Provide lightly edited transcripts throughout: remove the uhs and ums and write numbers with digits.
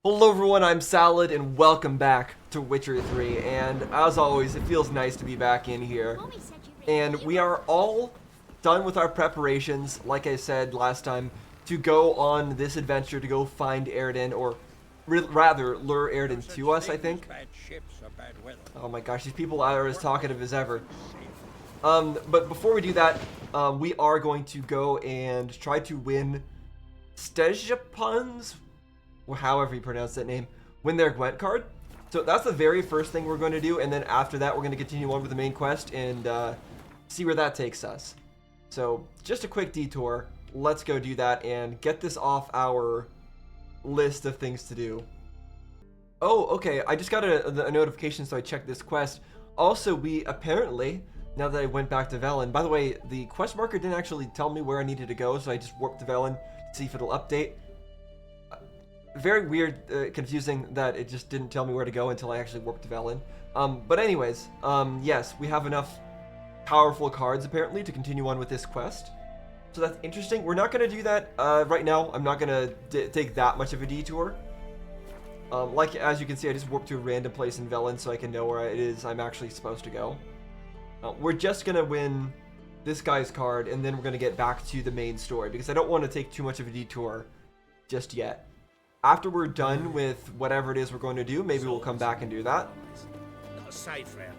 Hello everyone, I'm Salad and welcome back to Witcher 3, and as always it feels nice to be back in here. And we are all done with our preparations, like I said last time, to go on this adventure to go find Airden, or rather lure Airden to us, I think. Oh my gosh, these people are as talkative as ever. But before we do that, we are going to go and try to win Stejapun's, or however you pronounce that name, win their Gwent card. So that's the very first thing we're going to do, and then after that we're going to continue on with the main quest and see where that takes us. So just a quick detour, let's go do that and get this off our list of things to do. Oh, okay, I just got a notification, so I checked this quest. Also, we apparently, now that I went back to Velen, by the way, the quest marker didn't actually tell me where I needed to go, so I just warped to Velen to see if it'll update. Very weird, confusing that it just didn't tell me where to go until I actually warped to Velen. But anyways, yes, we have enough powerful cards apparently to continue on with this quest. So that's interesting. We're not going to do that right now. I'm not going to take that much of a detour. Like, as you can see, I just warped to a random place in Velen so I can know where it is I'm actually supposed to go. We're just going to win this guy's card, and then we're going to get back to the main story, because I don't want to take too much of a detour just yet. After we're done with whatever it is we're going to do, maybe we'll come back and do that.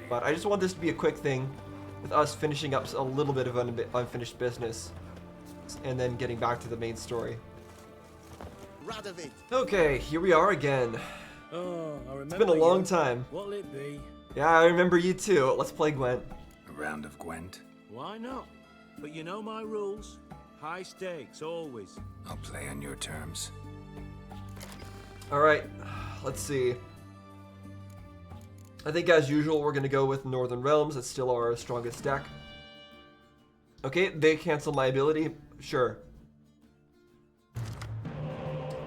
But I just want this to be a quick thing, with us finishing up a little bit of unfinished business, and then getting back to the main story. Okay, here we are again. Oh, I remember. It's been a long time. What'll it be? Yeah, I remember you too. Let's play Gwent. A round of Gwent? Why not? But you know my rules. High stakes, always. I'll play on your terms. Alright, let's see. I think as usual we're going to go with Northern Realms. It's still our strongest deck. Okay, they cancel my ability. Sure.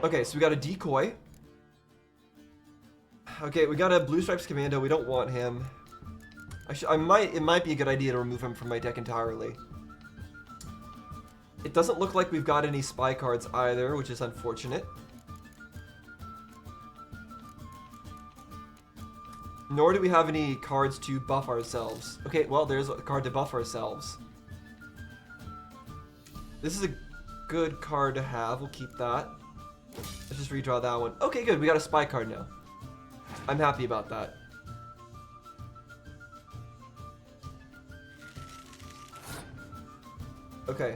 Okay, so we got a decoy. Okay, we got a Blue Stripes Commando. We don't want him. It might be a good idea to remove him from my deck entirely. It doesn't look like we've got any spy cards either, which is unfortunate. Nor do we have any cards to buff ourselves. Okay, well, there's a card to buff ourselves. This is a good card to have. We'll keep that. Let's just redraw that one. Okay, good. We got a spy card now. I'm happy about that. Okay.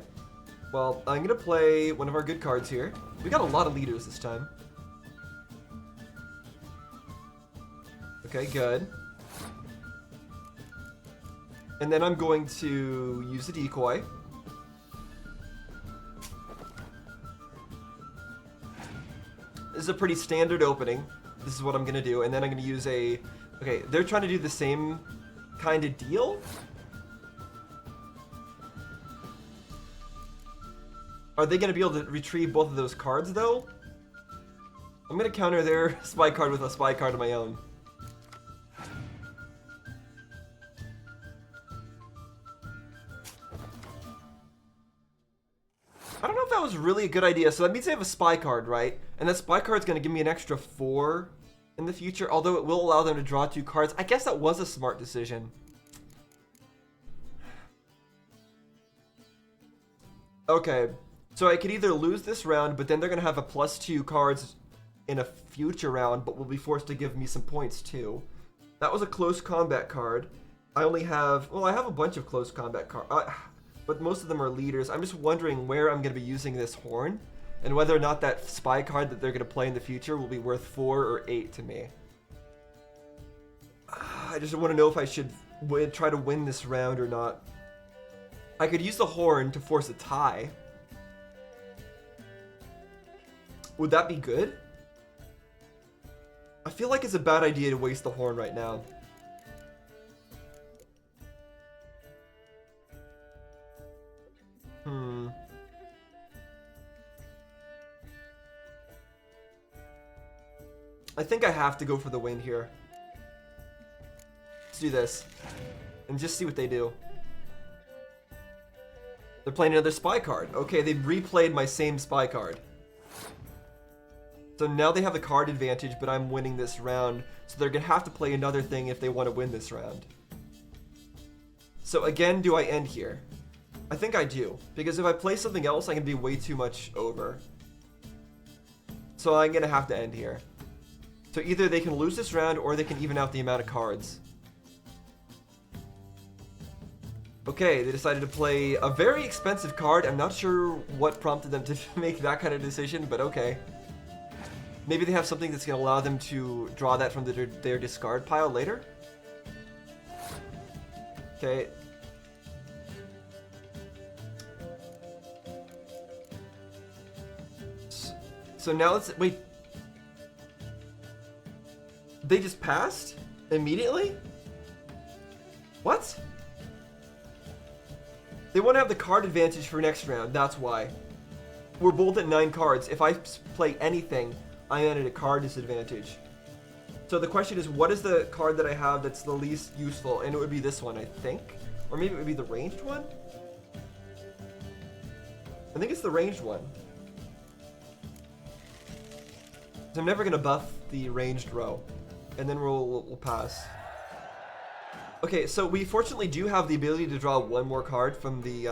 Well, I'm going to play one of our good cards here. We got a lot of leaders this time. Okay, good. And then I'm going to use the decoy. This is a pretty standard opening. This is what I'm going to do. And then I'm going to use a... Okay, they're trying to do the same kind of deal. Are they going to be able to retrieve both of those cards, though? I'm going to counter their spy card with a spy card of my own. I don't know if that was really a good idea. So that means they have a spy card, right? And that spy card's going to give me an extra 4 in the future, although it will allow them to draw 2 cards. I guess that was a smart decision. Okay, so I could either lose this round, but then they're going to have a +2 cards in a future round, but will be forced to give me some points too. That was a close combat card. I only have, well, I have a bunch of close combat cards. But most of them are leaders. I'm just wondering where I'm going to be using this horn, and whether or not that spy card that they're going to play in the future will be worth 4 or 8 to me. I just want to know if I should try to win this round or not. I could use the horn to force a tie. Would that be good? I feel like it's a bad idea to waste the horn right now. I think I have to go for the win here. Let's do this. And just see what they do. They're playing another spy card. Okay, they've replayed my same spy card. So now they have the card advantage, but I'm winning this round. So they're going to have to play another thing if they want to win this round. So again, do I end here? I think I do. Because if I play something else, I can be way too much over. So I'm going to have to end here. So either they can lose this round or they can even out the amount of cards. Okay, they decided to play a very expensive card. I'm not sure what prompted them to make that kind of decision, but okay. Maybe they have something that's going to allow them to draw that from their discard pile later. Okay. So now let's... Wait. They just passed? Immediately? What? They want to have the card advantage for next round, that's why. We're both at 9 cards. If I play anything, I am at a card disadvantage. So the question is, what is the card that I have that's the least useful? And it would be this one, I think. Or maybe it would be the ranged one? I think it's the ranged one. So I'm never going to buff the ranged row. And then we'll pass. Okay, so we fortunately do have the ability to draw one more card from the,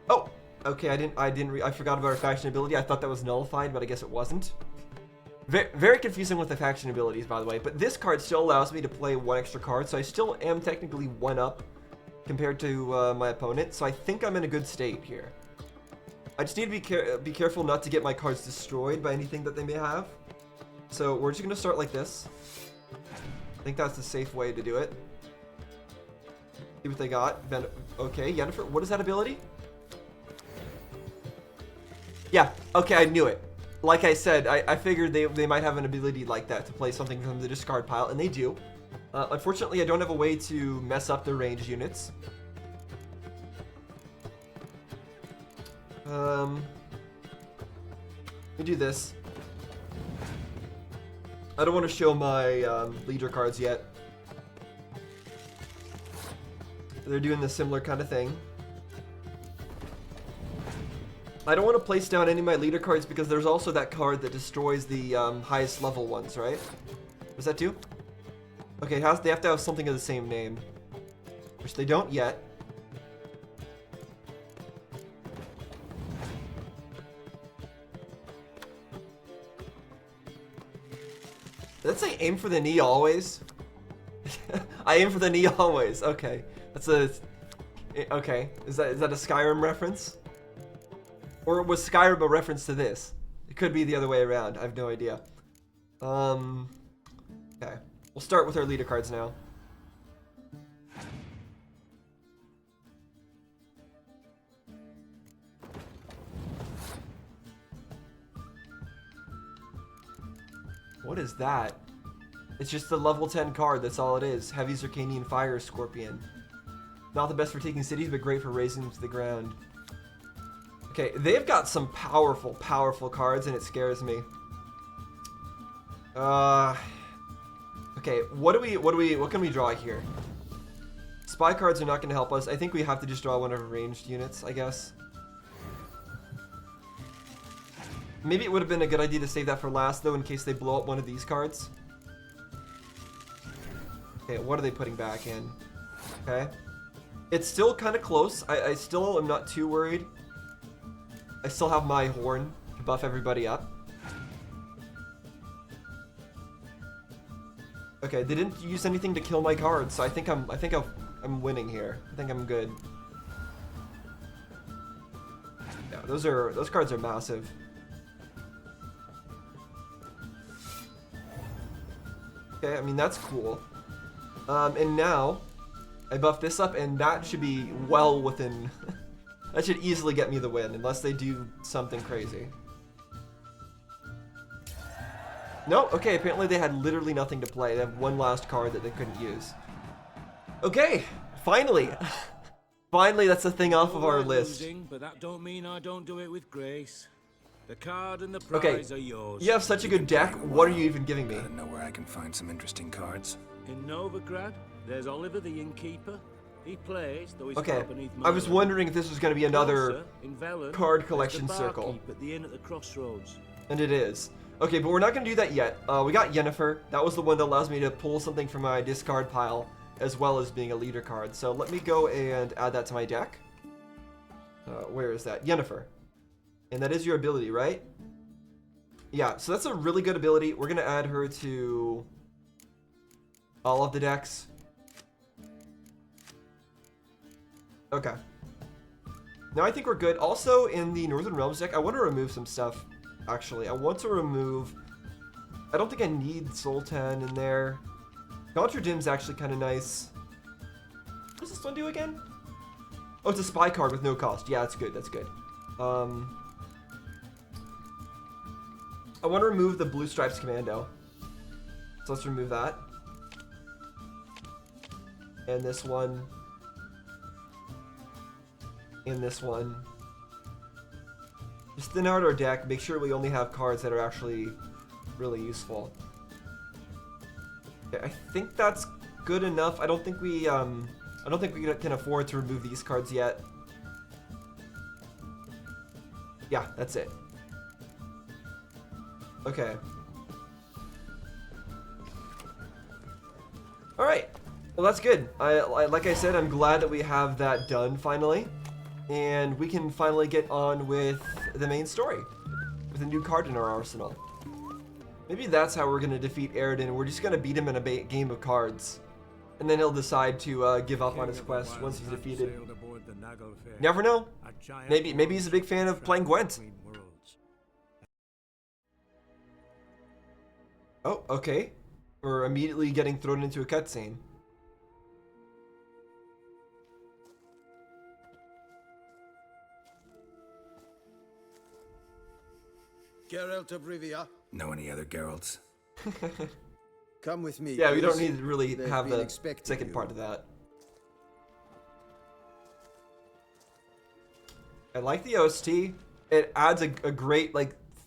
Oh! Okay, I forgot about our faction ability. I thought that was nullified, but I guess it wasn't. Very confusing with the faction abilities, by the way. But this card still allows me to play one extra card, so I still am technically 1 up compared to my opponent. So I think I'm in a good state here. I just need to be careful not to get my cards destroyed by anything that they may have. So we're just going to start like this. I think that's the safe way to do it. See what they got. Okay, Yennefer, what is that ability? Yeah, okay, I knew it. Like I said, I figured they might have an ability like that to play something from the discard pile, and they do. Unfortunately, I don't have a way to mess up their ranged units. Let me do this. I don't want to show my leader cards yet. They're doing the similar kind of thing. I don't want to place down any of my leader cards because there's also that card that destroys the highest level ones, right? Was that two? Okay, they have to have something of the same name. Which they don't yet. Did that say aim for the knee always? I aim for the knee always. Okay. Okay. Is that a Skyrim reference? Or was Skyrim a reference to this? It could be the other way around. I have no idea. Okay. We'll start with our leader cards now. What is that? It's just a level 10 card, that's all it is. Heavy Zircanian Fire Scorpion. Not the best for taking cities, but great for raising them to the ground. Okay, they've got some powerful, powerful cards, and it scares me. Okay, what can we draw here? Spy cards are not going to help us. I think we have to just draw one of our ranged units, I guess. Maybe it would have been a good idea to save that for last, though, in case they blow up one of these cards. Okay, what are they putting back in? Okay. It's still kind of close. I still am not too worried. I still have my horn to buff everybody up. Okay, they didn't use anything to kill my cards, so I think I'm winning here. I think I'm good. Yeah, those cards are massive. Okay, I mean that's cool. And now I buff this up, and that should be well within. That should easily get me the win, unless they do something crazy. No, okay, apparently they had literally nothing to play. They have one last card that they couldn't use. Okay, finally. Finally, that's a thing off of our list. Losing, but that don't mean I don't do it with grace. The card and the prize are yours. You have such a good deck. What are you even giving me? I don't know where I can find some interesting cards. In Novigrad, there's Oliver the Innkeeper. He plays, though he's Okay, far beneath my I was level. wondering if this was going to be another Closer, in Velen, card there's collection the circle. barkeep at the inn at the crossroads. And it is. Okay, but we're not going to do that yet. We got Yennefer. That was the one that allows me to pull something from my discard pile, as well as being a leader card. So let me go and add that to my deck. Where is that? Yennefer. And that is your ability, right? Yeah, so that's a really good ability. We're going to add her to all of the decks. Okay. Now I think we're good. Also, in the Northern Realms deck, I want to remove some stuff. Actually, I want to remove... I don't think I need Sultan in there. Contra Dim's actually kind of nice. What does this one do again? Oh, it's a spy card with no cost. Yeah, that's good. That's good. I want to remove the Blue Stripes Commando. So let's remove that. And this one. And this one. Just thin out our deck. Make sure we only have cards that are actually really useful. Okay, I think that's good enough. I don't think we can afford to remove these cards yet. Yeah, that's it. Okay. All right. Well, that's good. Like I said, I'm glad that we have that done finally. And we can finally get on with the main story with a new card in our arsenal. Maybe that's how we're going to defeat Aridin. We're just going to beat him in a game of cards. And then he'll decide to give up on his quest once he's defeated. Never know. Maybe he's a big fan of playing Gwent. Oh, okay. We're immediately getting thrown into a cutscene. Geralt of Rivia, Know any other Geralts? come with me. Yeah, we don't please. need to really They've have been the expecting second you. part of that. I like the OST. It adds a great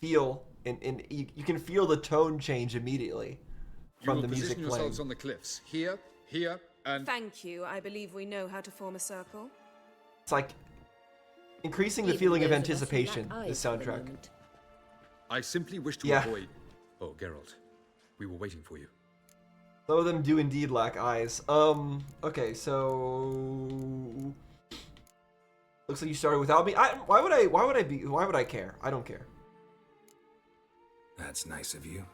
feel, and you can feel the tone change immediately from the music position playing. yourselves on the cliffs. Here, and... Thank you. I believe we know how to form a circle. It's like increasing the Even feeling of those us who anticipation. lack The eyes for the soundtrack. moment. I simply wish to Yeah. avoid... Oh, Geralt. We were waiting for you. Some of them do indeed lack eyes. Okay, so looks like you started without me. Why would I care? I don't care. That's nice of you.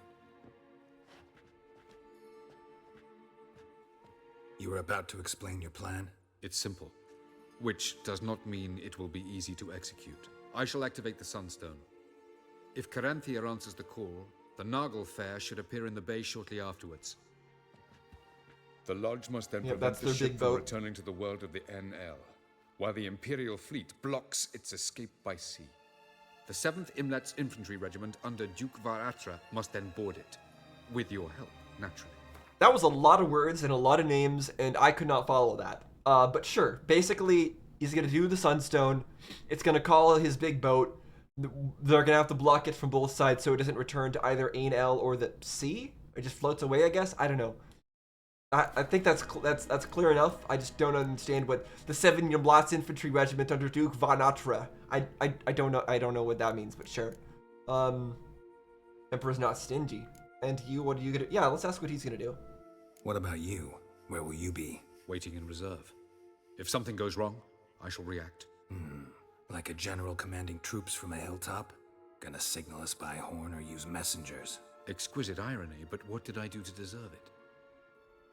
You were about to explain your plan? It's simple. Which does not mean it will be easy to execute. I shall activate the Sunstone. If Caranthia answers the call, the Nargle Fair should appear in the bay shortly afterwards. The Lodge must then Yep, prevent that's the their ship big from boat. returning to the world of the NL, while the Imperial fleet blocks its escape by sea. The 7th Imlet's Infantry Regiment under Duke Varatra must then board it. With your help, naturally. That was a lot of words and a lot of names, and I could not follow that. But sure, basically, he's going to do the Sunstone. It's going to call his big boat. They're going to have to block it from both sides so it doesn't return to either Ain-El or the sea. It just floats away, I guess. I don't know. I think that's clear enough. I just don't understand what the 7th Imlet's Infantry Regiment under Duke Varatra. I don't know what that means, but sure. Emperor's not stingy. And you, what are you gonna? Yeah, let's ask what he's gonna do. What about you? Where will you be? Waiting in reserve. If something goes wrong, I shall react. Like a general commanding troops from a hilltop? Gonna signal us by horn or use messengers? Exquisite irony, but what did I do to deserve it?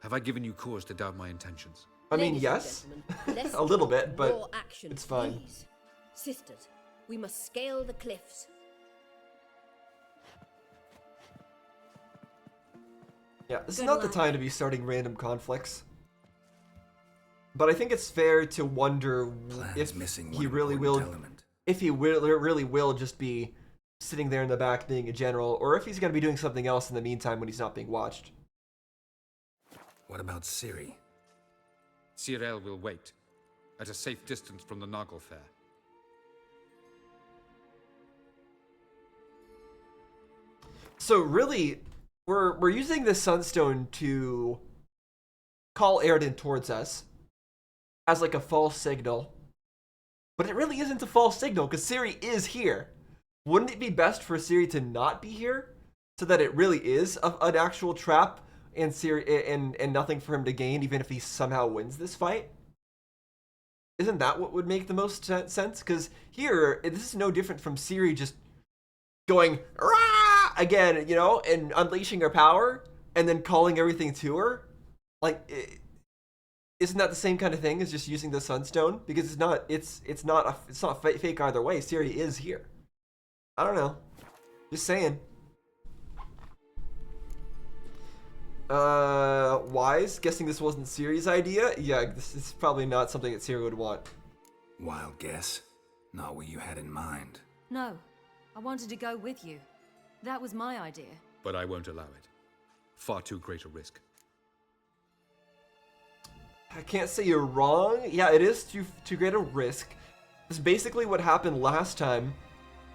Have I given you cause to doubt my intentions? I mean, Ladies and yes, gentlemen, less a little talk, bit, but more action, it's fine. please. Sisters, we must scale the cliffs. Yeah, this is Good not the luck. time to be starting random conflicts. But I think it's fair to wonder Plan's if missing he one really will, important element. if he really will just be sitting there in the back being a general, or if he's going to be doing something else in the meantime when he's not being watched. What about Ciri? Cyril will wait, at a safe distance from the Nargle Fair. So really, we're using this Sunstone to call Aridin towards us as like a false signal. But it really isn't a false signal because Ciri is here. wouldn't it be best for Ciri to not be here so that it really is an actual trap and Ciri and nothing for him to gain, even if he somehow wins this fight? Isn't that what would make the most sense? Because here, this is no different from Ciri just going Rah! Again, you know, and unleashing her power and then calling everything to her. Like, isn't that the same kind of thing as just using the Sunstone? Because it's not fake either way. Ciri is here. I don't know. Just saying. Wise? Guessing this wasn't Ciri's idea? Yeah, this is probably not something that Ciri would want. Wild guess. Not what you had in mind. No, I wanted to go with you. That was my idea. But I won't allow it. Far too great a risk. I can't say you're wrong. Yeah, it is too great a risk. It's basically what happened last time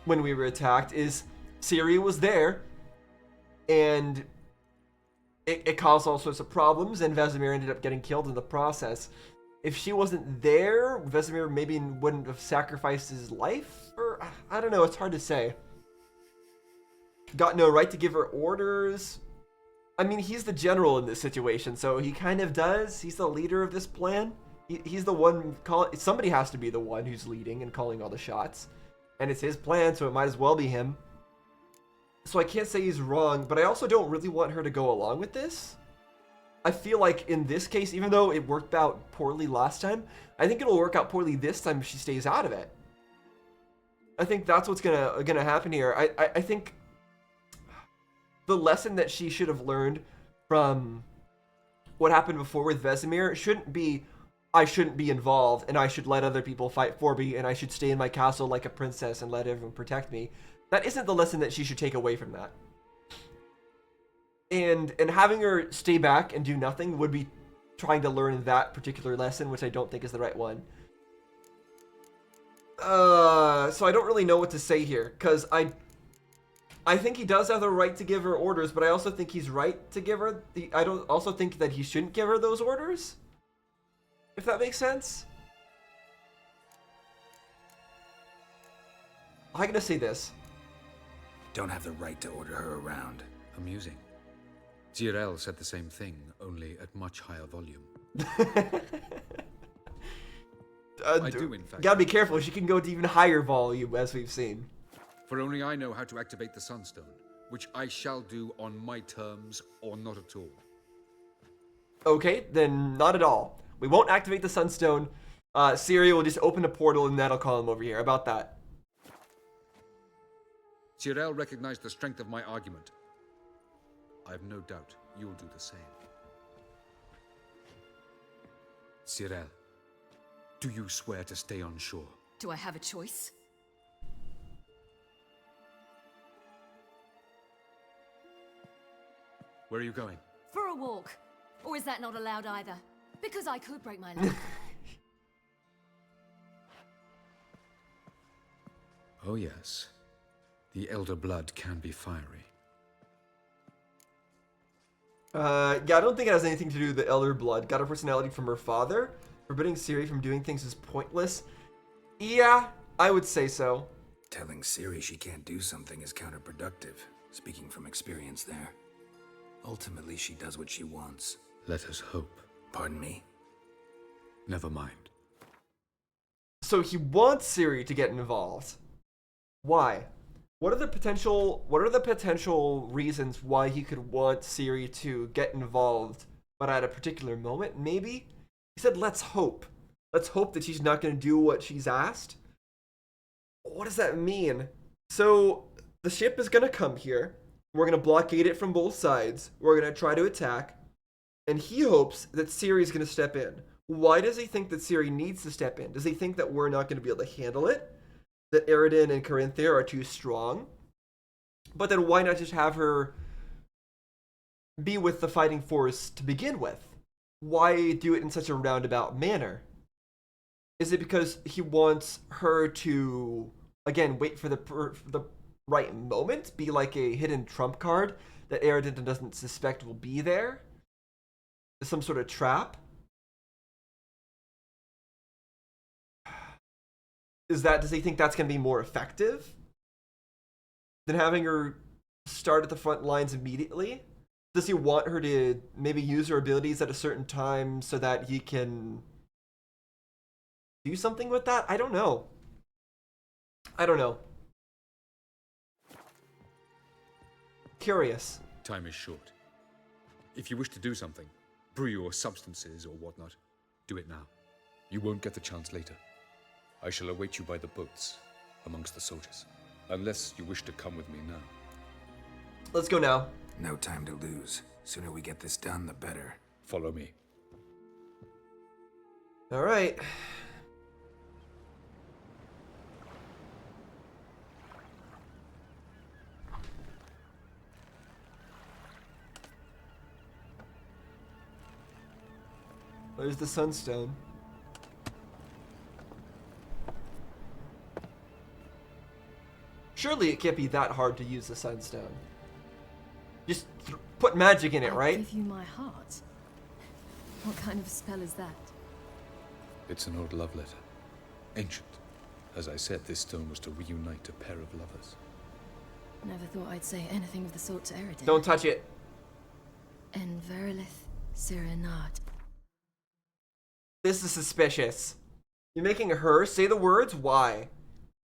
when we were attacked. Is Ciri was there, and it caused all sorts of problems, and Vesemir ended up getting killed in the process. If she wasn't there, Vesemir maybe wouldn't have sacrificed his life, or I don't know. It's hard to say. Got no right to give her orders. I mean, he's the general in this situation, so he kind of does. He's the leader of this plan. He's the one somebody has to be the one who's leading and calling all the shots. And it's his plan, so it might as well be him. So I can't say he's wrong, but I also don't really want her to go along with this. I feel like in this case, even though it worked out poorly last time, I think it'll work out poorly this time if she stays out of it. I think that's what's gonna happen here. I think the lesson that she should have learned from what happened before with Vesemir shouldn't be, I shouldn't be involved and I should let other people fight for me and I should stay in my castle like a princess and let everyone protect me. That isn't the lesson that she should take away from that. And having her stay back and do nothing would be trying to learn that particular lesson, which I don't think is the right one. So I don't really know what to say here, because I think he does have the right to give her orders, but I also think he's right to give her I don't also think that he shouldn't give her those orders. If that makes sense. I'm gonna say this. Don't have the right to order her around. Amusing. Jirel said the same thing, only at much higher volume. I do, in fact. Gotta be careful, she can go to even higher volume, as we've seen. For only I know how to activate the Sunstone, which I shall do on my terms or not at all. Okay, then not at all. We won't activate the Sunstone. Ciri will just open a portal and that'll call him over here. How about that? Jirel recognized the strength of my argument. I have no doubt you'll do the same. Jirel, do you swear to stay on shore? Do I have a choice? Where are you going? For a walk. Or is that not allowed either? Because I could break my leg. Oh yes. The elder blood can be fiery. Yeah, I don't think it has anything to do with the elder blood. Got a personality from her father. Forbidding Ciri from doing things is pointless. Yeah, I would say so. Telling Ciri she can't do something is counterproductive, speaking from experience there. Ultimately, she does what she wants. Let us hope. Pardon me? Never mind. So he wants Ciri to get involved. Why? What are the potential reasons why he could want Ciri to get involved, but at a particular moment, maybe? He said, let's hope. Let's hope that she's not going to do what she's asked. What does that mean? So the ship is going to come here. We're going to blockade it from both sides. We're going to try to attack. And he hopes that Ciri's going to step in. Why does he think that Ciri needs to step in? Does he think that we're not going to be able to handle it? That Eredin and Carinthia are too strong? But then why not just have her be with the fighting force to begin with? Why do it in such a roundabout manner? Is it because he wants her to, again, wait for the right moment? Be like a hidden trump card that Eredin doesn't suspect will be there? Some sort of trap? Does he think that's going to be more effective? than having her start at the front lines immediately? Does he want her to maybe use her abilities at a certain time so that he can do something with that? I don't know. I don't know. Curious. Time is short. If you wish to do something, brew your substances or whatnot, do it now. You won't get the chance later. I shall await you by the boats, amongst the soldiers. Unless you wish to come with me now. Let's go now. No time to lose. Sooner we get this done, the better. Follow me. All right. There's the sunstone. Surely it can't be that hard to use the sunstone. Just put magic in it, right? Give you my heart. What kind of spell is that? It's an old love letter. Ancient. As I said, this stone was to reunite a pair of lovers. Never thought I'd say anything of the sort to Eridan. Don't touch it. En verilith Sirenad. This is suspicious. You're making her say the words? Why?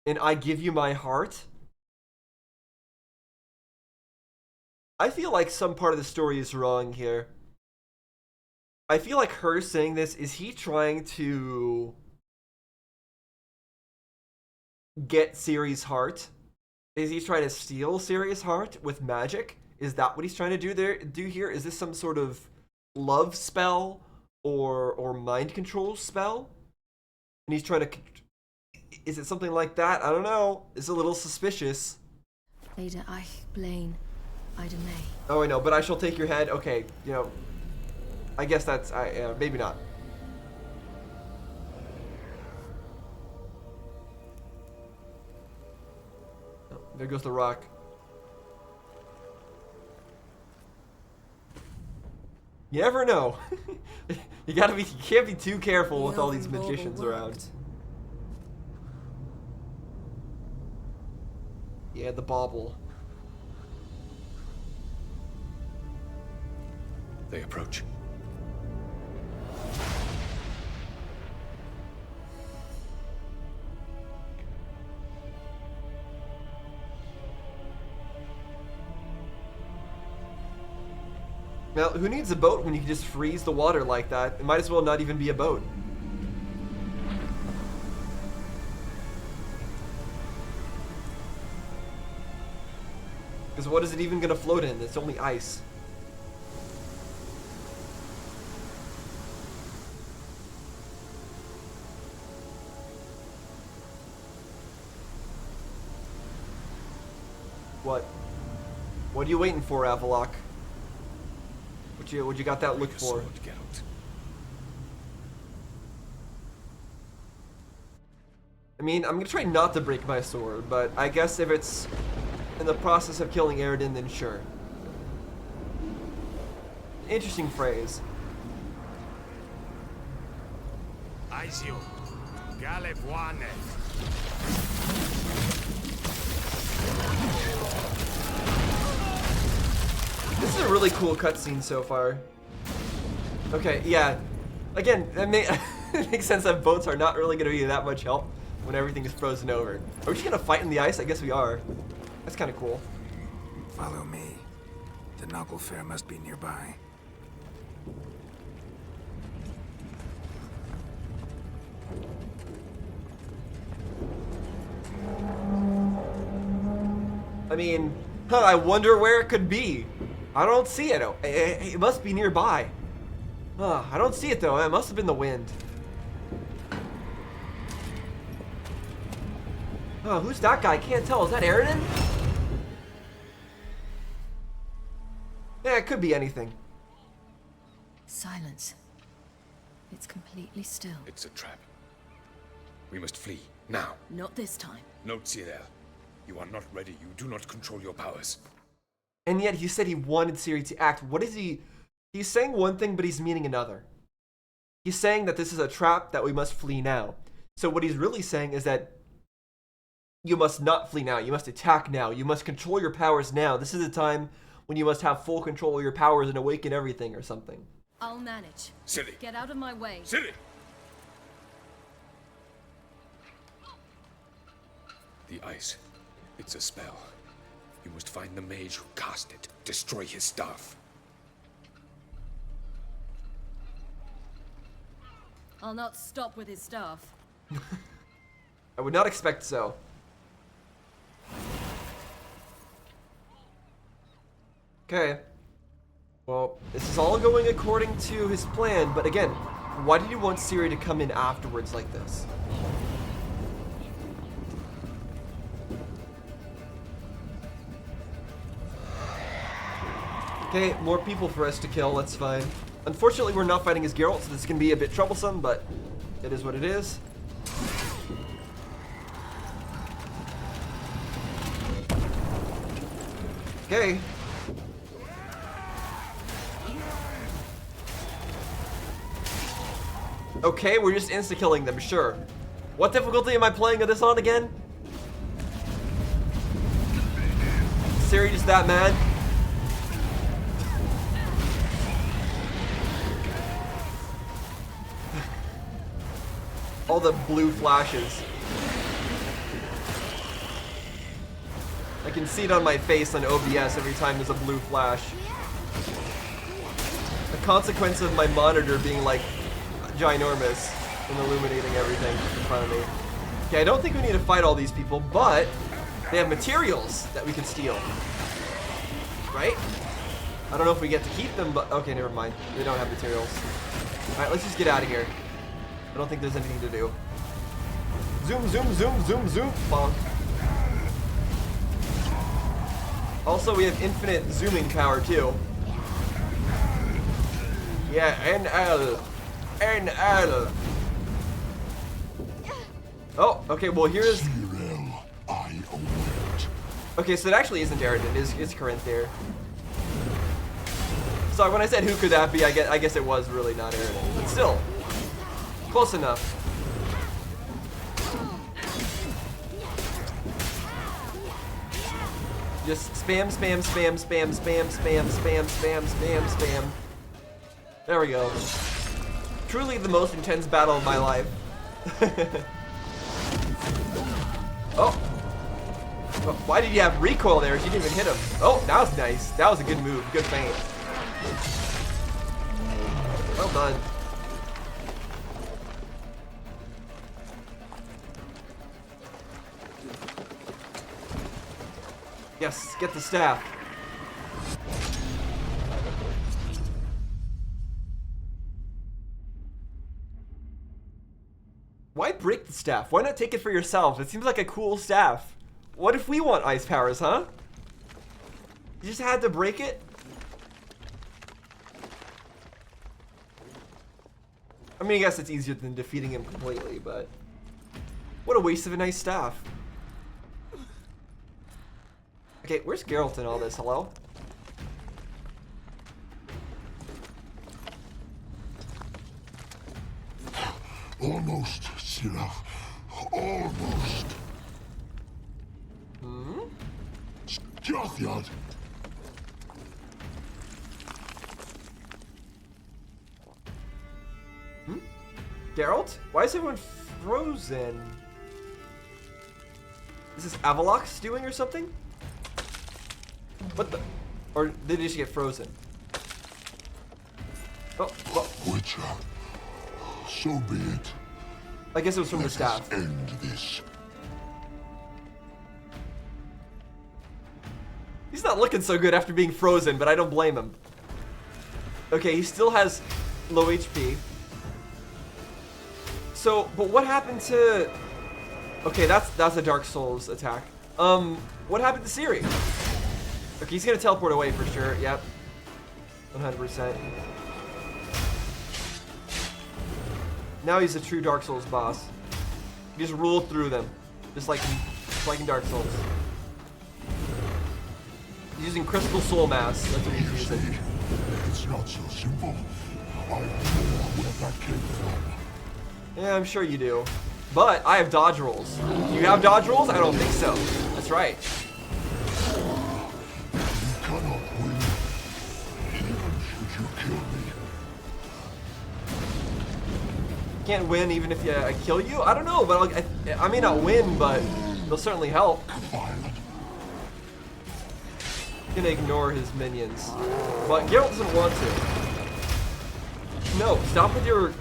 And I give you my heart? I feel like some part of the story is wrong here. I feel like her saying this, is he trying to get Ciri's heart? Is he trying to steal Ciri's heart with magic? Is that what he's trying to do here? Is this some sort of love spell or mind control spell? And he's trying to... Is it something like that? I don't know. It's a little suspicious. Ada Eich Blaine, Ida May. Oh, I know, but I shall take your head. Okay, you know, I guess that's... maybe not. Oh, there goes the rock. You never know. You can't be too careful with all these magicians around. Yeah, the bauble. They approach. Now, who needs a boat when you can just freeze the water like that? It might as well not even be a boat. Because what is it even going to float in? It's only ice. What? What are you waiting for, Avalok? What you got that look for? I mean, I'm gonna try not to break my sword, but I guess if it's in the process of killing Eridan, then sure. Interesting phrase. Aizio, Galevuane. This is a really cool cutscene so far. Okay, yeah. Again, it makes sense that boats are not really going to be that much help when everything is frozen over. Are we just going to fight in the ice? I guess we are. That's kind of cool. Follow me. The Noggle Fair must be nearby. I mean, I wonder where it could be. I don't see it. It must be nearby. I don't see it though. It must have been the wind. Oh, who's that guy? I can't tell. Is that Eridan? Yeah, it could be anything. Silence. It's completely still. It's a trap. We must flee, now. Not this time. No, Cyril. You are not ready. You do not control your powers. And yet he said he wanted Ciri to act. What is he? He's saying one thing, but he's meaning another. He's saying that this is a trap, that we must flee now. So what he's really saying is that You must not flee now. You must attack now. You must control your powers now. This is the time when you must have full control of your powers and awaken everything or something. I'll manage. Silly. Get out of my way. Silly. The ice. It's a spell. You must find the mage who cast it. Destroy his staff. I'll not stop with his staff. I would not expect so. Okay. Well, this is all going according to his plan, but again, why did he want Ciri to come in afterwards like this? Okay, more people for us to kill, that's fine. Unfortunately, we're not fighting as Geralt, so this can be a bit troublesome, but it is what it is. Okay. Okay, we're just insta-killing them, sure. What difficulty am I playing this on again? Ciri just that mad? All the blue flashes. I can see it on my face on OBS every time there's a blue flash. The consequence of my monitor being like ginormous and illuminating everything in front of me. Okay, I don't think we need to fight all these people, but they have materials that we can steal. Right? I don't know if we get to keep them, but okay, never mind. They don't have materials. Alright, let's just get out of here. I don't think there's anything to do. Zoom, zoom, zoom, zoom, zoom. Bonk. Also, we have infinite zooming power, too. Yeah, NL. NL. Oh, okay, well, here's... Okay, so it actually isn't Aerodin, it's Corinth there. Sorry, when I said who could that be, I guess it was really not Aerodin. But still, close enough. Just spam, spam, spam, spam, spam, spam, spam, spam, spam, spam. There we go. Truly the most intense battle of my life. Oh. Oh, why did you have recoil there? You didn't even hit him. Oh, that was nice. That was a good move. Good feint. Well done. Yes, get the staff. Why break the staff? Why not take it for yourselves? It seems like a cool staff. What if we want ice powers, huh? You just had to break it? I mean, I guess it's easier than defeating him completely, but... What a waste of a nice staff. Okay, where's Geralt in all this? Hello? Almost, Scylla. Almost. Hmm? Jothyard. Hmm? Geralt? Why is everyone frozen? Is this Avalox stewing or something? What the? Or did they just get frozen? Oh, well. Witcher. So be it. I guess it was from the staff. Let us end this. He's not looking so good after being frozen, but I don't blame him. Okay, he still has low HP. So, but what happened to... Okay, that's a Dark Souls attack. What happened to Ciri? Okay, he's gonna teleport away for sure. Yep. 100%. Now he's a true Dark Souls boss. He just ruled through them. Just like in Dark Souls. He's using Crystal Soul Mass. That's what he's using. It's not so simple. I know where that came from. Yeah, I'm sure you do. But I have dodge rolls. Do you have dodge rolls? I don't think so. That's right. You cannot win, even should you kill me. Can't win even if I kill you? I don't know, but I may not win, but it'll certainly help. Violent. Gonna ignore his minions. But Geralt doesn't want to. No, stop with your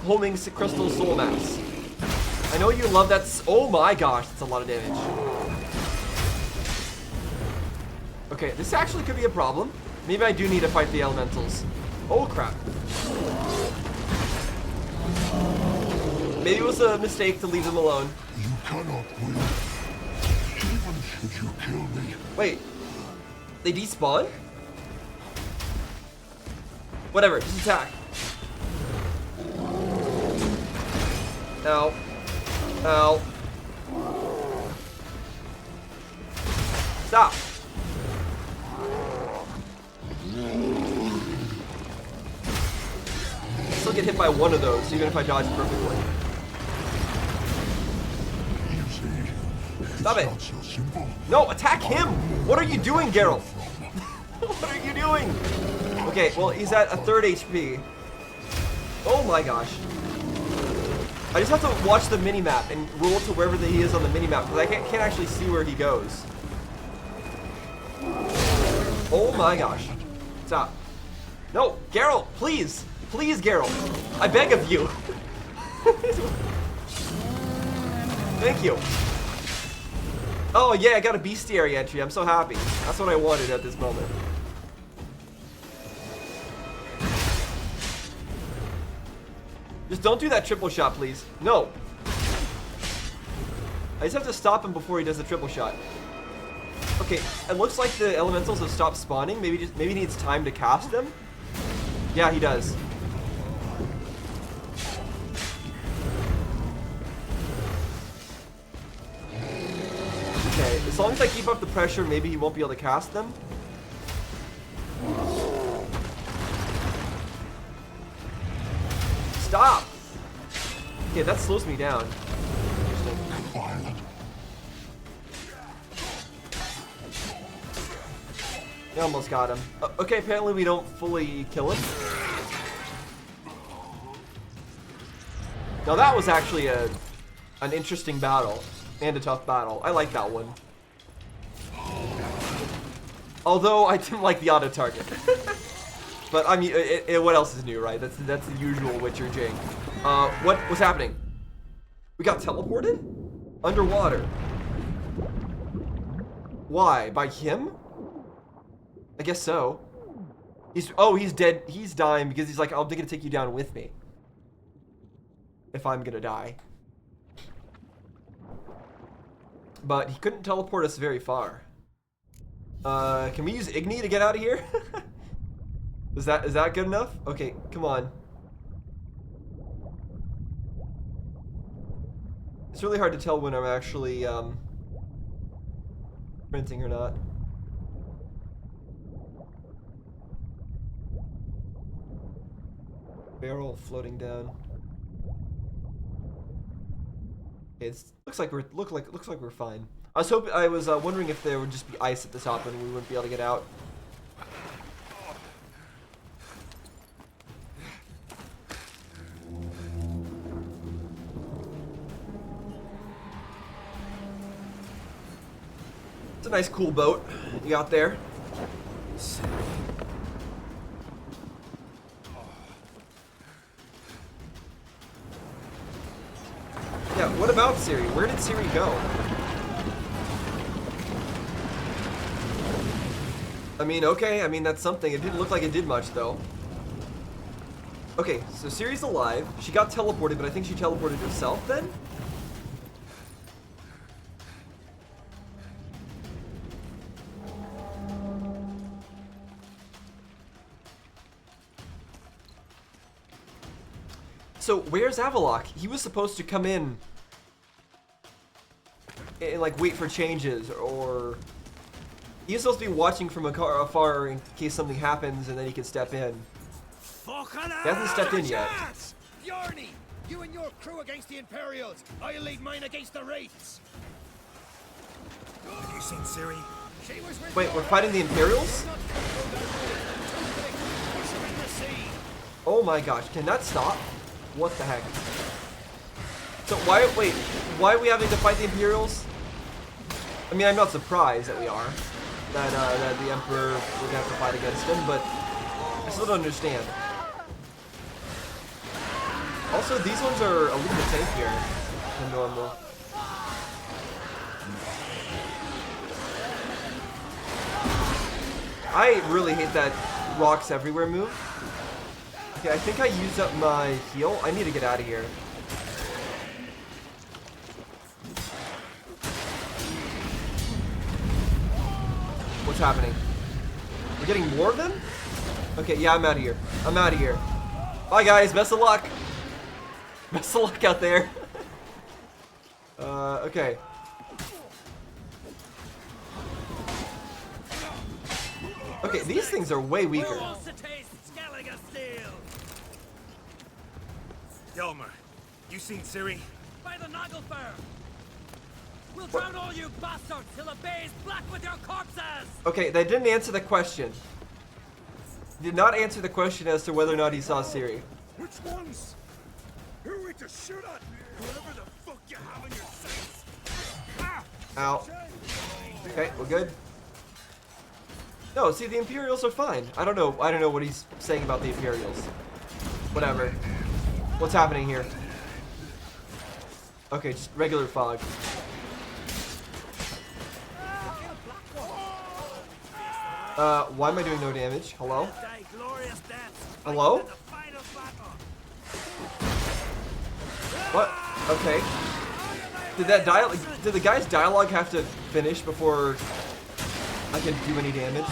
homing crystal soul mass. I know you love that. Oh my gosh, that's a lot of damage. Okay, this actually could be a problem. Maybe I do need to fight the elementals. Oh crap. Maybe it was a mistake to leave them alone. You cannot win, even should you kill me. Wait. They despawn? Whatever, just attack. Ow. Ow. Stop. Still get hit by one of those, even if I dodge perfectly. You see, Stop it. not so simple. No, attack him! What are you doing, Geralt? What are you doing? Okay, well, he's at a third HP. Oh my gosh. I just have to watch the minimap and roll to wherever he is on the minimap, because I can't actually see where he goes. Oh my gosh. Stop. No, Geralt, please! Please, Geralt. I beg of you. Thank you. Oh yeah, I got a bestiary entry. I'm so happy. That's what I wanted at this moment. Just don't do that triple shot, please. No. I just have to stop him before he does the triple shot. Okay, it looks like the elementals have stopped spawning. Maybe he needs time to cast them. Yeah, he does. Okay, as long as I keep up the pressure, maybe he won't be able to cast them. Stop! Okay, that slows me down. Interesting. Violent. We almost got him. Okay, apparently we don't fully kill him. Now that was actually an interesting battle. And a tough battle. I like that one. Although I didn't like the auto target. But I mean, what else is new, right? That's the usual Witcher jing. What was happening? We got teleported? Underwater. Why? By him? I guess so. He's dead. He's dying because he's like, I'm gonna take you down with me. If I'm gonna die. But he couldn't teleport us very far. Can we use Igni to get out of here? Is that good enough? Okay, come on. It's really hard to tell when I'm actually printing or not. Barrel floating down. It looks like we're fine. I was wondering if there would just be ice at the top and we wouldn't be able to get out. It's a nice, cool boat you got there. Yeah, what about Ciri? Where did Ciri go? I mean, okay, I mean, that's something. It didn't look like it did much, though. Okay, so Ciri's alive. She got teleported, but I think she teleported herself then? So, where's Avalok? He was supposed to come in and, like, wait for changes, or... He's supposed to be watching from afar in case something happens, and then he can step in. He hasn't stepped in yet. You and your crew against the Imperials. I'll lead mine against the Wraiths. Have you seen Ciri? She was with Wait, we're fighting the Imperials? Oh my gosh, can that stop? What the heck? So why are we having to fight the Imperials? I mean, I'm not surprised that we are. That the Emperor would have to fight against him, but I still don't understand. Also, these ones are a little bit tankier than normal. I really hate that rocks everywhere move. Okay, I think I used up my heal. I need to get out of here. What's happening? We're getting more of them? Okay, yeah, I'm out of here. I'm out of here. Bye, guys. Best of luck. Best of luck out there. Okay. Okay, these things are way weaker. Delmer, you seen Ciri? By the Nagelfar! We'll drown all you bastards till the bay is black with your corpses! Okay, that didn't answer the question. Did not answer the question as to whether or not he saw Ciri. Which ones? Who are we to shoot at? Whoever the fuck you have in your sights. Ow. Okay, we're good. No, see, the Imperials are fine. I don't know what he's saying about the Imperials. Whatever. What's happening here? Okay, just regular fog. Why am I doing no damage? Hello? Hello? What? Okay. Did the guy's dialogue have to finish before I could do any damage?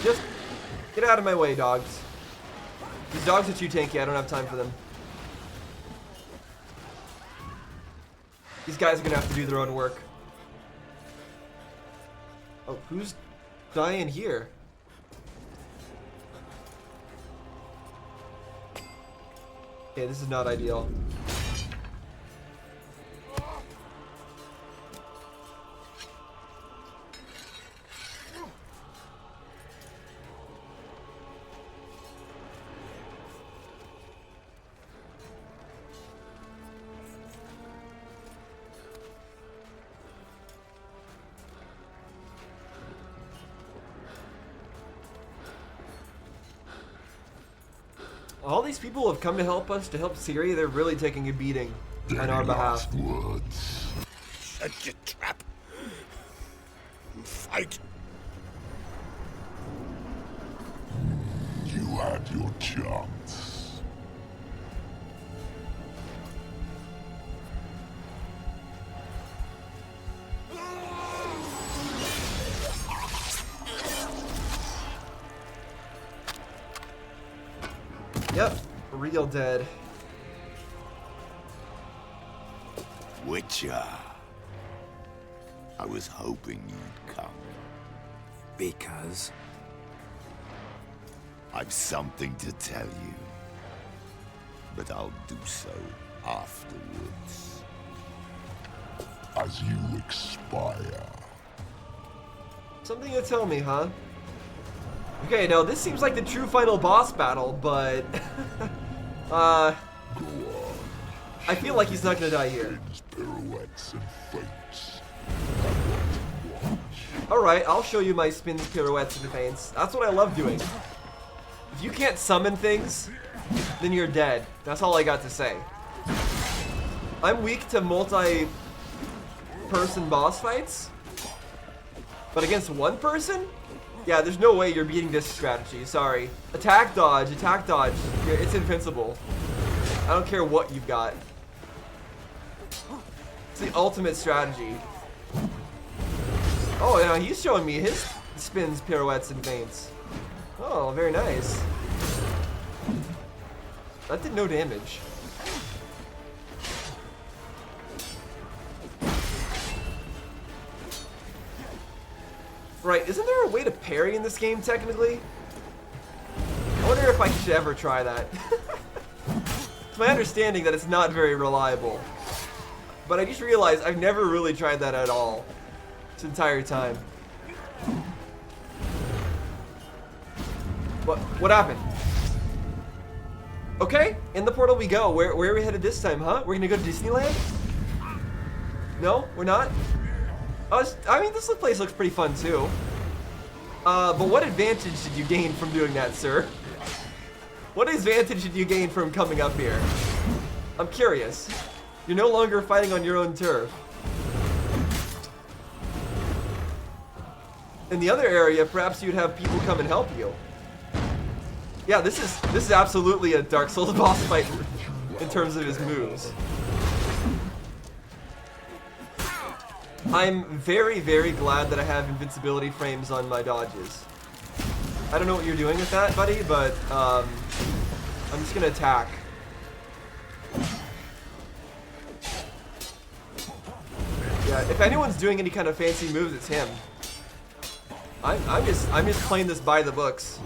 Just get out of my way, dogs. These dogs are too tanky. I don't have time for them. These guys are gonna have to do their own work. Oh, who's dying here? Okay, this is not ideal. All these people have come to help us, to help Ciri. They're really taking a beating on our behalf. Words. Shut your trap. Fight. You had your chance. Yep, real dead. Witcher. I was hoping you'd come. Because? I've something to tell you. But I'll do so afterwards. As you expire. Something to tell me, huh? Okay, now this seems like the true final boss battle, but I feel like he's not gonna die here. Pirouettes and feints. Alright, I'll show you my spins, pirouettes, and feints. That's what I love doing. If you can't summon things, then you're dead. That's all I got to say. I'm weak to multi-person boss fights, but against one person? Yeah, there's no way you're beating this strategy. Sorry. Attack dodge, attack dodge. It's invincible. I don't care what you've got. It's the ultimate strategy. Oh, now he's showing me his spins, pirouettes, and feints. Oh, very nice. That did no damage. Right, isn't there a way to parry in this game, technically? I wonder if I should ever try that. It's my understanding that it's not very reliable. But I just realized I've never really tried that at all. This entire time. What happened? Okay, in the portal we go. Where are we headed this time, huh? We're gonna go to Disneyland? No, we're not? I mean, this place looks pretty fun too. But what advantage did you gain from doing that, sir? What advantage did you gain from coming up here? I'm curious. You're no longer fighting on your own turf. In the other area, perhaps you'd have people come and help you. Yeah, this is absolutely a Dark Souls boss fight in terms of his moves. I'm very, very glad that I have invincibility frames on my dodges. I don't know what you're doing with that, buddy, but I'm just gonna attack. Yeah, if anyone's doing any kind of fancy moves, it's him. I'm just playing this by the books.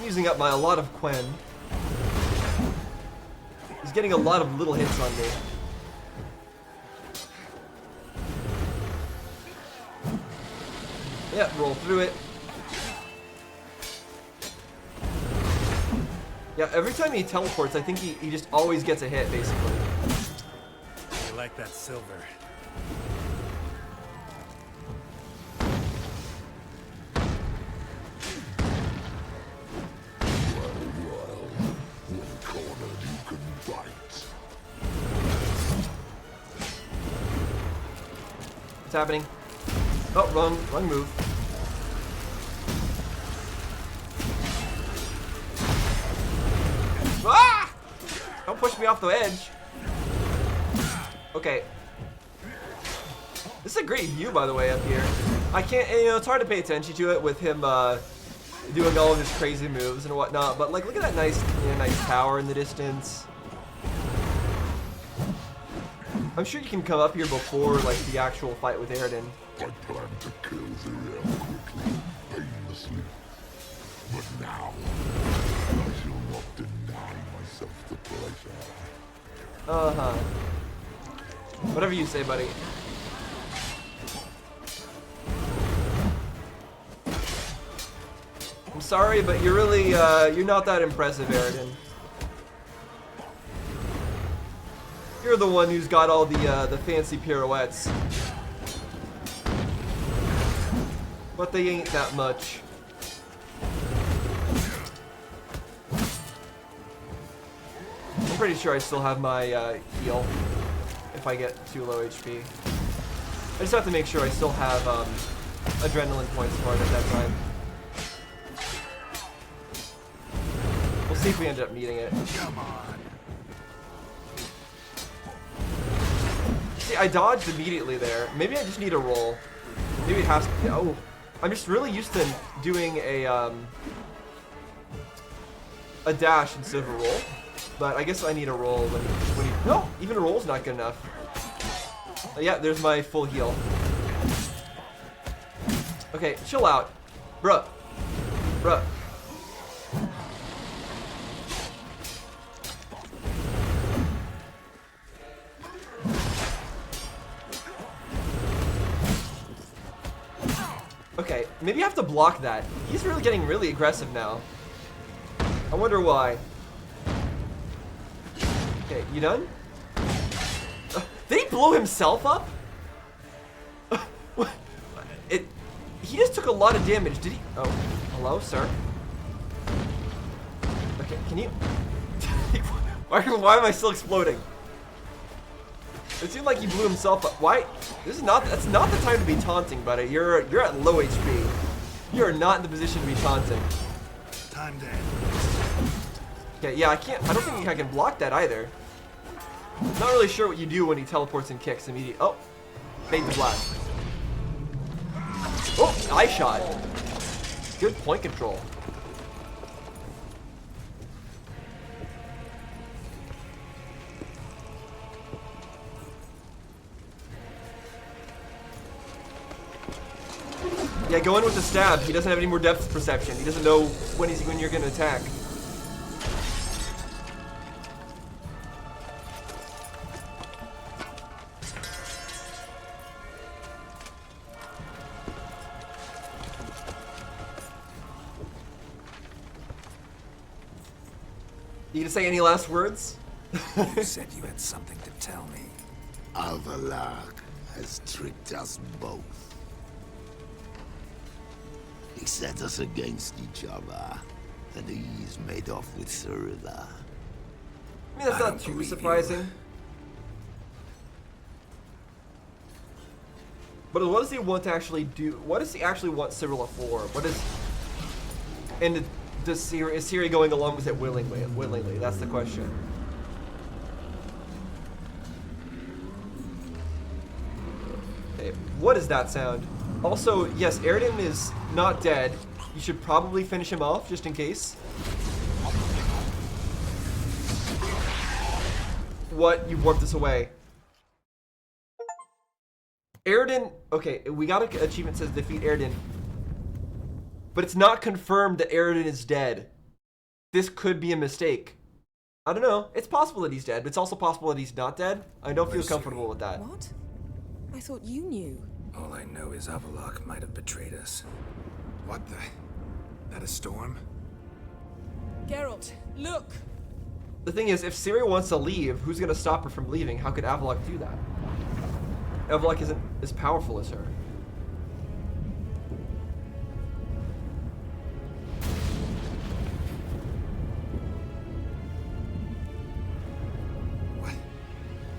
Using up a lot of Quen. He's getting a lot of little hits on me. Yeah, roll through it. Yeah, every time he teleports, I think he just always gets a hit, basically. You like that silver? What's happening? Oh, wrong move. Ah! Don't push me off the edge. Okay. This is a great view, by the way, up here. I can't, you know, it's hard to pay attention to it with him doing all of his crazy moves and whatnot. But like, look at that nice, nice tower in the distance. I'm sure you can come up here before like the actual fight with Aridin. I plan to kill Ziriel quickly, painlessly. But now, I shall not deny myself the pleasure. Uh-huh. Whatever you say, buddy. I'm sorry, but you're really, you're not that impressive, Aridin. You're the one who's got all the fancy pirouettes. But they ain't that much. I'm pretty sure I still have my heal if I get too low HP. I just have to make sure I still have adrenaline points for it at that time. We'll see if we end up needing it. Come on. See, I dodged immediately there. Maybe I just need a roll. Maybe it has to. Oh, I'm just really used to doing a dash instead of a roll. But I guess I need a roll when you. No, even a roll's not good enough. Yeah, there's my full heal. Okay, chill out, bruh. Okay, maybe I have to block that. He's really getting really aggressive now. I wonder why. Okay, you done? Did he blow himself up? He just took a lot of damage. Did he? Oh, hello, sir. Okay, can you? Why am I still exploding? It seemed like he blew himself up. Why? That's not the time to be taunting, buddy. You're at low HP. You are not in the position to be taunting. Time to end. Okay, yeah, I don't think I can block that either. Not really sure what you do when he teleports and kicks immediately. Oh, fade to black. Oh, eye shot. Good point control. Yeah, go in with the stab. He doesn't have any more depth perception. He doesn't know when you're gonna attack. You gonna say any last words? You said you had something to tell me. Avallac'h has tricked us both. He set us against each other, and he's made off with Cyrilla. I mean, that's not too surprising. But what does he want to actually do? What does he actually want Cyrilla for? What is... And is Ciri going along with it willingly? Willingly, that's the question. Okay, what is that sound? Also, yes, Aridin is not dead. You should probably finish him off, just in case. What? You warped this away. Aridin... Okay, we got an achievement that says defeat Aridin. But it's not confirmed that Aridin is dead. This could be a mistake. I don't know. It's possible that he's dead, but it's also possible that he's not dead. I don't feel comfortable with that. What? I thought you knew. All I know is Avallac'h might have betrayed us. What the? That a storm? Geralt, look! The thing is, if Ciri wants to leave, who's gonna stop her from leaving? How could Avallac'h do that? Avallac'h isn't as powerful as her.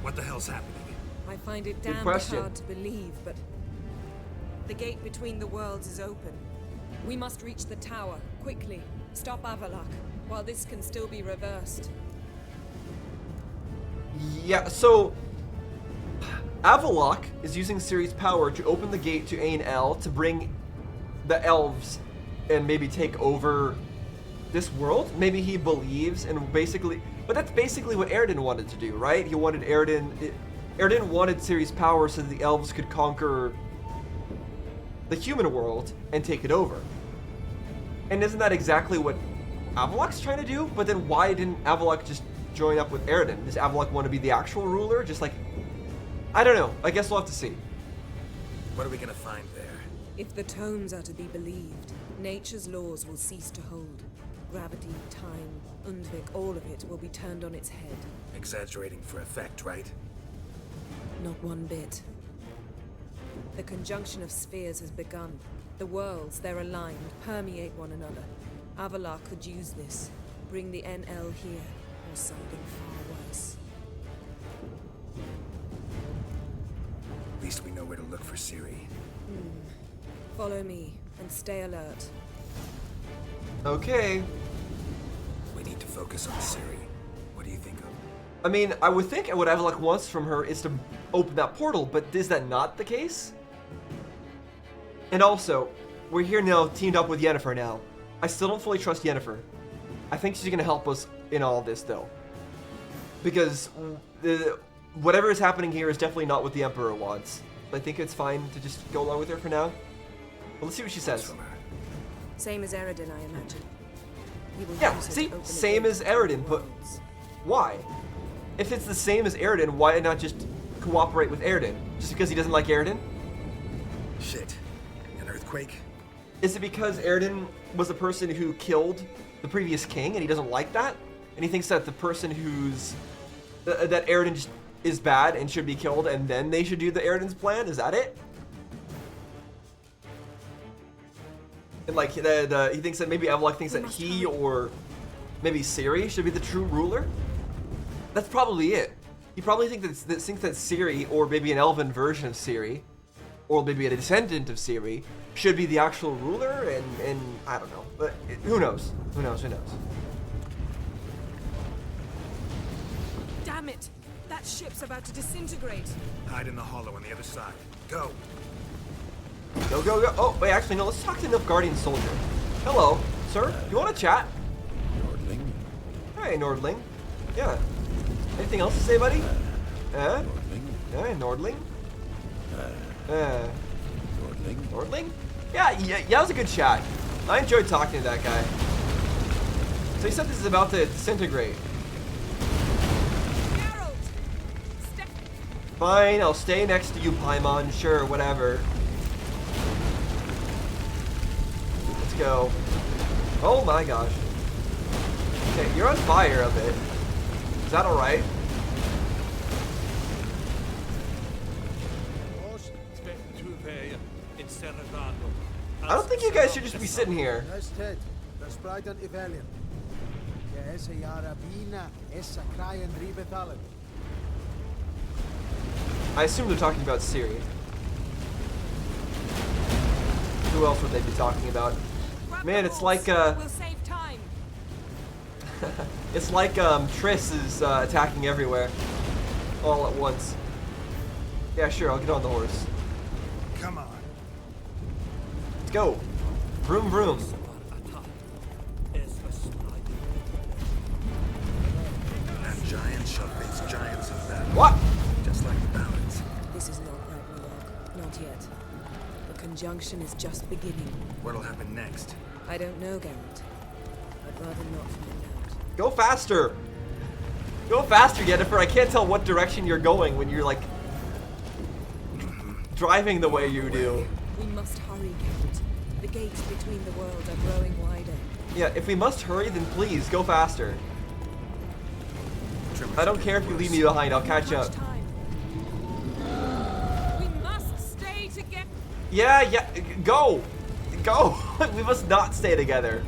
What the hell's happening? I find it Good damned question. hard to believe, but the gate between the worlds is open. We must reach the tower, quickly. Stop Avallac'h, while this can still be reversed. Yeah, so... Avallac'h is using Ciri's power to open the gate to Ain-El to bring the elves and maybe take over this world. Maybe he believes and basically... But that's basically what Aridin wanted to do, right? He wanted Aridin... Aridin wanted Ciri's power so that the elves could conquer the human world and take it over. And isn't that exactly what Avallac'h's trying to do? But then why didn't Avallac'h just join up with Aridin? Does Avallac'h want to be the actual ruler? Just like... I don't know. I guess we'll have to see. What are we gonna find there? If the tomes are to be believed, nature's laws will cease to hold. Gravity, time, Undvik, all of it will be turned on its head. Exaggerating for effect, right? Not one bit. The conjunction of spheres has begun. The worlds, they're aligned, permeate one another. Avallac'h could use this. Bring the NL here, or something far worse. At least we know where to look for Ciri. Follow me, and stay alert. Okay. We need to focus on Ciri. What do you think of? I mean, I would think what Avallac'h wants from her is to open that portal, but is that not the case? And also, we're here now, teamed up with Yennefer now. I still don't fully trust Yennefer. I think she's gonna help us in all this, though. Because whatever is happening here is definitely not what the Emperor wants. I think it's fine to just go along with her for now. Well, let's see what she says. From her. Same as Eredin, I imagine. He will Yeah, use it to see? open the Same gate as between Eredin, but worlds. why? If it's the same as Aridin, why not just cooperate with Aridin? Just because he doesn't like Aridin? Shit. An earthquake? Is it because Aridin was the person who killed the previous king and he doesn't like that? And he thinks that the person who's... that Aridin just is bad and should be killed and then they should do the Aridin's plan? Is that it? And like, he thinks that maybe Avallac'h thinks that he or maybe Ciri should be the true ruler? That's probably it. He probably thinks that Ciri, or maybe an elven version of Ciri, or maybe a descendant of Ciri, should be the actual ruler, and I don't know. But who knows? Who knows? Who knows? Damn it! That ship's about to disintegrate. Hide in the hollow on the other side. Go! Go, go, go. Oh, wait, actually, no, let's talk to Nilfgaardian soldier. Hello, sir. You want to chat? Nordling? Hey, Nordling. Yeah. Anything else to say, buddy? Nordling? Yeah, Nordling. Nordling? Nordling? Yeah, that was a good chat. I enjoyed talking to that guy. So he said this is about to disintegrate. Geralt! Step. Fine, I'll stay next to you, Paimon. Sure, whatever. Let's go. Oh my gosh. Okay, you're on fire a bit. Is that alright? I don't think you guys should just be sitting here. I assume they're talking about Ciri. Who else would they be talking about? Man, it's like We'll save time. it's like Triss is attacking everywhere, all at once. Yeah, sure, I'll get on the horse. Come on. Let's go. Vroom vroom. And giants shall face giants in battle. What? Just like the balance. This is not Ragnarok. Not yet. The conjunction is just beginning. What'll happen next? I don't know, Geralt. I'd rather not find out. Go faster. Go faster, Yennefer. I can't tell what direction you're going when you're like driving the way you do. We must hurry, Geralt. The gates between the worlds are growing wider. Yeah, if we must hurry, then please go faster. I don't care if you leave me behind. I'll catch up. Time. We must stay together. Yeah, go. Go. We must not stay together.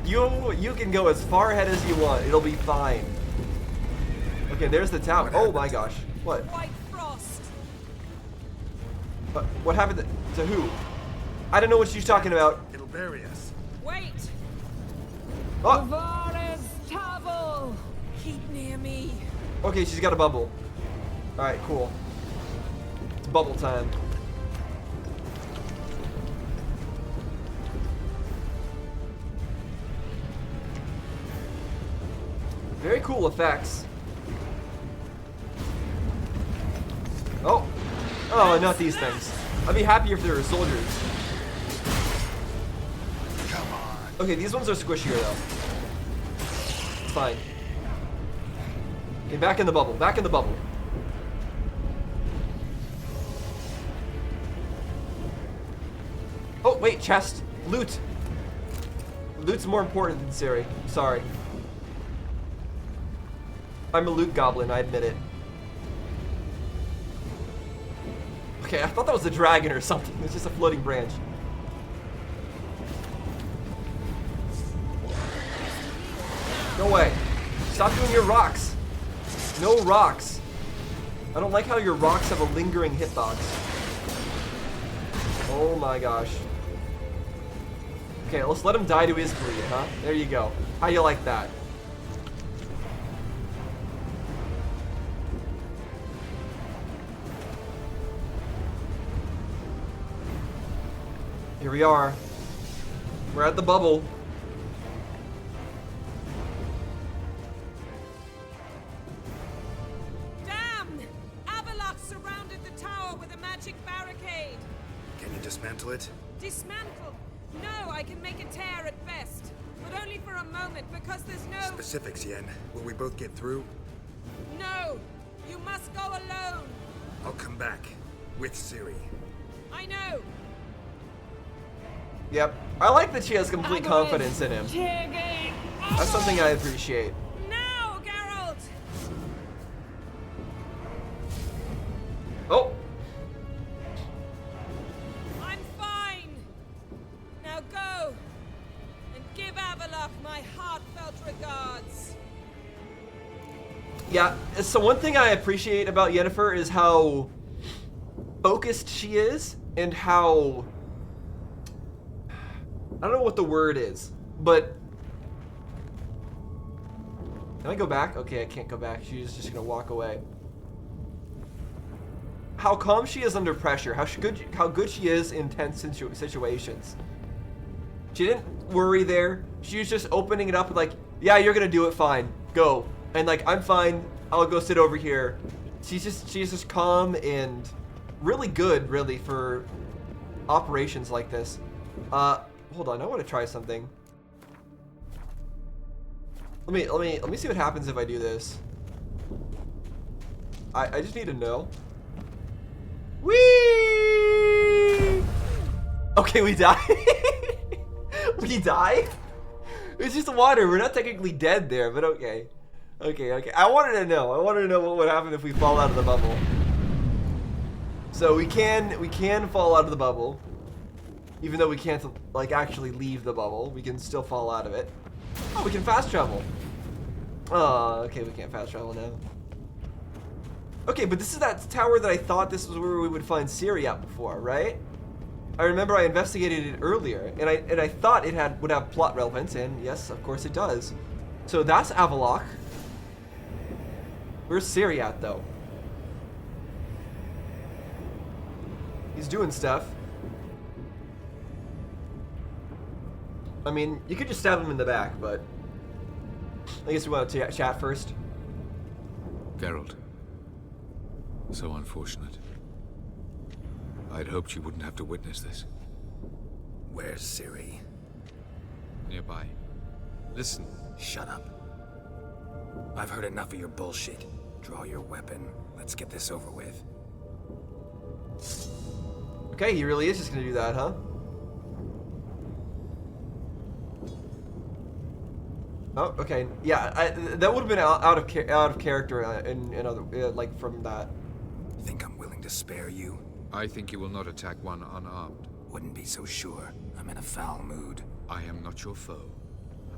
You can go as far ahead as you want. It'll be fine. Okay, there's the town. Oh my gosh. What? White frost. What happened to who? I don't know what she's talking about. It'll bury us. Wait. Oh. Varys Tavel. Keep near me. Okay, she's got a bubble. All right, cool. It's bubble time. Very cool effects. Oh. Oh, not these things. I'd be happier if they were soldiers. Come on. Okay, these ones are squishier though. It's fine. Okay, back in the bubble. Back in the bubble. Oh, wait, chest. Loot. Loot's more important than Ciri. Sorry. I'm a loot goblin, I admit it. Okay, I thought that was a dragon or something. It's just a floating branch. No way. Stop doing your rocks. No rocks. I don't like how your rocks have a lingering hitbox. Oh my gosh. Okay, let's let him die to his bleed, huh? There you go. How you like that? Here we are. We're at the bubble. Damn! Avalok surrounded the tower with a magic barricade. Can you dismantle it? Dismantle? No, I can make a tear at best. But only for a moment, because there's no... Specifics, Yen. Will we both get through? No! You must go alone! I'll come back. With Ciri. I know! Yep. I like that she has complete confidence in him. That's something I appreciate. Now, Geralt! Oh! I'm fine! Now go! And give Avalok my heartfelt regards! Yeah, so one thing I appreciate about Yennefer is how focused she is and how... I don't know what the word is, but... Can I go back? Okay, I can't go back. She's just gonna walk away. How calm she is under pressure. How good she is in tense situations. She didn't worry there. She was just opening it up like, yeah, you're gonna do it, fine, go. And like, I'm fine, I'll go sit over here. She's just calm and really good, really, for operations like this. Hold on, I want to try something. Let me see what happens if I do this. I just need to know. Whee! Okay, we die. We die? It's just water. We're not technically dead there, but okay. Okay. I wanted to know. I wanted to know what would happen if we fall out of the bubble. So we can fall out of the bubble. Even though we can't like actually leave the bubble, we can still fall out of it. Oh, we can fast travel. Oh, okay, we can't fast travel now. Okay, but this is that tower that I thought this was where we would find Ciri at before, right? I remember I investigated it earlier, and I thought it would have plot relevance, and yes, of course it does. So that's Avallac'h. Where's Ciri at, though? He's doing stuff. I mean, you could just stab him in the back, but I guess we want to chat first. Geralt. So unfortunate. I'd hoped you wouldn't have to witness this. Where's Ciri? Nearby. Listen. Shut up. I've heard enough of your bullshit. Draw your weapon. Let's get this over with. Okay, he really is just gonna do that, huh? Oh, okay. Yeah, that would have been out of character in other like from that. Think I'm willing to spare you? I think you will not attack one unarmed. Wouldn't be so sure. I'm in a foul mood. I am not your foe.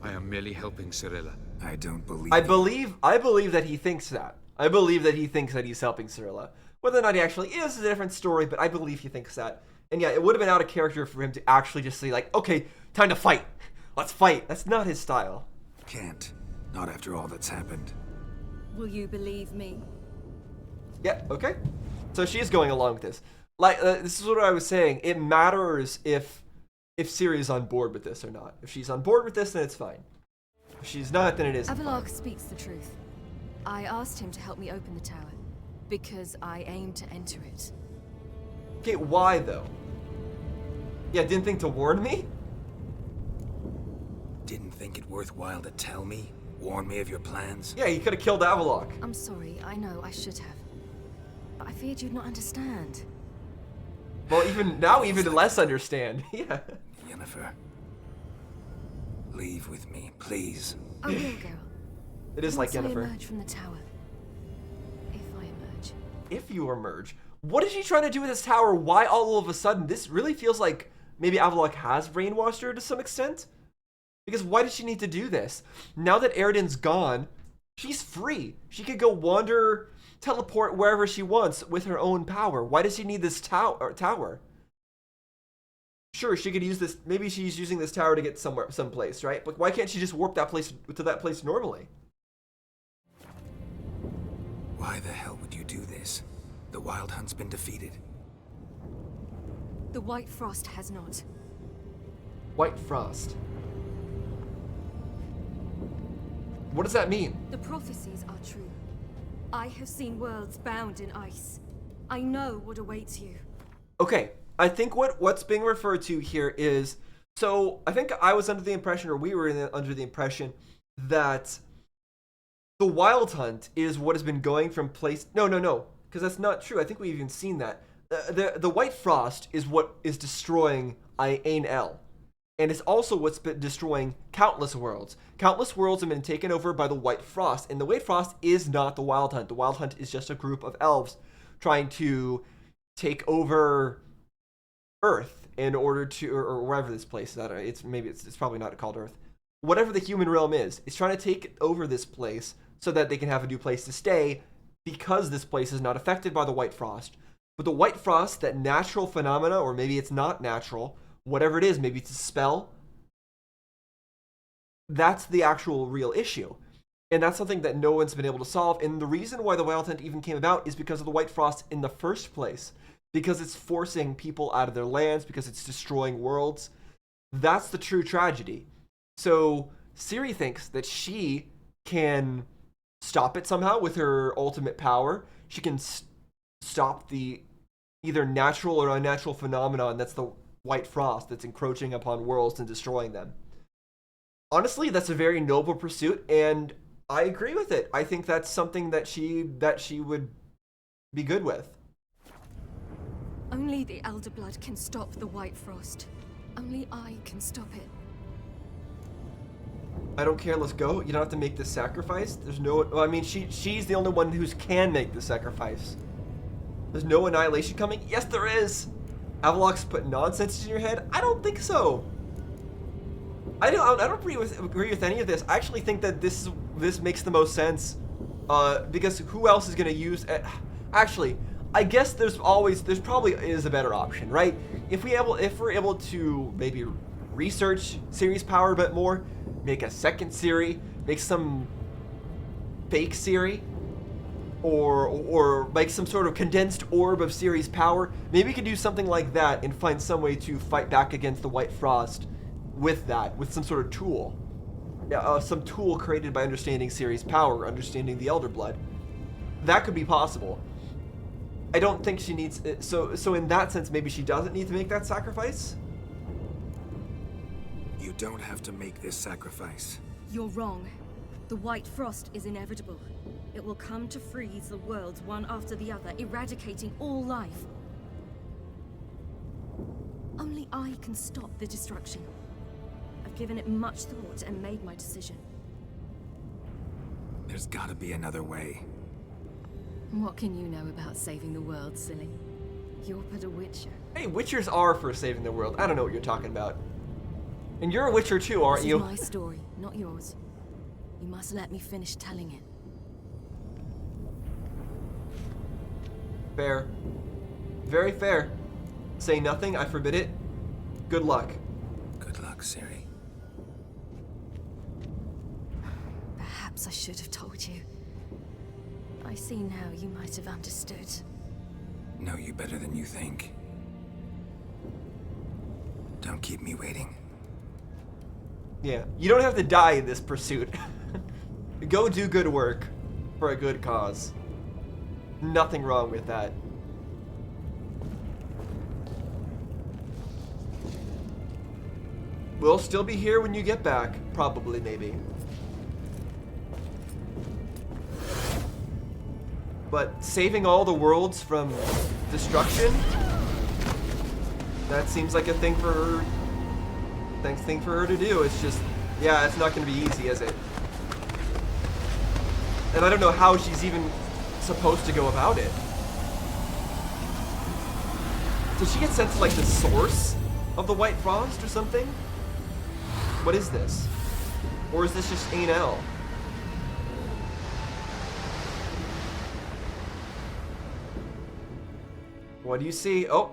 I am merely helping Cirilla. I don't believe. I believe that he thinks that. I believe that he thinks that he's helping Cirilla. Whether or not he actually is a different story, but I believe he thinks that. And yeah, it would have been out of character for him to actually just say like, okay, time to fight. Let's fight. That's not his style. Can't. Not after all that's happened. Will you believe me? Yeah, okay. So she's going along with this. Like, this is what I was saying. It matters if Ciri's on board with this or not. If she's on board with this, then it's fine. If she's not, then it isn't. Avallac'h speaks the truth. I asked him to help me open the tower, because I aim to enter it. Okay, why though? Yeah, didn't think to warn me? Didn't think it worthwhile to tell me? Warn me of your plans? Yeah, he could have killed Avallac'h. I'm sorry, I know, I should have. But I feared you'd not understand. Well, even less understand. Yeah. Yennefer. Leave with me, please. I will, Geralt. It is like Once I Yennefer. emerge from the tower. If I emerge. If you emerge. What is she trying to do with this tower? Why all of a sudden? This really feels like maybe Avallac'h has brainwashed her to some extent. Because why did she need to do this? Now that Eridan's gone, she's free. She could go wander, teleport wherever she wants with her own power. Why does she need this tower? Sure, she could use this. Maybe she's using this tower to get someplace, right? But why can't she just warp that place to that place normally? Why the hell would you do this? The Wild Hunt's been defeated. The White Frost has not. White Frost. What does that mean? The prophecies are true. I have seen worlds bound in ice. I know what awaits you. Okay, I think what's being referred to here is, so I think I was under the impression, or we were under the impression, that the Wild Hunt is what has been going from place. No, because that's not true. I think we've even seen that. The White Frost is what is destroying Ain El. And it's also what's been destroying countless worlds. Countless worlds have been taken over by the White Frost. And the White Frost is not the Wild Hunt. The Wild Hunt is just a group of elves trying to take over Earth in order to, or wherever this place is at. It's probably not called Earth. Whatever the human realm is, it's trying to take over this place so that they can have a new place to stay because this place is not affected by the White Frost. But the White Frost, that natural phenomena, or maybe it's not natural, whatever it is, maybe it's a spell, that's the actual real issue. And that's something that no one's been able to solve. And the reason why the Wild Hunt even came about is because of the White Frost in the first place. Because it's forcing people out of their lands, because it's destroying worlds. That's the true tragedy. So Ciri thinks that she can stop it somehow with her ultimate power. She can stop the either natural or unnatural phenomenon that's the white frost that's encroaching upon worlds and destroying them. Honestly, that's a very noble pursuit, and I agree with it. I think that's something that she would be good with. Only the Elder Blood can stop the White Frost. Only I can stop it. I don't care, let's go. You don't have to make this sacrifice. There's no, well, I mean, she's the only one who can make the sacrifice. There's no annihilation coming? Yes, there is. Avalok's put nonsense in your head? I don't think so. I don't agree with any of this. I actually think that this makes the most sense, because who else is going to use it? Actually, I guess there's probably is a better option, right? If we're able to maybe research Ciri's power a bit more, make a second Ciri, make some fake Ciri, or make some sort of condensed orb of Ciri's power. Maybe we could do something like that and find some way to fight back against the White Frost with that, with some sort of tool. Some tool created by understanding Ciri's power, understanding the Elder Blood. That could be possible. I don't think she needs it. So in that sense, maybe she doesn't need to make that sacrifice? You don't have to make this sacrifice. You're wrong. The White Frost is inevitable. It will come to freeze the worlds one after the other, eradicating all life. Only I can stop the destruction. I've given it much thought and made my decision. There's gotta be another way. What can you know about saving the world, silly? You're but a witcher. Hey, witchers are for saving the world. I don't know what you're talking about. And you're a witcher too, aren't you? This is my story, not yours. You must let me finish telling it. Fair. Very fair. Say nothing, I forbid it. Good luck. Good luck, Ciri. Perhaps I should have told you. I see now you might have understood. Know you better than you think. Don't keep me waiting. Yeah, you don't have to die in this pursuit. Go do good work for a good cause. Nothing wrong with that. We'll still be here when you get back. Probably, maybe. But saving all the worlds from destruction? That seems like a thing for her. Thing for her to do. It's just, yeah, it's not going to be easy, is it? And I don't know how she's even supposed to go about it. Did she get sent to like the source of the White Frost or something? What is this? Or is this just Ainel? What do you see? Oh.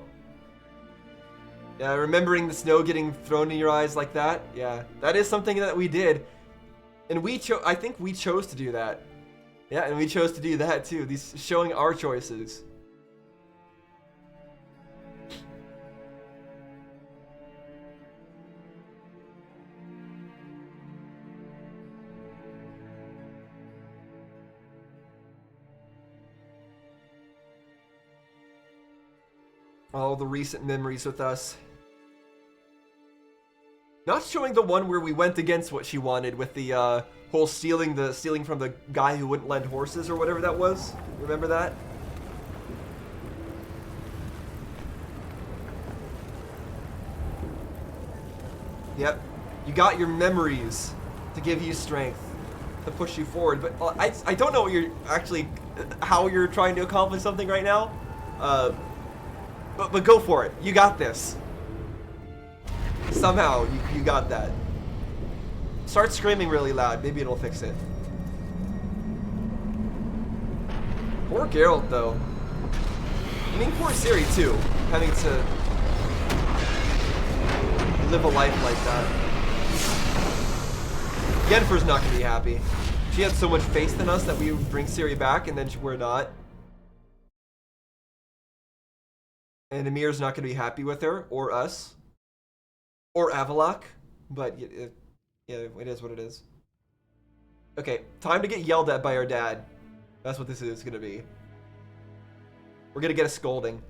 Yeah, remembering the snow getting thrown in your eyes like that. Yeah, that is something that we did. And I think we chose to do that. Yeah, and we chose to do that too. These showing our choices. All the recent memories with us. Not showing the one where we went against what she wanted with the whole stealing from the guy who wouldn't lend horses or whatever that was. Remember that? Yep. You got your memories to give you strength to push you forward, but I don't know what you're actually how you're trying to accomplish something right now. But go for it. You got this. Somehow, you got that. Start screaming really loud. Maybe it'll fix it. Poor Geralt, though. I mean, poor Ciri, too. Having to live a life like that. Yennefer's not going to be happy. She had so much faith in us that we would bring Ciri back, and then we're not. And Emir's not going to be happy with her, or us. Or Avalok, but yeah, it is what it is. Okay, time to get yelled at by our dad. That's what this is gonna be. We're gonna get a scolding.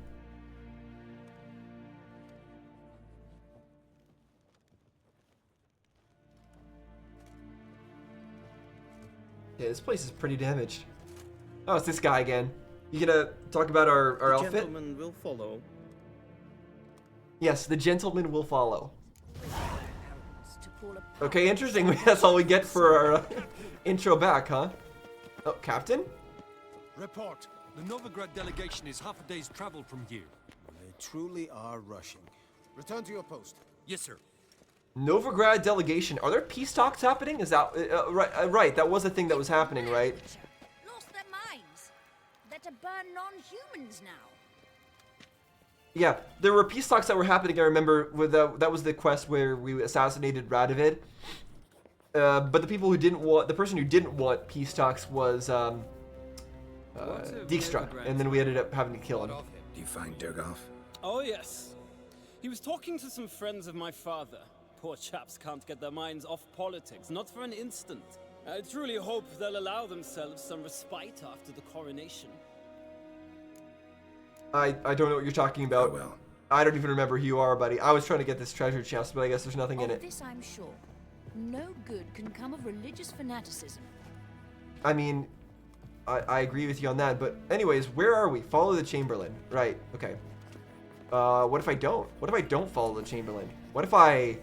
Yeah, this place is pretty damaged. Oh, it's this guy again. You gonna talk about our outfit? The gentleman will follow. Yes, the gentleman will follow. Okay, interesting. That's all we get for our intro back, huh? Oh, Captain? Report. The Novigrad delegation is half a day's travel from here. They truly are rushing. Return to your post. Yes, sir. Novigrad delegation. Are there peace talks happening? Is that right? That was a thing that was happening, right? Lost their minds. They're to burn non-humans now. Yeah, there were peace talks that were happening. I remember with that was the quest where we assassinated Radovid. But the people who didn't want, the person who didn't want peace talks was Dijkstra, and then we ended up having to kill him. Do you find Durgoff? Oh yes. He was talking to some friends of my father. Poor chaps can't get their minds off politics, not for an instant. I truly hope they'll allow themselves some respite after the coronation. I don't know what you're talking about. Oh, well. I don't even remember who you are, buddy. I was trying to get this treasure chest, but I guess there's nothing in it. Of this I'm sure. No good can come of religious fanaticism. I mean, I agree with you on that, but anyways, where are we? Follow the Chamberlain. Right, okay. What if I don't? What if I don't follow the Chamberlain? What if I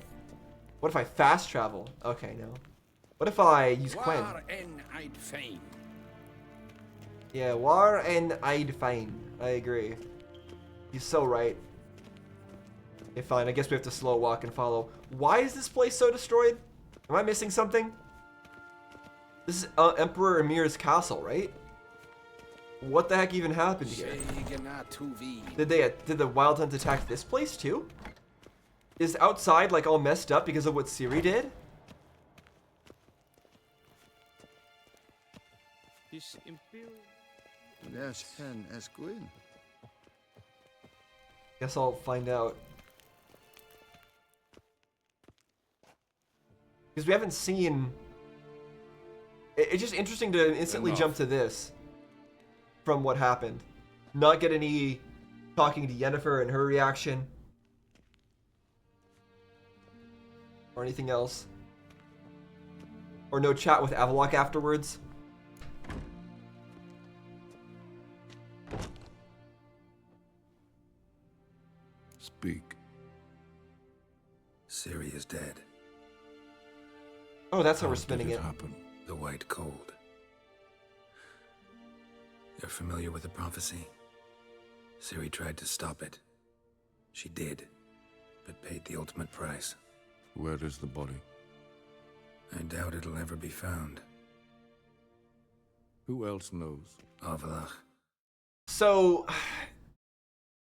fast travel? Okay, no. What if I use Quen? War en I'd fain. Yeah, war and I'd fain. I agree. He's so right. Okay, fine. I guess we have to slow walk and follow. Why is this place so destroyed? Am I missing something? This is Emperor Emir's castle, right? What the heck even happened here? Did the Wild Hunt attack this place too? Is outside like all messed up because of what Ciri did? Guess I'll find out. Because we haven't seen... It's just interesting to instantly jump to this from what happened. Not get any talking to Yennefer and her reaction. Or anything else. Or no chat with Avalok afterwards. Speak. Ciri is dead. Oh, that's how we're spinning it. Happen? The White Cold. You're familiar with the prophecy? Ciri tried to stop it. She did, but paid the ultimate price. Where is the body? I doubt it'll ever be found. Who else knows? Avalach. So,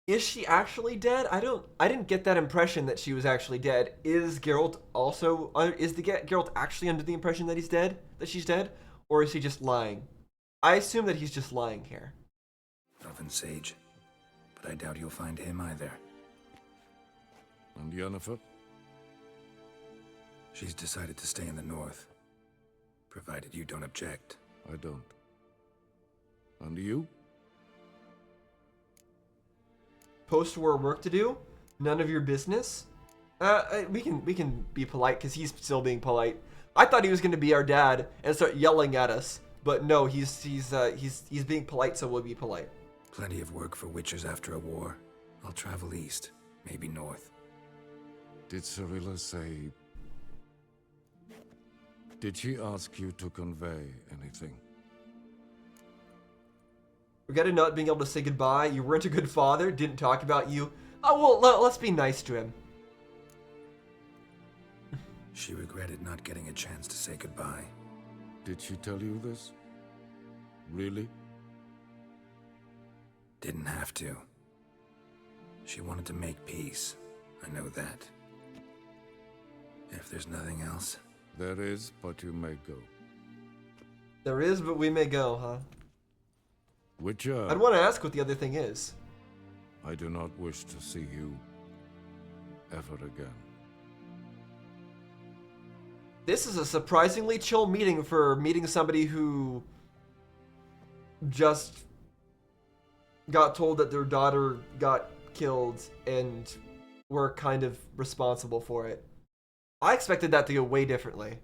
is she actually dead? I didn't get that impression that she was actually dead. Is Geralt also, is the Geralt actually under the impression that he's dead? That she's dead? Or is he just lying? I assume that he's just lying here. Elven Sage. But I doubt you'll find him either. And Yennefer? She's decided to stay in the north. Provided you don't object. I don't. And you? Post-war work to do? None of your business? We can be polite because he's still being polite. I thought he was going to be our dad and start yelling at us, but no, he's being polite, so we'll be polite. Plenty of work for witchers after a war. I'll travel east, maybe north. Did Cirilla say... Did she ask you to convey anything? Regretted not being able to say goodbye. You weren't a good father. Didn't talk about you. Oh, well, let's be nice to him. She regretted not getting a chance to say goodbye. Did she tell you this? Really? Didn't have to. She wanted to make peace. I know that. If there's nothing else... There is, but you may go. There is, but we may go, huh? Witcher. I'd want to ask what the other thing is. I do not wish to see you ever again. This is a surprisingly chill meeting for meeting somebody who just got told that their daughter got killed and were kind of responsible for it. I expected that to go way differently.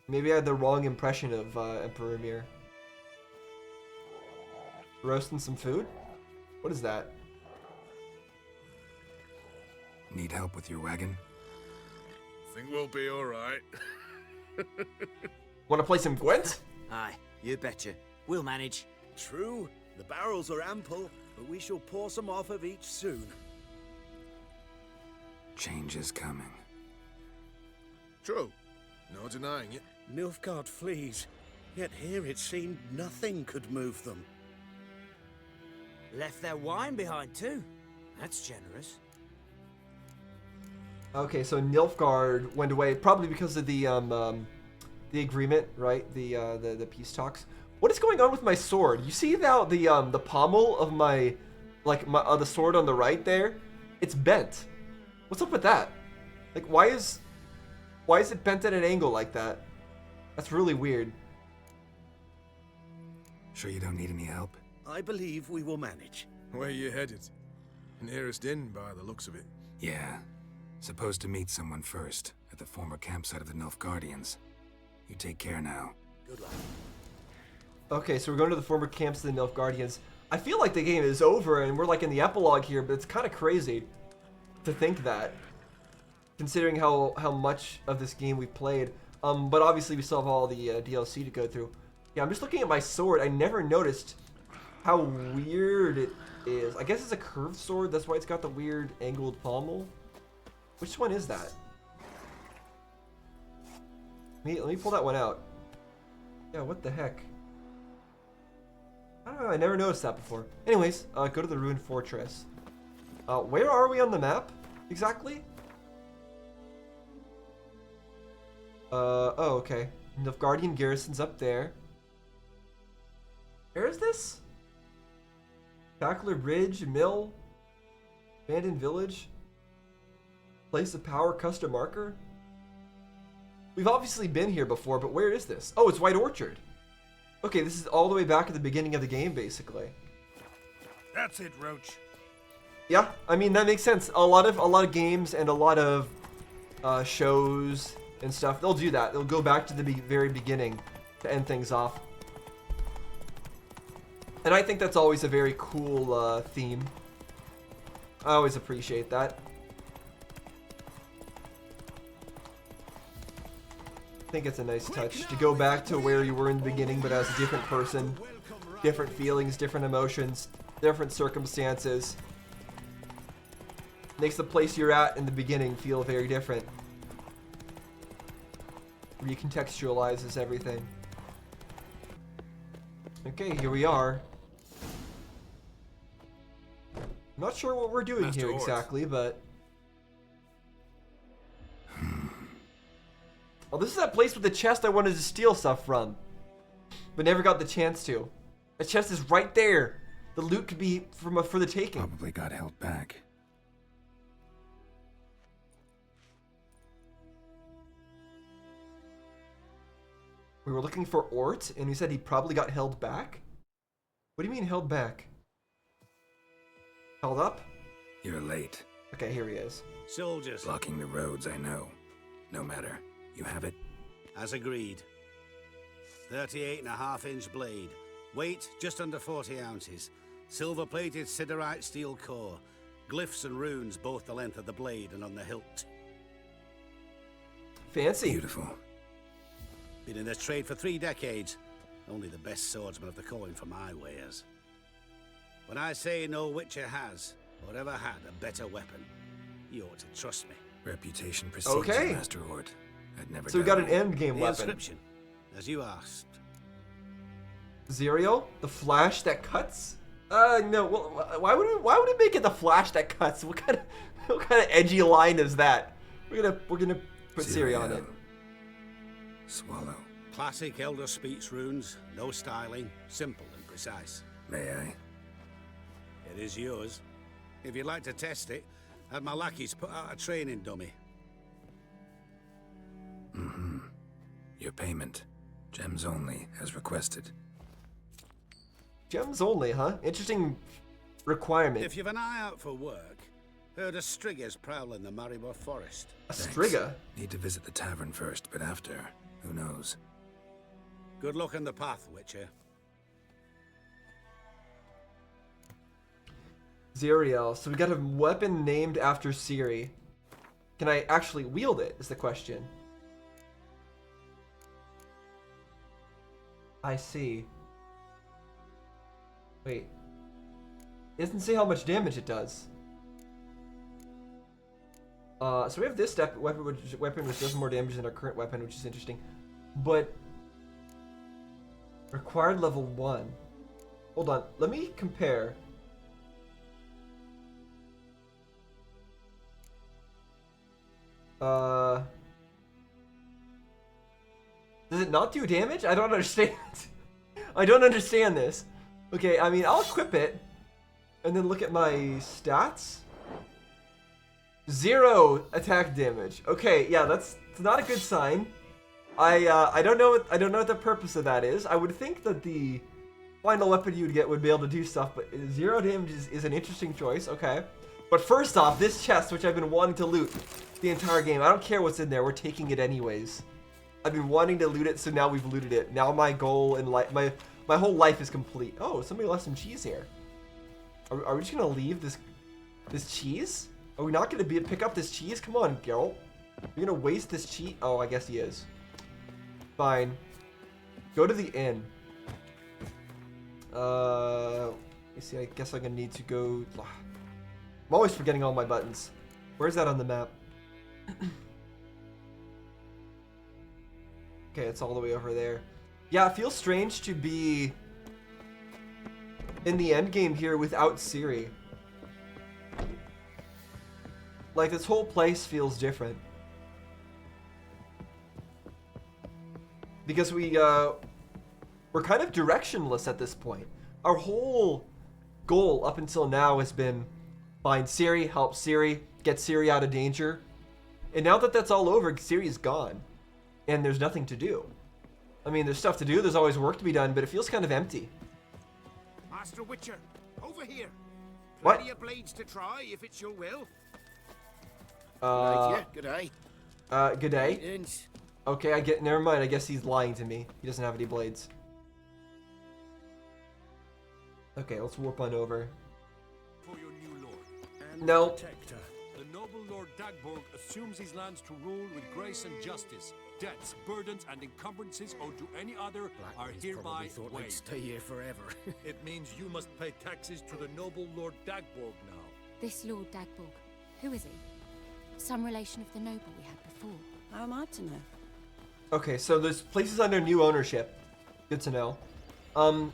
Maybe I had the wrong impression of Emperor Emir. Roasting some food? What is that? Need help with your wagon? Think we'll be alright. Want to play some Gwent? Aye, you betcha. We'll manage. True, the barrels are ample, but we shall pour some off of each soon. Change is coming. True. No denying it. Nilfgaard flees, yet here it seemed nothing could move them. Left their wine behind too. That's generous. Okay, so Nilfgaard went away probably because of the agreement, right? The peace talks. What is going on with my sword? You see now the pommel of my the sword on the right there? It's bent. What's up with that? Like why is it bent at an angle like that? That's really weird. Sure you don't need any help? I believe we will manage. Where you headed? Nearest inn by the looks of it. Yeah. Supposed to meet someone first, at the former campsite of the Nilfgaardians. You take care now. Good luck. Okay, so we're going to the former camps of the Nilfgaardians. I feel like the game is over and we're like in the epilogue here, but it's kind of crazy to think that, considering how much of this game we've played. But obviously we still have all the DLC to go through. Yeah, I'm just looking at my sword. I never noticed how weird it is. I guess it's a curved sword. That's why it's got the weird angled pommel. Which one is that? Let me pull that one out. Yeah, what the heck? I don't know. I never noticed that before. Anyways, go to the ruined fortress. Where are we on the map exactly? Oh, okay. Nilfgaardian garrison's up there. Where is this? Tackler Bridge, Mill, Abandoned Village, Place of Power, Custom Marker. We've obviously been here before, but where is this? Oh, it's White Orchard. Okay, this is all the way back at the beginning of the game, basically. That's it, Roach. Yeah, I mean that makes sense. A lot of games and a lot of shows and stuff, they'll do that. They'll go back to the very beginning to end things off. And I think that's always a very cool theme. I always appreciate that. I think it's a nice touch to go back to where you were in the beginning, but as a different person, different feelings, different emotions, different circumstances. Makes the place you're at in the beginning feel very different. Recontextualizes everything. Okay, here we are. I'm not sure what we're doing Master here Horse. exactly, but... Oh, this is that place with the chest I wanted to steal stuff from, but never got the chance to. The chest is right there. The loot could be for the taking. Probably got held back. We were looking for Ort, and he said he probably got held back? What do you mean held back? Held up? You're late. Okay, here he is. Soldiers. Blocking the roads, I know. No matter. You have it? As agreed. 38.5-inch blade. Weight just under 40 ounces. Silver-plated siderite steel core. Glyphs and runes both the length of the blade and on the hilt. Fancy. Beautiful. Been in this trade for 3 decades. Only the best swordsman of the coin for my wares. When I say no witcher has, or ever had, a better weapon, you ought to trust me. Reputation precedes Okay. you, Master Ort. I'd never So we got doubt an it. end game The weapon. inscription, as you asked. Zerial, the flash that cuts? No. Well, why would it make it the flash that cuts? What kind of edgy line is that? We're gonna put Zerial on it. Swallow. Classic Elder Speech runes, no styling, simple and precise. May I? It is yours. If you'd like to test it, Had my lackeys put out a training dummy. Mm-hmm. Your payment. Gems only, as requested. Gems only, huh? Interesting requirement. If you've an eye out for work, heard of striggers prowling the Maribor forest. A strigger? Need to visit the tavern first, but after, who knows? Good luck on the path, Witcher. Zariel. So we got a weapon named after Ciri. Can I actually wield it, is the question. I see. Wait. It doesn't say how much damage it does. So we have this weapon which does more damage than our current weapon, which is interesting. But required level 1. Hold on, let me compare. Does it not do damage? I don't understand. I don't understand this. Okay, I mean, I'll equip it and then look at my stats. 0 attack damage. Okay, yeah, that's not a good sign. I don't know what the purpose of that is. I would think that the final weapon you'd get would be able to do stuff, but 0 damage is an interesting choice. Okay, but first off, this chest, which I've been wanting to loot the entire game. I don't care what's in there. We're taking it anyways. I've been wanting to loot it, so now we've looted it. Now my goal in life, my whole life is complete. Oh, somebody left some cheese here. Are we just gonna leave this cheese? Are we not gonna pick up this cheese? Come on, Geralt. You're gonna waste this cheese? Oh, I guess he is. Fine. Go to the inn. You see, I guess I'm gonna need to go. I'm always forgetting all my buttons. Where's that on the map? Okay, it's all the way over there. Yeah, it feels strange to be in the end game here without Ciri. Like, this whole place feels different. Because we're kind of directionless at this point. Our whole goal up until now has been find Ciri, help Ciri, get Ciri out of danger. And now that that's all over, Ciri's gone. And there's nothing to do. I mean, there's stuff to do, there's always work to be done, but it feels kind of empty. Master Witcher, over here. What? Plenty of blades to try, if it's your will. Good day. Good day. Okay, never mind, I guess he's lying to me. He doesn't have any blades. Okay, let's warp on over. For your new lord and No. protector, the noble Lord Dagborg assumes his lands to rule with grace and justice. Debts, burdens, and encumbrances owed to any other are hereby thought waived. I'd stay here forever. It means you must pay taxes to the noble Lord Dagborg now. This Lord Dagborg, who is he? Some relation of the noble we had before. How am I to know? Okay, so there's places under new ownership. Good to know. I'm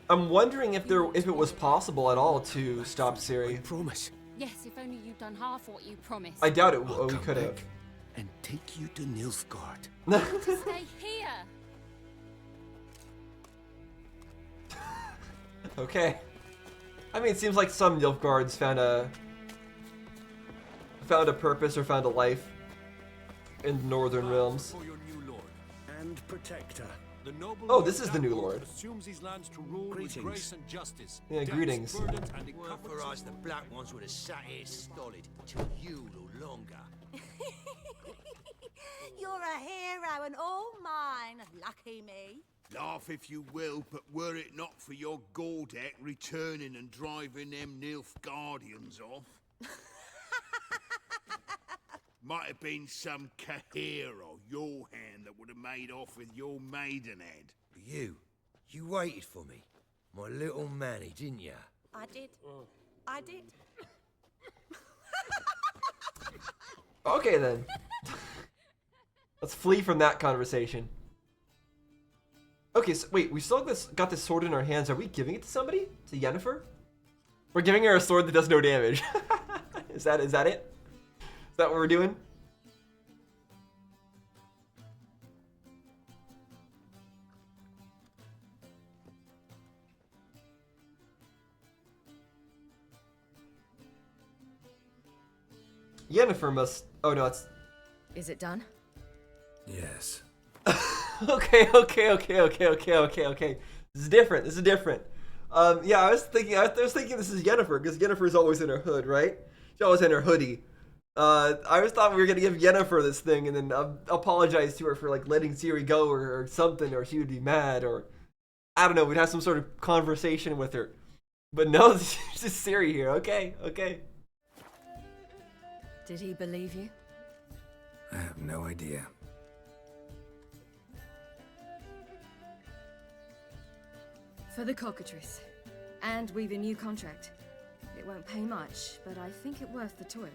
wondering if it was possible at all to stop Ciri. Promise. Yes, if only you'd done half what you promised. I doubt it. Oh, we could have. And take you to Nilfgaard. To stay here. Okay. I mean, it seems like some Nilfgaards found a purpose or found a life in the Northern Realms. For your new lord and protector. The noble Oh, this is the new lord. assumes his lands to rule with grace and justice. Yeah, Debts, greetings. burdens, and Well, for us, the black ones would have sat here stolid till you no longer. You're a hero and all mine. Lucky me. Laugh if you will, but were it not for your Gordak returning and driving them Nilfgaardians off, might have been some Cahir or your hand that would have made off with your maidenhead. You waited for me, my little Manny, didn't you? I did. I did. Okay then. Let's flee from that conversation. Okay, so wait, we still got this sword in our hands. Are we giving it to somebody? To Yennefer? We're giving her a sword that does no damage. Is that it? Is that what we're doing? Yennefer must... Oh, no, it's... Is it done? Yes. Okay. This is different. Yeah, I was thinking this is Yennefer, because Yennefer's always in her hood, right? She's always in her hoodie. I always thought we were gonna give Yennefer this thing and then apologize to her for like letting Ciri go or something, or she would be mad, or I don't know, we'd have some sort of conversation with her. But no, it's just Ciri here. Okay. Did he believe you? I have no idea. For the cockatrice. And we've a new contract. It won't pay much, but I think it worth the toil.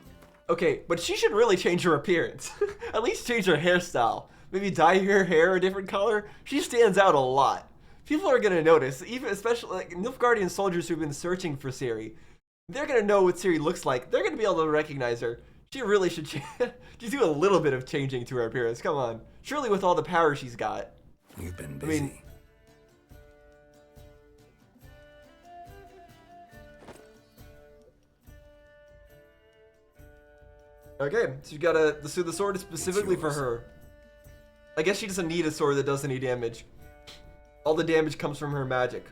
Okay, but she should really change her appearance. At least change her hairstyle. Maybe dye her hair a different color. She stands out a lot. People are gonna notice, even especially like Nilfgaardian soldiers who've been searching for Ciri. They're gonna know what Ciri looks like. They're gonna be able to recognize her. She really should just do a little bit of changing to her appearance. Come on. Surely with all the power she's got. You've been busy. Okay, so you got so the sword is specifically for her. I guess she doesn't need a sword that does any damage. All the damage comes from her magic.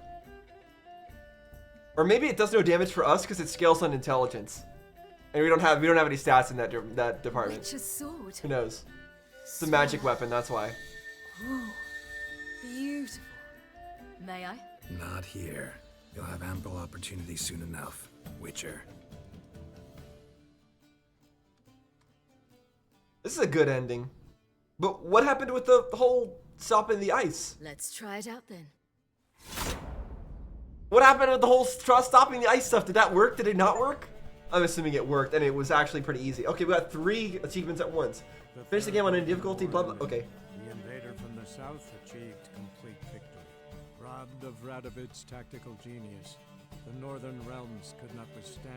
Or maybe it does no damage for us because it scales on intelligence. And we don't have any stats in that department. Witch's sword. Who knows? It's a magic weapon, that's why. Ooh, beautiful. May I? Not here. You'll have ample opportunity soon enough, Witcher. This is a good ending. But what happened with the whole stopping the ice? Let's try it out then. What happened with the whole stopping the ice stuff? Did that work? Did it not work? I'm assuming it worked, and it was actually pretty easy. Okay, we got 3 achievements at once. Finish the game on any difficulty, blah, blah. Okay. The invader from the south achieved complete victory. Robbed of Radovid's tactical genius, the northern realms could not withstand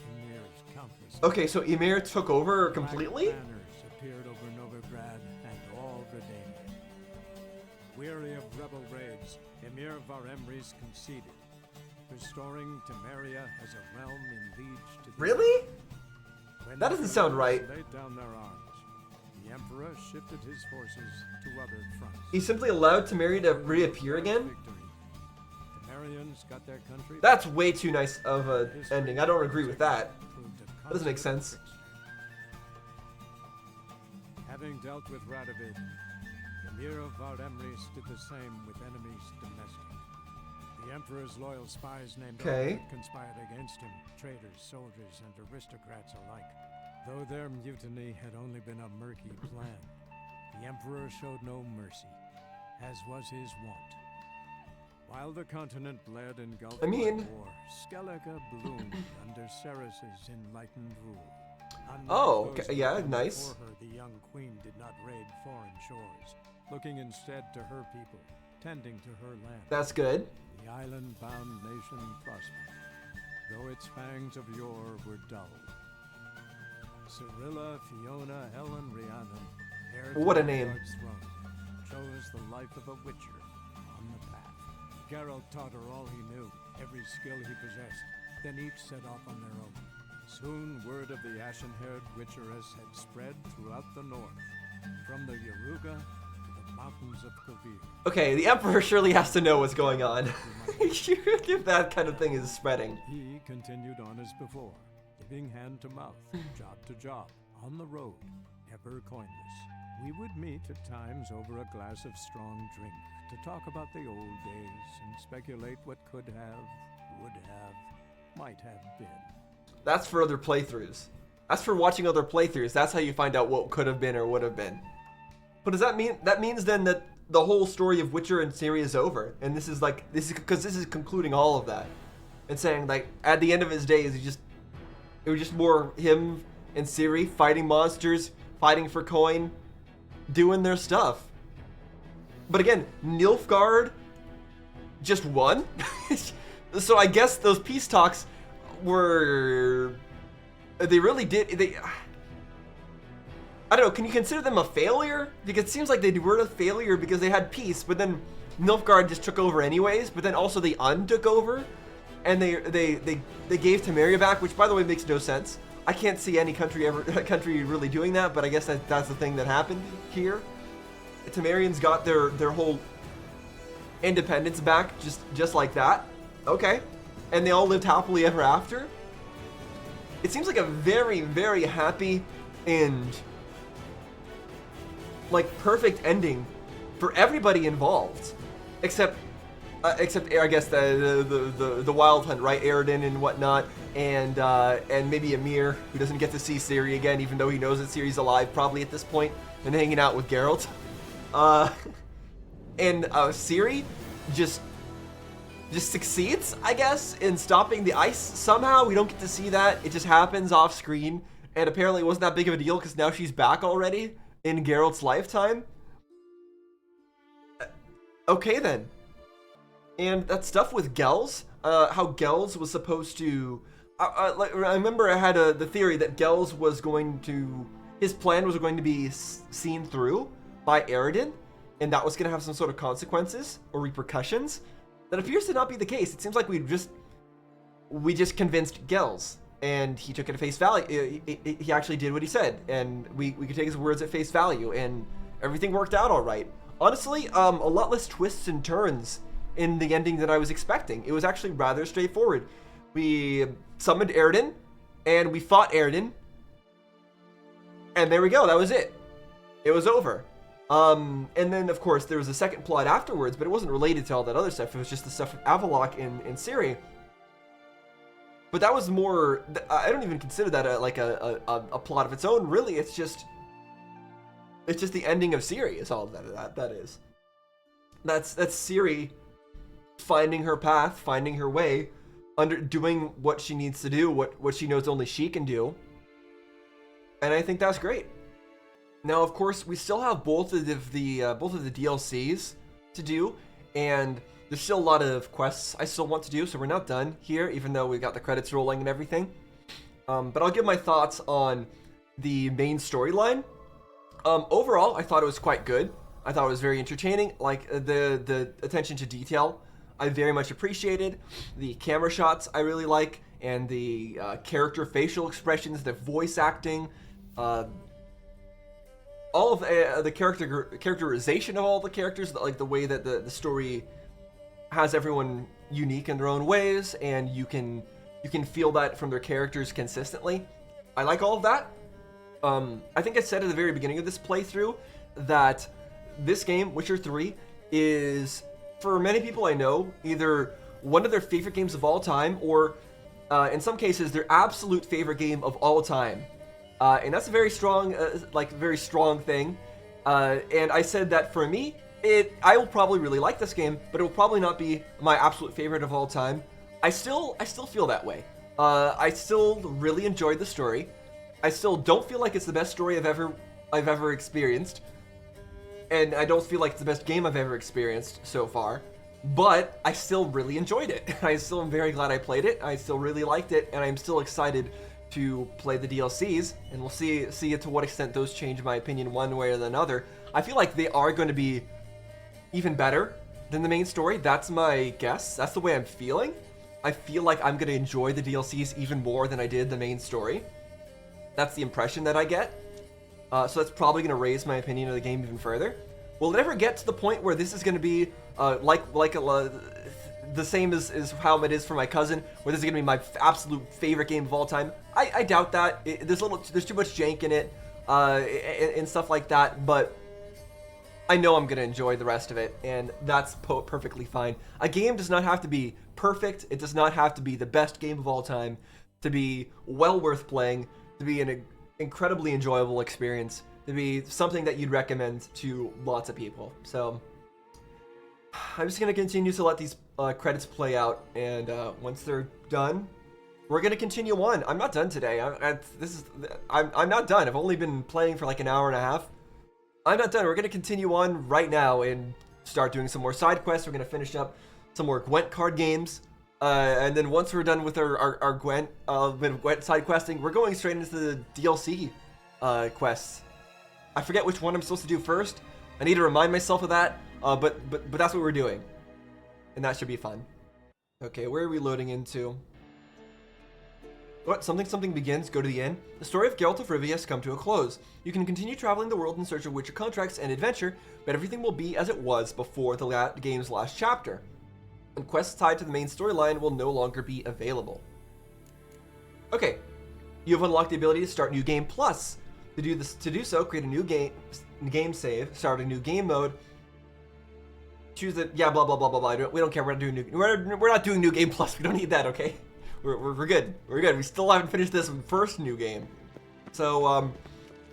Ymir's countless... Okay, so Ymir took over completely? Black banners appeared over Novigrad and all Redania. Weary of rebel raids, Ymir Varemres conceded, restoring Temeria as a realm in liege to the... Really? When That doesn't sound right. Laid down their arms, the Emperor shifted his forces to other fronts. He's simply allowed Temeria to reappear again? Temerians got their country... That's way too nice of an ending. I don't agree with that. That doesn't make sense. Having dealt with Radovid, Ymir of Varemres did the same with enemies domestic. The Emperor's loyal spies named all conspired against him, traitors, soldiers, and aristocrats alike. Though their mutiny had only been a murky plan, the Emperor showed no mercy, as was his wont. While the continent bled engulfed by war, Skellige bloomed under Ceres's enlightened rule. Unlike those who came before her, the young queen did not raid foreign shores, looking instead to her people, tending to her land. That's good. The island-bound nation prospered, though its fangs of yore were dulled. Cirilla, Fiona, Helen, Rhiannon, heir to Nilfgaard's throne, chose the life of a witcher on the path. Geralt taught her all he knew, every skill he possessed. Then each set off on their own. Soon word of the ashen-haired witcheress had spread throughout the north, from the Yaruga to the mountains of Kovir. Okay, the Emperor surely has to know what's going on. If that kind of thing is spreading. He continued on as before, living hand to mouth, job to job, on the road, ever coinless. We would meet at times over a glass of strong drink to talk about the old days and speculate what could have, would have, might have been. That's for other playthroughs. That's for watching other playthroughs. That's how you find out what could have been or would have been. But does that mean then that the whole story of Witcher and Ciri is over? And this is because this is concluding all of that. And saying like at the end of his days it was just more him and Ciri fighting monsters, fighting for coin, doing their stuff. But again, Nilfgaard just won. So I guess those peace talks were... They really did... I don't know, can you consider them a failure? Because it seems like they were a failure because they had peace, but then Nilfgaard just took over anyways, but then also they untook over, and they gave Temeria back, which by the way makes no sense. I can't see any country really doing that, but I guess that's the thing that happened here. Temerians got their whole independence back just like that. Okay. And they all lived happily ever after. It seems like a very, very happy and like perfect ending for everybody involved, except I guess the Wild Hunt, right? Aridin and whatnot, and maybe Amir, who doesn't get to see Ciri again, even though he knows that Ciri's alive probably at this point and hanging out with Geralt. And Ciri just succeeds, I guess, in stopping the ice somehow. We don't get to see that. It just happens off screen, and apparently it wasn't that big of a deal because now she's back already in Geralt's lifetime. Okay then. And that stuff with Gels, how Gels was supposed to... I remember I had the theory that Gels was going to... His plan was going to be seen through by Aridin, and that was going to have some sort of consequences or repercussions. That appears to not be the case. It seems like we just convinced Gels, and he took it at face value. He actually did what he said, and we could take his words at face value, and everything worked out all right. Honestly, a lot less twists and turns in the ending than I was expecting. It was actually rather straightforward. We summoned Aridin, and we fought Aridin, and there we go. That was it. It was over. And then, of course, there was a second plot afterwards, but it wasn't related to all that other stuff. It was just the stuff with Avallac'h and Ciri. But that was more... I don't even consider that a plot of its own, really. It's just the ending of Ciri is all that is. That's Ciri finding her path, finding her way, doing what she needs to do, what she knows only she can do. And I think that's great. Now, of course, we still have both of the DLCs to do, and there's still a lot of quests I still want to do, so we're not done here, even though we got the credits rolling and everything. But I'll give my thoughts on the main storyline. Overall, I thought it was quite good. I thought it was very entertaining. Like, the attention to detail, I very much appreciated. The camera shots, I really like, and the character facial expressions, the voice acting, all of the characterization of all the characters, like the way that the story has everyone unique in their own ways, and you can feel that from their characters consistently. I like all of that. I think I said at the very beginning of this playthrough that this game, Witcher 3, is, for many people I know, either one of their favorite games of all time, or in some cases, their absolute favorite game of all time. And that's a very strong, very strong thing. And I said that for me, I will probably really like this game, but it will probably not be my absolute favorite of all time. I still feel that way. I still really enjoyed the story. I still don't feel like it's the best story I've ever experienced, and I don't feel like it's the best game I've ever experienced so far. But I still really enjoyed it. I still am very glad I played it. I still really liked it, and I'm still excited to play the DLCs, and we'll see to what extent those change my opinion one way or another. I feel like they are going to be even better than the main story. That's my guess. That's the way I'm feeling. I feel like I'm going to enjoy the DLCs even more than I did the main story. That's the impression that I get. So that's probably going to raise my opinion of the game even further. Will it ever get to the point where this is going to be the same as how it is for my cousin, where this is going to be my absolute favorite game of all time? I doubt that. There's too much jank in it and stuff like that, but I know I'm going to enjoy the rest of it, and that's perfectly fine. A game does not have to be perfect. It does not have to be the best game of all time to be well worth playing, to be an incredibly enjoyable experience, to be something that you'd recommend to lots of people. So I'm just going to continue to let these credits play out, and once they're done, we're going to continue on. I'm not done today. I'm not done. I've only been playing for like an hour and a half. I'm not done. We're going to continue on right now and start doing some more side quests. We're going to finish up some more Gwent card games. And then once we're done with our Gwent side questing, we're going straight into the DLC quests. I forget which one I'm supposed to do first. I need to remind myself of that. But that's what we're doing. And that should be fun. Okay, where are we loading into? What? Something begins, go to the end. The story of Geralt of Rivia has come to a close. You can continue traveling the world in search of Witcher contracts and adventure, but everything will be as it was before the game's last chapter. And quests tied to the main storyline will no longer be available. Okay, you have unlocked the ability to start New Game Plus. To do so, create a new game save, start a new game mode. Choose the blah blah blah blah blah. We don't care. We're not doing New Game Plus. We don't need that. Okay, we're good. We're good. We still haven't finished this first new game. So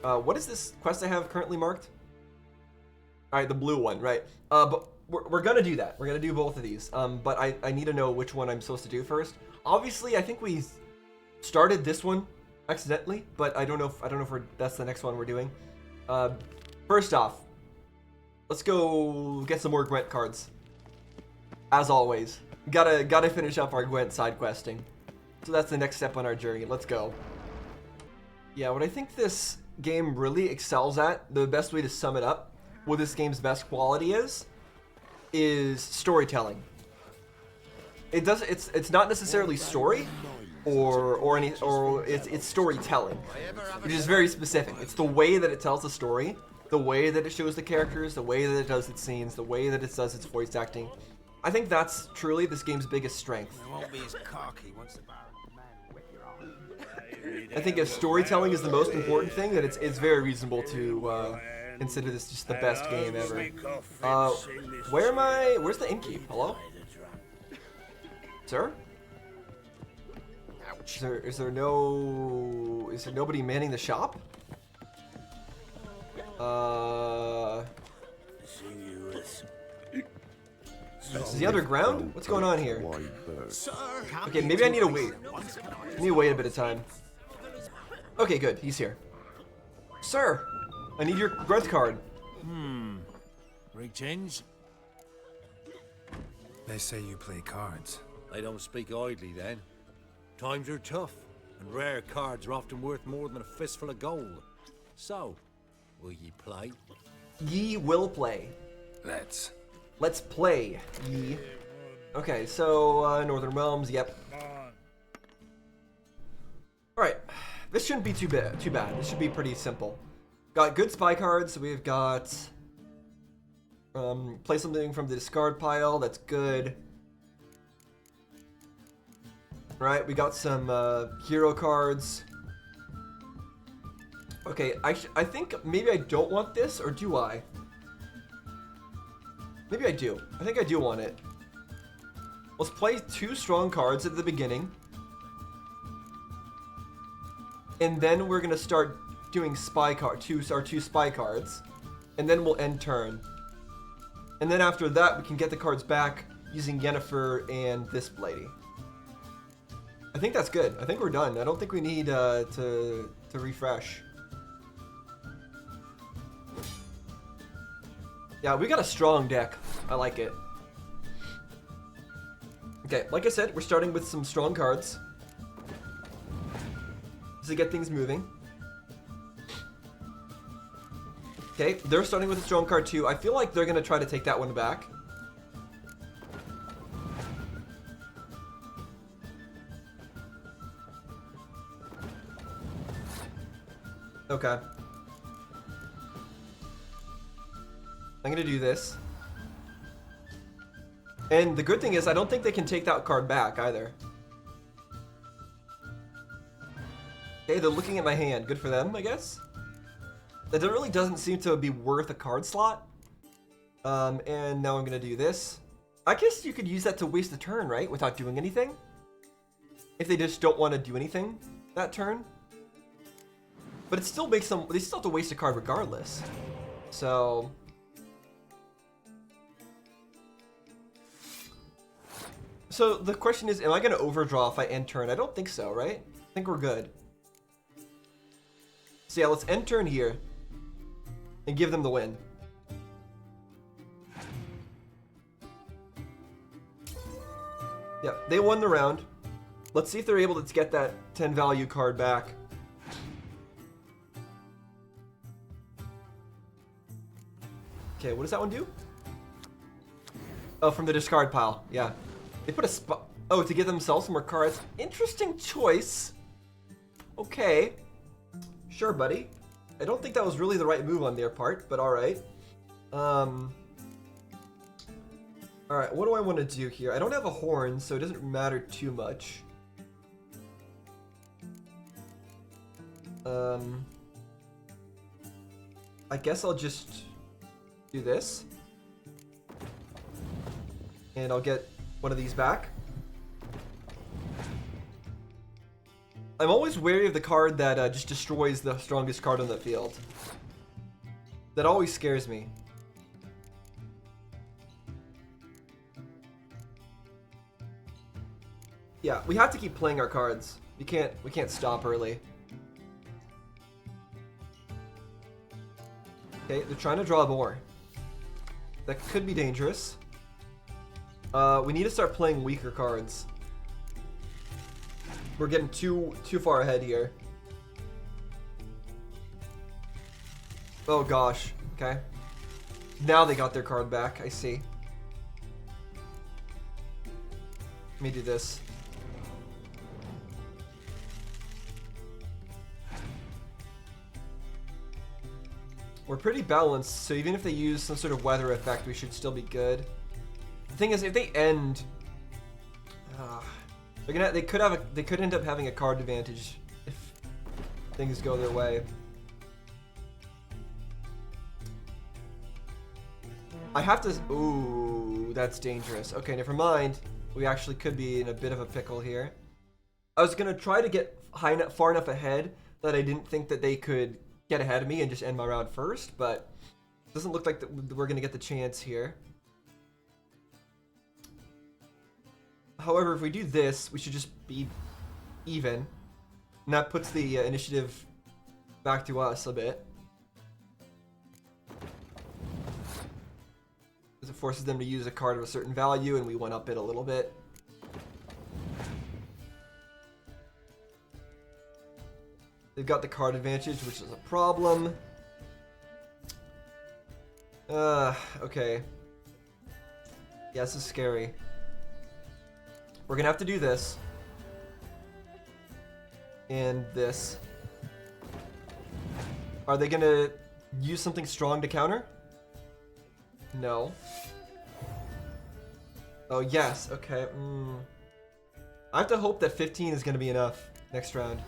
what is this quest I have currently marked? All right, the blue one, right? But we're gonna do that. We're gonna do both of these. But I need to know which one I'm supposed to do first. Obviously, I think we started this one accidentally, but I don't know if that's the next one we're doing. First off, let's go get some more Gwent cards. As always, gotta finish up our Gwent side questing. So that's the next step on our journey. Let's go. Yeah, what I think this game really excels at, the best way to sum it up, what this game's best quality is storytelling. It's not necessarily story, or it's storytelling, which is very specific. It's the way that it tells the story, the way that it shows the characters, the way that it does its scenes, the way that it does its voice acting. I think that's truly this game's biggest strength. I think if storytelling is the most important thing, then it's very reasonable to consider this just the best game ever. Where's the innkeep? Hello? Sir? Is there nobody manning the shop? Is he underground? What's going on here? Okay, maybe I need to wait. I need to wait a bit of time. Okay, good. He's here. Sir, I need your Gwent card. Greetings. They say you play cards. They don't speak idly then. Times are tough, and rare cards are often worth more than a fistful of gold. So, will ye play? Ye will play. Let's play, ye. Okay, so Northern Realms, yep. Alright, this shouldn't be too bad. This should be pretty simple. Got good spy cards, we've got play something from the discard pile, that's good. Right, we got some hero cards. Okay, I think maybe I don't want this, or do I? Maybe I do. I think I do want it. Let's play 2 strong cards at the beginning. And then we're gonna start doing two spy cards. And then we'll end turn. And then after that, we can get the cards back using Yennefer and this lady. I think that's good. I think we're done. I don't think we need to refresh. Yeah, we got a strong deck. I like it. Okay, like I said, we're starting with some strong cards to get things moving. Okay, they're starting with a strong card too. I feel like they're gonna try to take that one back. Okay. I'm gonna do this. And the good thing is I don't think they can take that card back either. Okay, they're looking at my hand. Good for them, I guess. That really doesn't seem to be worth a card slot. And now I'm gonna do this. I guess you could use that to waste a turn, right? Without doing anything? If they just don't want to do anything that turn. But it still makes them, they still have to waste a card regardless. So the question is, am I going to overdraw if I end turn? I don't think so, right? I think we're good. So yeah, let's end turn here and give them the win. Yep, they won the round. Let's see if they're able to get that 10 value card back. Okay, what does that one do? Oh, from the discard pile. Yeah. They put a spot. Oh, to give themselves some more cards. Interesting choice. Okay. Sure, buddy. I don't think that was really the right move on their part, but alright. Alright, what do I want to do here? I don't have a horn, so it doesn't matter too much. I guess I'll just do this. And I'll get one of these back. I'm always wary of the card that just destroys the strongest card on the field. That always scares me. Yeah, we have to keep playing our cards. We can't stop early. Okay, they're trying to draw more. That could be dangerous. We need to start playing weaker cards. We're getting too far ahead here. Oh gosh, okay. Now they got their card back, I see. Let me do this. We're pretty balanced, so even if they use some sort of weather effect, we should still be good. The thing is, if they end, they could end up having a card advantage if things go their way. I have to. Ooh, that's dangerous. Okay, never mind. We actually could be in a bit of a pickle here. I was gonna try to get far enough ahead that I didn't think that they could get ahead of me and just end my round first, but it doesn't look like we're gonna get the chance here. However, if we do this, we should just be even, and that puts the initiative back to us a bit. Because it forces them to use a card of a certain value, and we went up it a little bit. They've got the card advantage, which is a problem. Okay. Yeah, this is scary. We're gonna have to do this. And this. Are they gonna use something strong to counter? No. Oh, yes. Okay. I have to hope that 15 is gonna be enough next round.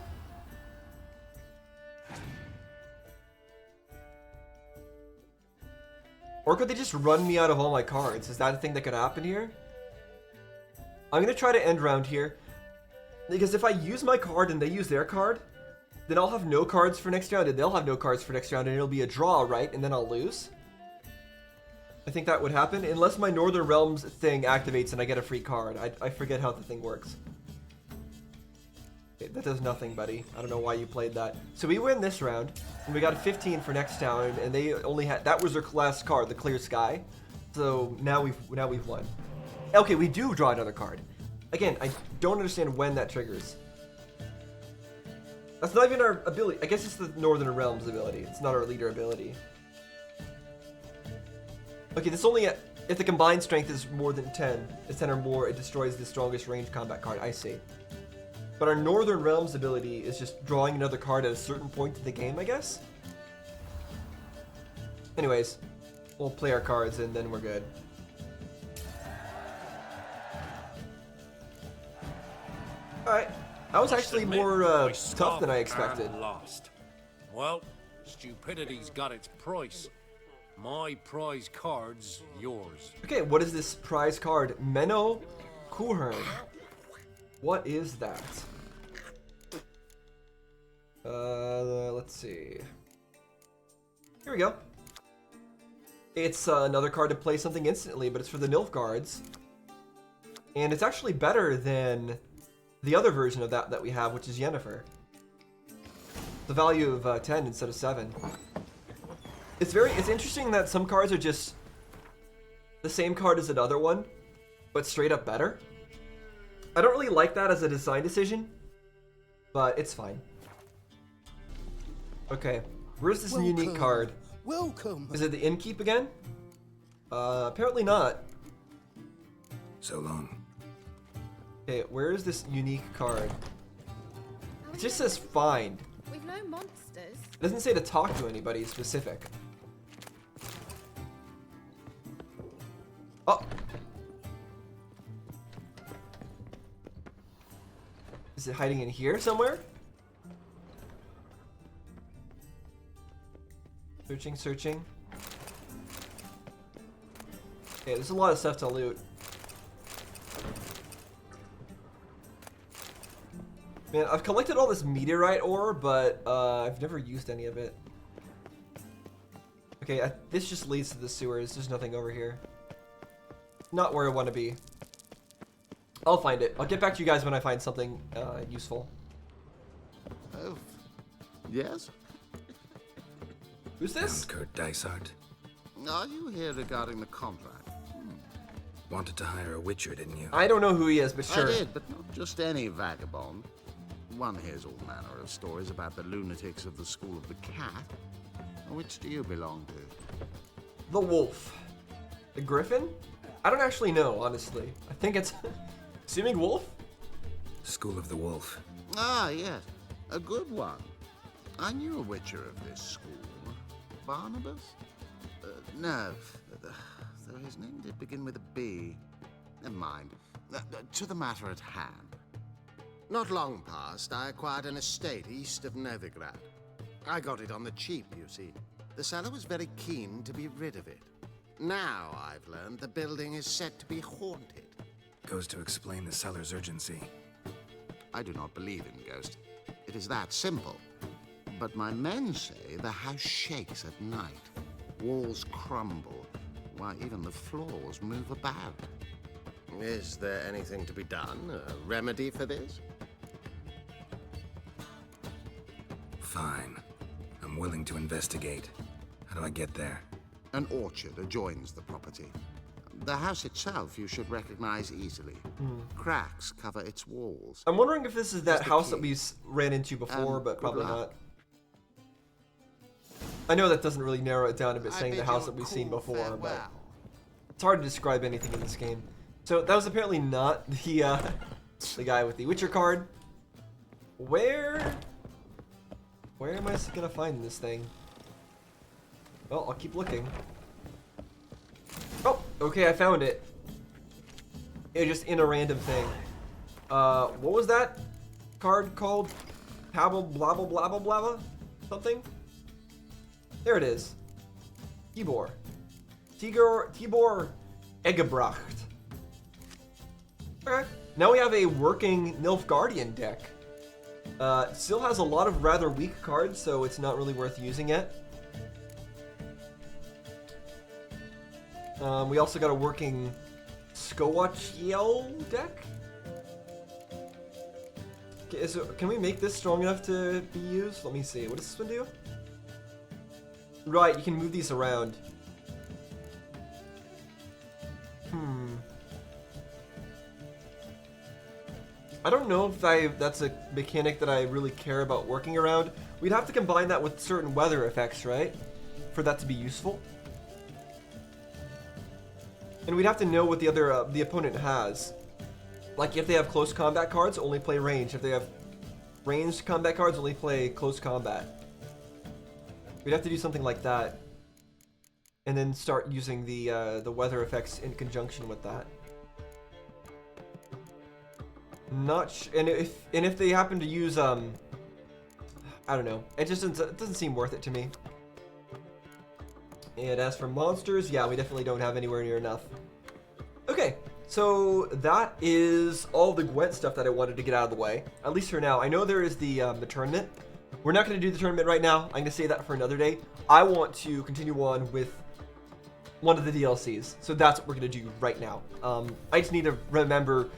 Or could they just run me out of all my cards? Is that a thing that could happen here? I'm going to try to end round here. Because if I use my card and they use their card, then I'll have no cards for next round and they'll have no cards for next round and it'll be a draw, right? And then I'll lose. I think that would happen. Unless my Northern Realms thing activates and I get a free card. I forget how the thing works. Okay, that does nothing, buddy. I don't know why you played that. So we win this round. And we got a 15 for next round, and they only had that was their last card, the Clear Sky. So now we've won. Okay, we do draw another card. Again, I don't understand when that triggers. That's not even our ability. I guess it's the Northern Realms ability. It's not our leader ability. Okay, this only if the combined strength is more than 10. It's 10 or more, it destroys the strongest range combat card. I see. But our Northern Realms ability is just drawing another card at a certain point in the game, I guess? Anyways, we'll play our cards and then we're good. Alright, that was actually more tough than I expected. Lost. Well, stupidity's got its price. My prize card's yours. Okay, what is this prize card? Menno Kuhern. What is that? Let's see. Here we go. It's another card to play something instantly, but it's for the Nilfgaards. And it's actually better than the other version of that we have, which is Yennefer. The value of 10 instead of 7. It's interesting that some cards are just the same card as another one, but straight up better. I don't really like that as a design decision, but it's fine. Okay, where's this unique card? Welcome. Is it the Innkeep again? Apparently not. So long. Okay, where is this unique card? just says find. We've no monsters. It doesn't say to talk to anybody specific. Oh. Is it hiding in here somewhere? Searching, searching. Okay, there's a lot of stuff to loot. Man, I've collected all this meteorite ore, but I've never used any of it. Okay, this just leads to the sewers. There's nothing over here. Not where I want to be. I'll find it. I'll get back to you guys when I find something useful. Oh, yes? Who's this? Kurt Dysart. Are you here regarding the contract? Wanted to hire a witcher, didn't you? I don't know who he is, but sure. I did, but not just any vagabond. One hears all manner of stories about the lunatics of the School of the Cat. Which do you belong to? The wolf. The griffin? I don't actually know, honestly. I think it's... Assuming wolf? School of the Wolf. Ah, yes. A good one. I knew a witcher of this school. Barnabas? No. Though his name did begin with a B. Never mind. To the matter at hand. Not long past, I acquired an estate east of Novigrad. I got it on the cheap, you see. The seller was very keen to be rid of it. Now I've learned the building is said to be haunted. Goes to explain the seller's urgency. I do not believe in ghosts. It is that simple. But my men say the house shakes at night. Walls crumble. Why, even the floors move about. Is there anything to be done? A remedy for this? Fine. I'm willing to investigate. How do I get there? An orchard adjoins the property. The house itself you should recognize easily. Cracks cover its walls. I'm wondering if this is that house that we ran into before, but probably not. I know that doesn't really narrow it down a bit, saying the house that we've seen before, but it's hard to describe anything in this game. So that was apparently not the guy with the Witcher card. Where am I gonna find this thing? Well, I'll keep looking. Oh, okay, I found it. It was just in a random thing. What was that card called? Pabble blabble blabble blabba? Something? There it is. Tibor. Tibor Egebracht. Okay. Now we have a working Nilfgaardian deck. Still has a lot of rather weak cards, so it's not really worth using yet. We also got a working Skowachiel deck. Okay, can we make this strong enough to be used? Let me see. What does this one do? Right, you can move these around. I don't know if that's a mechanic that I really care about working around. We'd have to combine that with certain weather effects, right? For that to be useful. And we'd have to know what the opponent has. Like if they have close combat cards, only play range. If they have ranged combat cards, only play close combat. We'd have to do something like that. And then start using the weather effects in conjunction with that. And if they happen to use I don't know. It doesn't seem worth it to me. And as for monsters, yeah, we definitely don't have anywhere near enough. Okay, so that is all the Gwent stuff that I wanted to get out of the way, at least for now. I know there is the tournament. We're not going to do the tournament right now. I'm going to save that for another day. I want to continue on with one of the DLCs, so that's what we're going to do right now. I just need to remember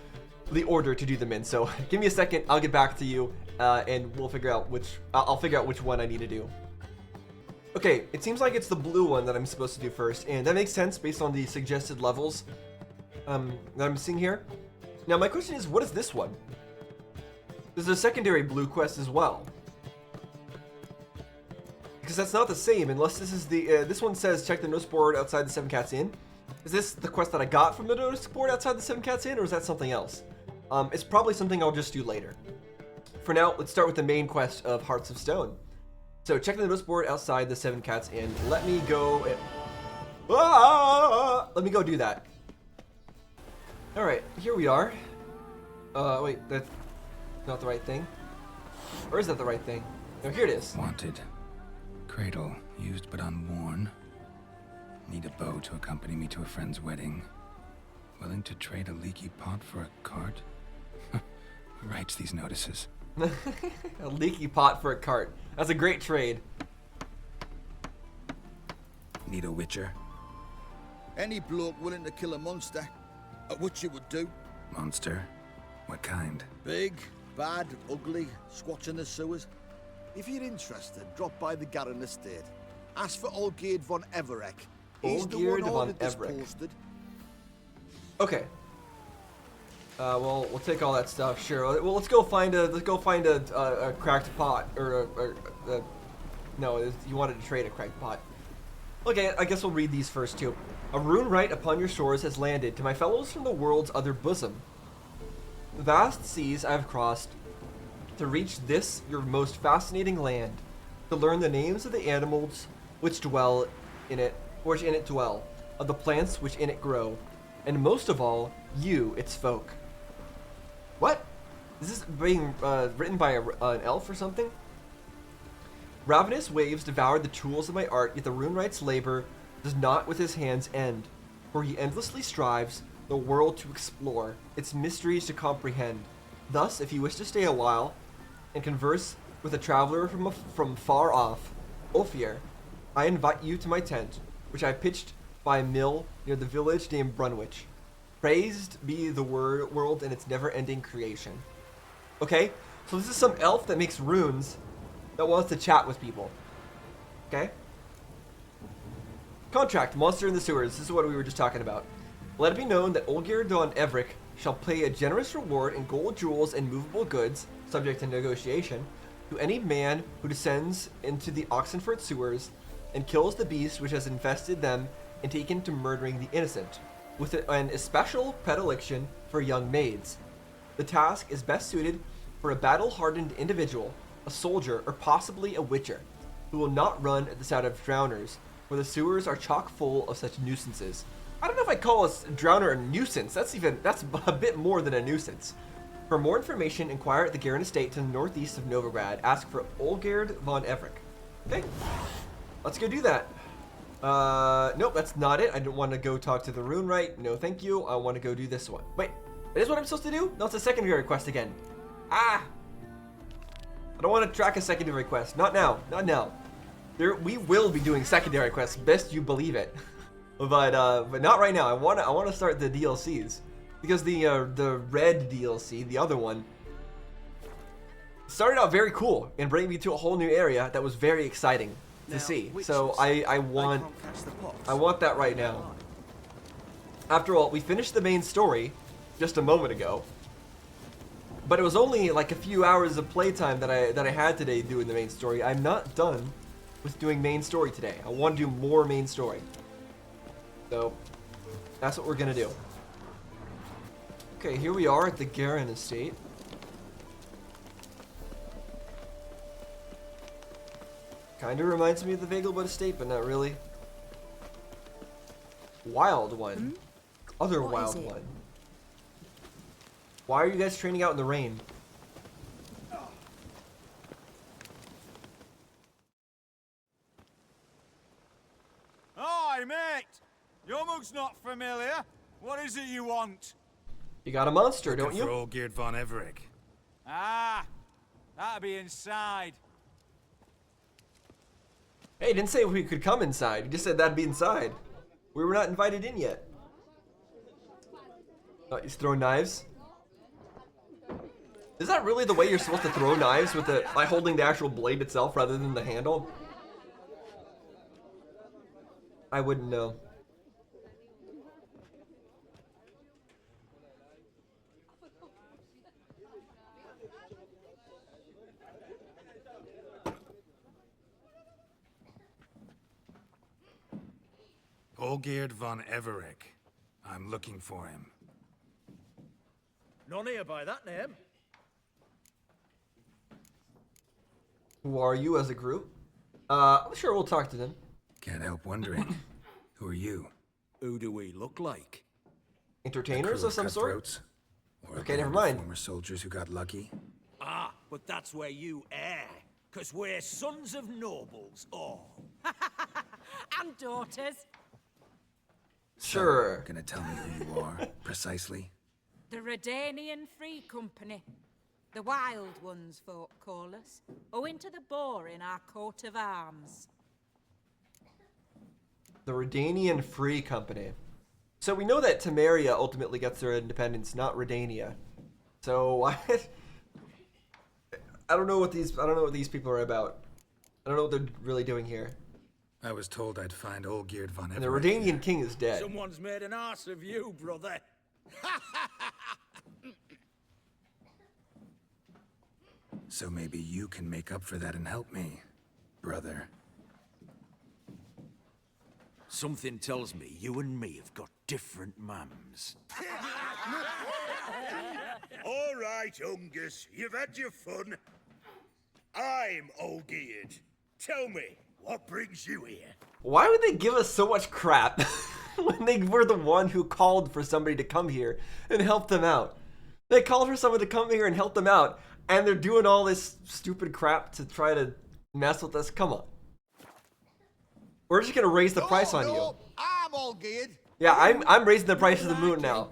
the order to do them in, so give me a second. I'll get back to you, and we'll figure out I'll figure out which one I need to do. Okay, it seems like it's the blue one that I'm supposed to do first, and that makes sense based on the suggested levels that I'm seeing here. Now, my question is, what is this one? There's a secondary blue quest as well. Because that's not the same, unless this is the... this one says, check the notice board outside the Seven Cats Inn. Is this the quest that I got from the notice board outside the Seven Cats Inn, or is that something else? It's probably something I'll just do later. for now, let's start with the main quest of Hearts of Stone. So check the notice board outside the Seven Cats Inn. Let me go. Let me go do that. All right, here we are. Wait, that's not the right thing. Or is that the right thing? No, here it is. Wanted. Cradle, used but unworn. Need a bow to accompany me to a friend's wedding. Willing to trade a leaky pot for a cart? Who writes these notices? A leaky pot for a cart. That's a great trade. Need a witcher? Any bloke willing to kill a monster, a witcher would do. Monster? What kind? Big, bad, ugly, squats in the sewers. If you're interested, drop by the Garen estate. Ask for Olgierd von Everek. He's the one ordered this posted. Okay. Well, we'll take all that stuff. Sure. Well, let's go find a cracked pot or no, you wanted to trade a cracked pot. Okay, I guess we'll read these first too. A rune right upon your shores has landed to my fellows from the world's other bosom. The vast seas I have crossed to reach this your most fascinating land, to learn the names of the animals which dwell in it, which in it dwell, of the plants which in it grow, and most of all, you, its folk. What? Is this being written by an elf or something? Ravenous waves devoured the tools of my art, yet the rune wright's labor does not with his hands end, for he endlessly strives the world to explore, its mysteries to comprehend. Thus, if you wish to stay a while and converse with a traveler from far off, Ophir, I invite you to my tent, which I pitched by a mill near the village named Brunwich. Praised be the world and its never-ending creation. Okay, so this is some elf that makes runes that wants to chat with people. Okay? Contract, monster in the sewers. This is what we were just talking about. Let it be known that Olgierd von Everek shall pay a generous reward in gold, jewels, and movable goods, subject to negotiation, to any man who descends into the Oxenford sewers and kills the beast which has infested them and taken to murdering the innocent, with an especial predilection for young maids. The task is best suited for a battle-hardened individual, a soldier, or possibly a witcher, who will not run at the sight of drowners, for the sewers are chock full of such nuisances. I don't know if I call a drowner a nuisance. That's a bit more than a nuisance. For more information, inquire at the Garen Estate to the northeast of Novigrad. Ask for Olgierd von Everek. Okay, let's go do that. Nope, that's not it. I don't want to go talk to the rune right. No, thank you. I want to go do this one. Wait, is what I'm supposed to do? No, it's a secondary quest again. Ah! I don't want to track a secondary quest. Not now. Not now. We will be doing secondary quests. Best you believe it. but not right now. I want to start the DLCs because the red DLC, the other one, started out very cool and brought me to a whole new area that was very exciting to see. So I want that right now. After all, we finished the main story just a moment ago, but it was only like a few hours of playtime that I had today doing the main story. I'm not done with doing main story today. I want to do more main story. So that's what we're gonna do. Okay, here we are at the Garen Estate. Kinda reminds me of the Vegelbud Estate, but not really. Wild one. Other wild one. Why are you guys training out in the rain? Hi, mate! Your mug's not familiar. What is it you want? You got a monster, don't you? For Olgierd von Everek. Ah, that'll be inside. Hey, you didn't say we could come inside. You just said that'd be inside. We were not invited in yet. Oh, you throw knives? Is that really the way you're supposed to throw knives, with by holding the actual blade itself rather than the handle? I wouldn't know. Olgierd von Everek. I'm looking for him. None here by that name. Who are you as a group? Sure, we'll talk to them. Can't help wondering. Who are you? Who do we look like? Entertainers of some sort? Or Okay, never mind. Former soldiers who got lucky? Ah, but that's where you err. Because we're sons of nobles, all. And daughters. Sure. So, gonna tell me who you are, precisely? The Redanian Free Company. The Wild Ones, folk call us. Owing to the boar in our coat of arms. The Redanian Free Company. So we know that Temeria ultimately gets their independence, not Redania. So I don't know what these people are about. I don't know what they're really doing here. I was told I'd find Olgierd von And the Everett. Redanian king is dead. Someone's made an ass of you, brother. So maybe you can make up for that and help me, brother. Something tells me you and me have got different mums. All right, Ungus, you've had your fun. I'm Olgierd. Tell me, what brings you here? Why would they give us so much crap when they were the one who called for somebody to come here and help them out? They called for someone to come here and help them out, and they're doing all this stupid crap to try to mess with us. Come on. We're just gonna raise the price on you. I'm Olgierd. Yeah, I'm raising the price of the moon now.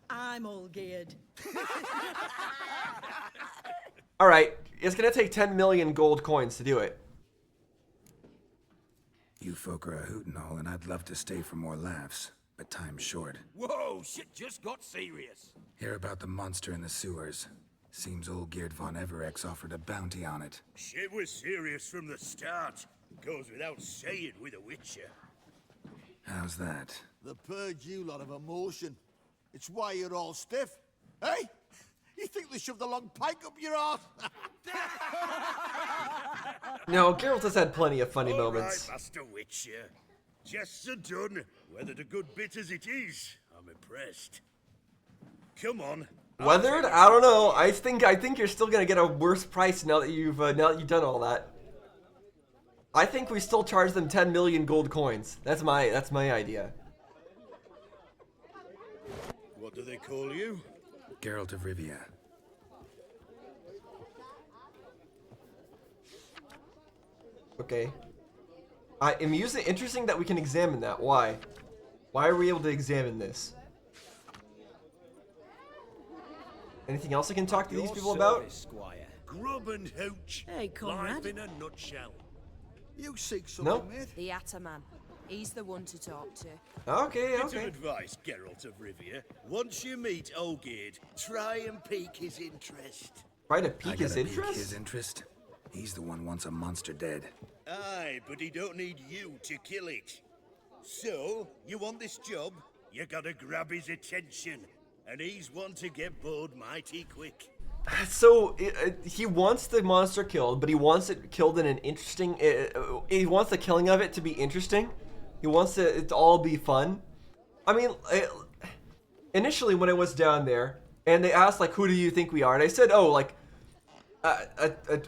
I'm all geared. All right, it's gonna take 10 million gold coins to do it. You folk are a hoot and all, and I'd love to stay for more laughs, but time's short. Whoa, shit just got serious. Hear about the monster in the sewers. Seems Olgierd von Everett offered a bounty on it. Shit was serious from the start. Goes without saying with a Witcher. How's that? The purge you lot of emotion. It's why you're all stiff. Hey? You think they shoved a long pike up your arse? No, Geralt has had plenty of funny All moments. right, Master Witcher. Jests are done. Whether the good bit as it is, I'm impressed. Come on. Weathered? I don't know. I think you're still gonna get a worse price now that you've done all that. I think we still charge them 10 million gold coins. That's my idea. What do they call you? Geralt of Rivia. Okay. Interesting that we can examine that. Why? Why are we able to examine this? Anything else I can talk to these people about? Squire. Grub and hooch. Hey, comrade. Life in a nutshell. You seek something, Nope. mate? The Ataman. He's the one to talk to. Okay, Bit of okay. advice, Geralt of Rivia. Once you meet Olgierd, try and pique his interest. Try to I pique his gotta pique interest? his interest? He's the one wants a monster dead. Aye, but he don't need you to kill it. So, you want this job? You gotta grab his attention. And he's one to get bored mighty quick. So he wants the monster killed, but he wants it killed in an interesting. He wants the killing of it to be interesting. He wants it to all be fun. I mean, initially when I was down there, and they asked like, "Who do you think we are?" and I said, "Oh, like a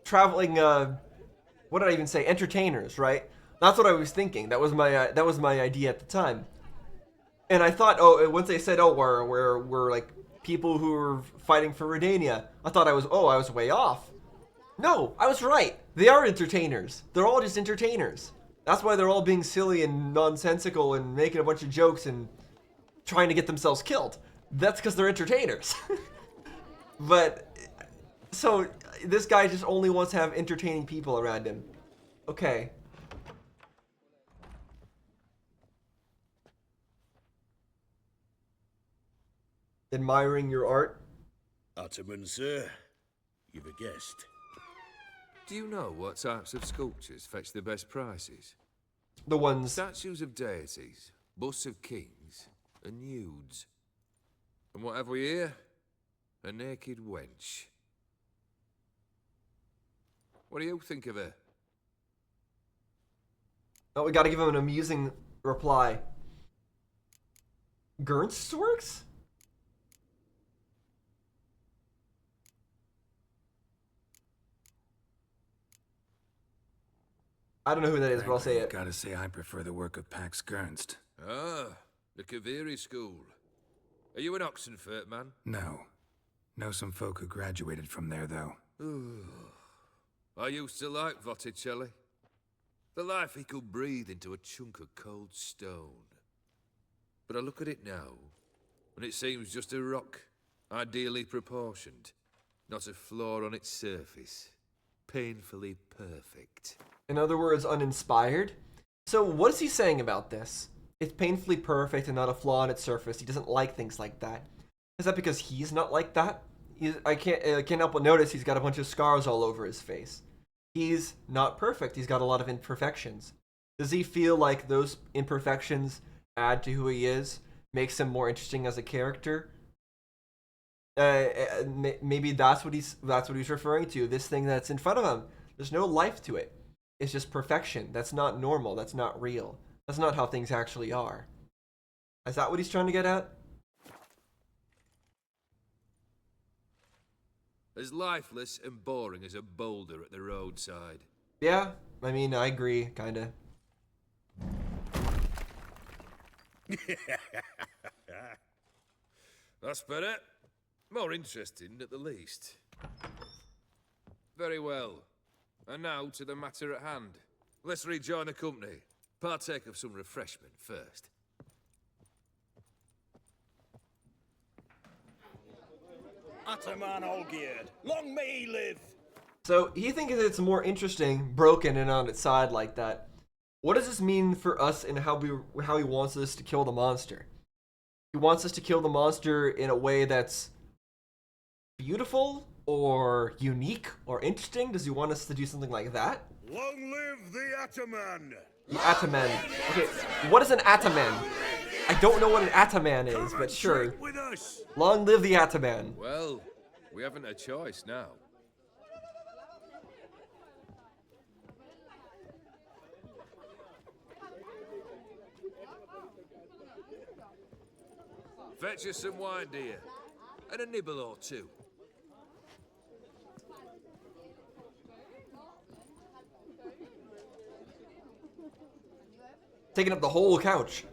traveling. What did I even say? Entertainers, right?" That's what I was thinking. That was my idea at the time. And I thought, oh, once they said, "Oh, we're like people who are fighting for Redania," I thought I was way off. No, I was right. They are entertainers. They're all just entertainers. That's why they're all being silly and nonsensical and making a bunch of jokes and trying to get themselves killed. That's because they're entertainers. But, so, this guy just only wants to have entertaining people around him. Okay. Admiring your art? Ataman, sir. You've a guest. Do you know what types of sculptures fetch the best prices? The ones... Statues of deities, busts of kings, and nudes. And what have we here? A naked wench. What do you think of her? Oh, we gotta give him an amusing reply. Gernstworks? I don't know who that is, but I'll say it. Gotta say, I prefer the work of Pax Gernst. Ah, the Kaviri School. Are you an Oxenfurt man? No. Know some folk who graduated from there, though. I used to like Botticelli. The life he could breathe into a chunk of cold stone. But I look at it now, and it seems just a rock, ideally proportioned. Not a flaw on its surface. Painfully perfect. In other words, uninspired. So what is he saying about this? It's painfully perfect and not a flaw on its surface. He doesn't like things like that. Is that because he's not like that? I can't help but notice he's got a bunch of scars all over his face. He's not perfect. He's got a lot of imperfections. Does he feel like those imperfections add to who he is, makes him more interesting as a character? Maybe that's what he's referring to. This thing that's in front of him, there's no life to it. It's just perfection. That's not normal. That's not real. That's not how things actually are. Is that what he's trying to get at? As lifeless and boring as a boulder at the roadside. Yeah, I mean, I agree, kinda. That's better. More interesting, at the least. Very well. And now to the matter at hand. Let's rejoin the company. Partake of some refreshment first. Ataman Olgierd, long may he live! So he thinks it's more interesting, broken and on its side like that. What does this mean for us and how he wants us to kill the monster? He wants us to kill the monster in a way that's beautiful or unique or interesting? Does he want us to do something like that? Long live the Ataman! The Ataman. Okay, what is an Ataman? I don't know what an Ataman is, but sure. With us. Long live the Ataman. Well, we haven't a choice now. Fetch us some wine, dear. And a nibble or two. Taking up the whole couch.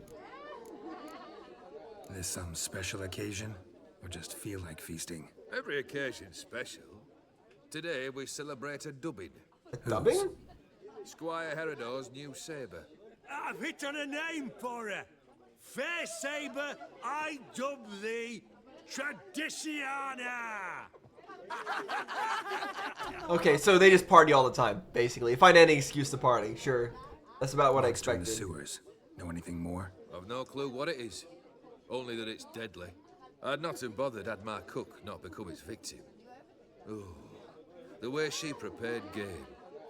This some special occasion? Or just feel like feasting? Every occasion's special. Today we celebrate a dubbing. A dubbing? Squire Herodor's new sabre. I've hit on a name for her. Fair Sabre, I dub thee Tradiciana! Okay, so they just party all the time, basically. Find any excuse to party, sure. That's about what I expected. The sewers. Know anything more? I've no clue what it is. Only that it's deadly. I'd not have bothered had my cook not become its victim. Oh, the way she prepared game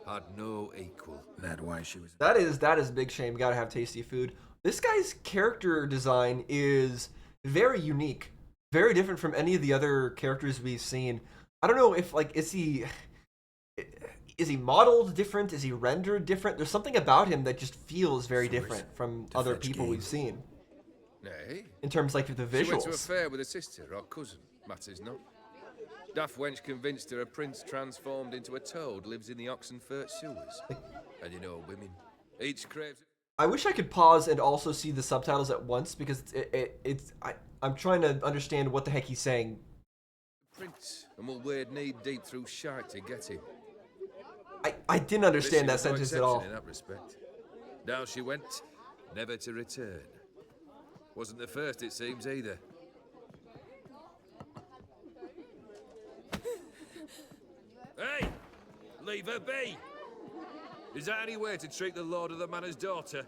had no equal. That why she was... That is a big shame. Gotta have tasty food. This guy's character design is very unique. Very different from any of the other characters we've seen. I don't know if, like, is he modeled different? Is he rendered different? There's something about him that just feels very different from other people we've seen. Nay. In terms, like, of the visuals. She went to a fair with a sister or cousin, matters not. Daft wench convinced her a prince transformed into a toad lives in the Oxenfurt sewers. And you know, women, each craves... I wish I could pause and also see the subtitles at once because I'm trying to understand what the heck he's saying. Prince, and will wade knee deep through shite to get him. I didn't understand that sentence at all. In that respect. Down she went, never to return. Wasn't the first, it seems, either. Hey! Leave her be! Is that any way to treat the Lord of the Manor's daughter?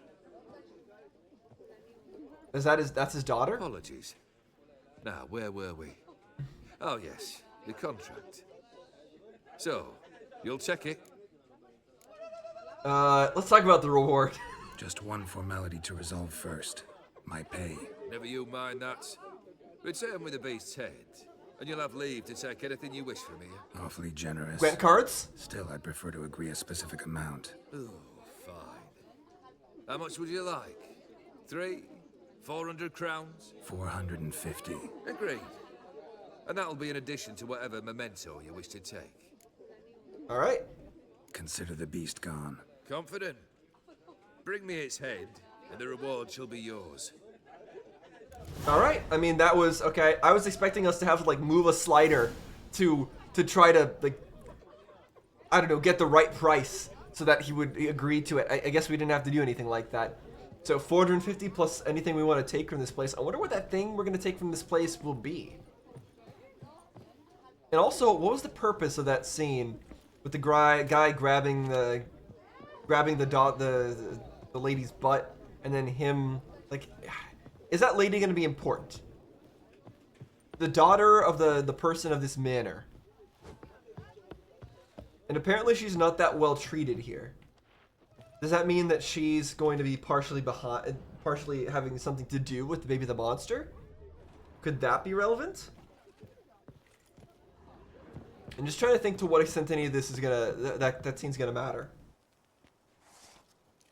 That's his daughter? Apologies. Now, where were we? Oh, yes, the contract. So, you'll check it? Let's talk about the reward. Just one formality to resolve first. My pay. Never you mind that. Return with the beast's head, and you'll have leave to take anything you wish from here. Awfully generous. Grant cards? Still, I'd prefer to agree a specific amount. Oh, fine. How much would you like? 400 crowns? 450. Agreed. And that'll be in addition to whatever memento you wish to take. All right. Consider the beast gone. Confident? Bring me its head, and the reward shall be yours. Alright, I mean, that was, okay, I was expecting us to have to, like, move a slider to try to, like, I don't know, get the right price so that he would agree to it. I guess we didn't have to do anything like that. So 450 plus anything we want to take from this place. I wonder what that thing we're going to take from this place will be. And also, what was the purpose of that scene with the guy grabbing the lady's butt, and then him, like, is that lady going to be important? The daughter of the person of this manor. And apparently she's not that well treated here. Does that mean that she's going to be partially having something to do with maybe the monster? Could that be relevant? I'm just trying to think to what extent any of this is gonna that scene's gonna matter.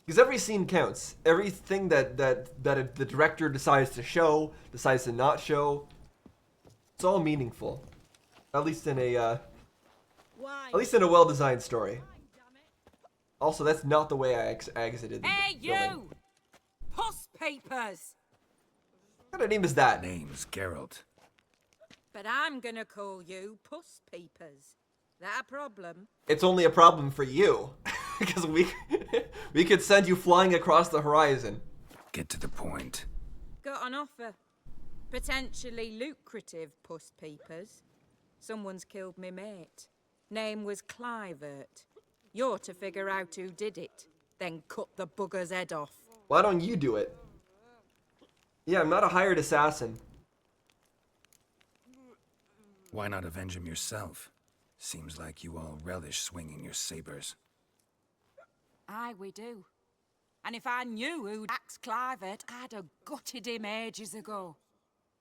Because every scene counts. Everything that the director decides to show, decides to not show, it's all meaningful. At least in a well-designed story. Also, that's not the way I exited the Hey, building. you! Puss papers! What kind of name is that? Name's Geralt. But I'm gonna call you Puss Peepers. That a problem? It's only a problem for you. Because we could send you flying across the horizon. Get to the point. Got an offer. Potentially lucrative, Puss Peepers. Someone's killed me mate. Name was Clivert. You're to figure out who did it, then cut the bugger's head off. Why don't you do it? Yeah, I'm not a hired assassin. Why not avenge him yourself? Seems like you all relish swinging your sabers. Aye, we do. And if I knew who'd axed Clivert, I'd have gutted him ages ago.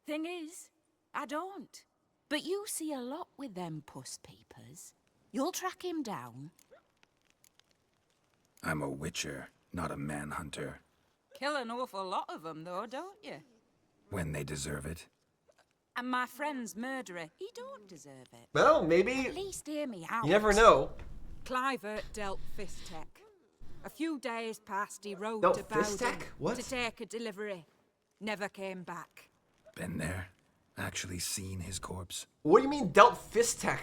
Thing is, I don't. But you see a lot with them Puss Peepers. You'll track him down. I'm a witcher, not a manhunter. Kill an awful lot of them, though, don't you? When they deserve it. And my friend's murderer, he don't deserve it. Well, maybe. At least hear me out. You never know. Clivert dealt Fistek. A few days past, he rode Dealt to Bowden Fistek? What? to take a delivery. Never came back. Been there? Actually seen his corpse? What do you mean, dealt Fistek?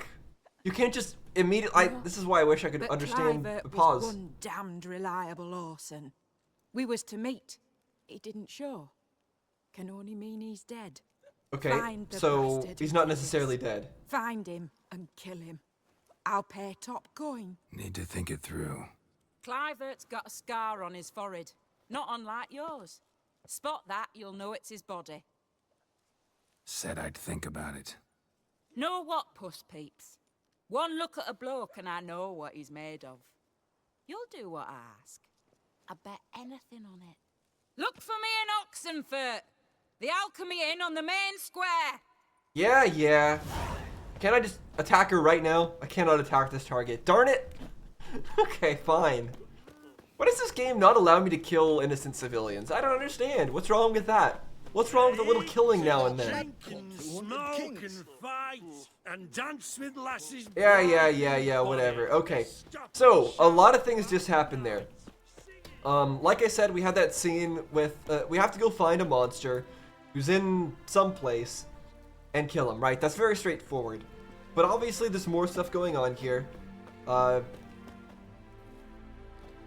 You can't just immediately. This is why I wish I could But understand Clivert the was pause. one damned reliable Orson. We was to meet. He didn't show. Can only mean he's dead. Okay, Find the so bastard he's who not did necessarily this. dead. Find him and kill him. I'll pay top coin. Need to think it through. Clivert's got a scar on his forehead, not unlike yours. Spot that, you'll know it's his body. Said I'd think about it. Know what, Puss Peeps? One look at a bloke and I know what he's made of. You'll do what I ask. I bet anything on it. Look for me in Oxenfurt. The Alchemy Inn on the main square. Yeah. Can't I just attack her right now? I cannot attack this target. Darn it! Okay, fine. Why does this game not allow me to kill innocent civilians? I don't understand. What's wrong with that? What's wrong with a little killing now and then? Smoke and fight and dance with lasses. Yeah, whatever. Okay. So, a lot of things just happened there. Like I said, we had that scene with, we have to go find a monster who's in some place and kill him, right? That's very straightforward. But obviously there's more stuff going on here.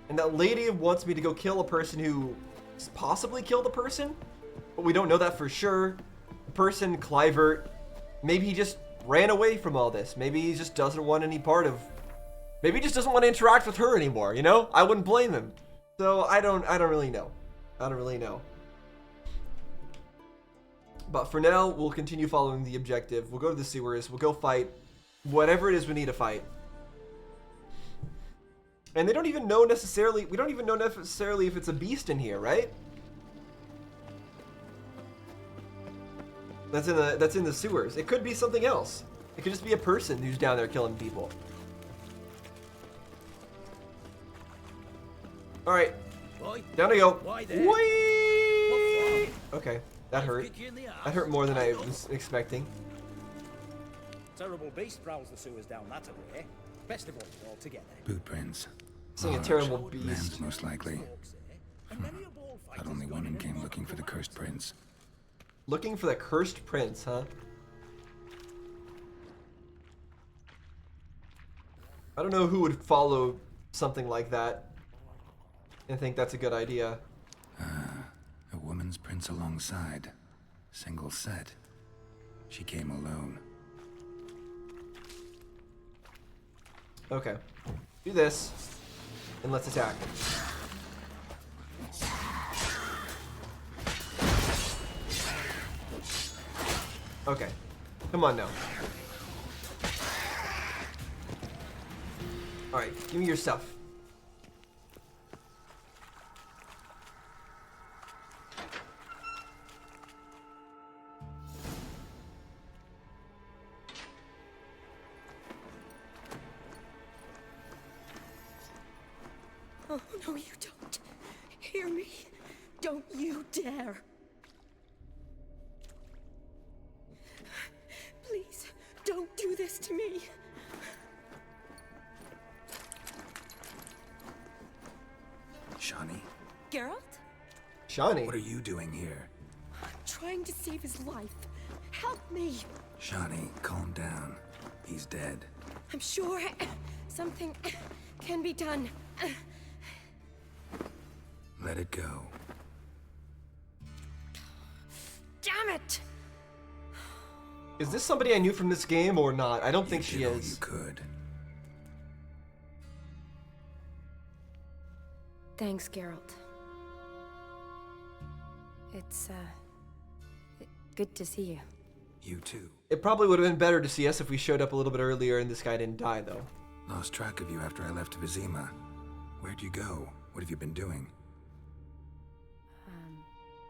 And that lady wants me to go kill a person who possibly killed a person, but we don't know that for sure. The person, Clivert, maybe he just ran away from all this. Maybe he just doesn't want any part of... Maybe he just doesn't want to interact with her anymore, you know? I wouldn't blame him. So I don't really know. I don't really know. But for now, we'll continue following the objective. We'll go to the sewers. We'll go fight whatever it is we need to fight. And they don't even know necessarily... We don't even know necessarily if it's a beast in here, right? That's in the sewers. It could be something else. It could just be a person who's down there killing people. Alright. Down we go. Whee! Okay, that hurt. That hurt more than I was expecting. Terrible beast prowls the sewers down that way. Best avoid it altogether. Boot prints. Seeing a Large, terrible beast. Men's most likely. But only women came looking for the cursed prince. Looking for the cursed prince, huh? I don't know who would follow something like that and think that's a good idea. A woman's prince alongside. Single set. She came alone. Okay. Do this, and let's attack. Okay. Come on now. Alright, give me your stuff. Oh, no, you don't. Hear me. Don't you dare. Please, don't do this to me. Shani? Geralt? Shani? What are you doing here? I'm trying to save his life. Help me. Shani, calm down. He's dead. I'm sure something can be done. Let it go. Damn it! Is this somebody I knew from this game or not? I don't think she All is. you could. Thanks, Geralt. It's, good to see you. You too. It probably would have been better to see us if we showed up a little bit earlier and this guy didn't die, though. Lost track of you after I left Vizima. Where'd you go? What have you been doing?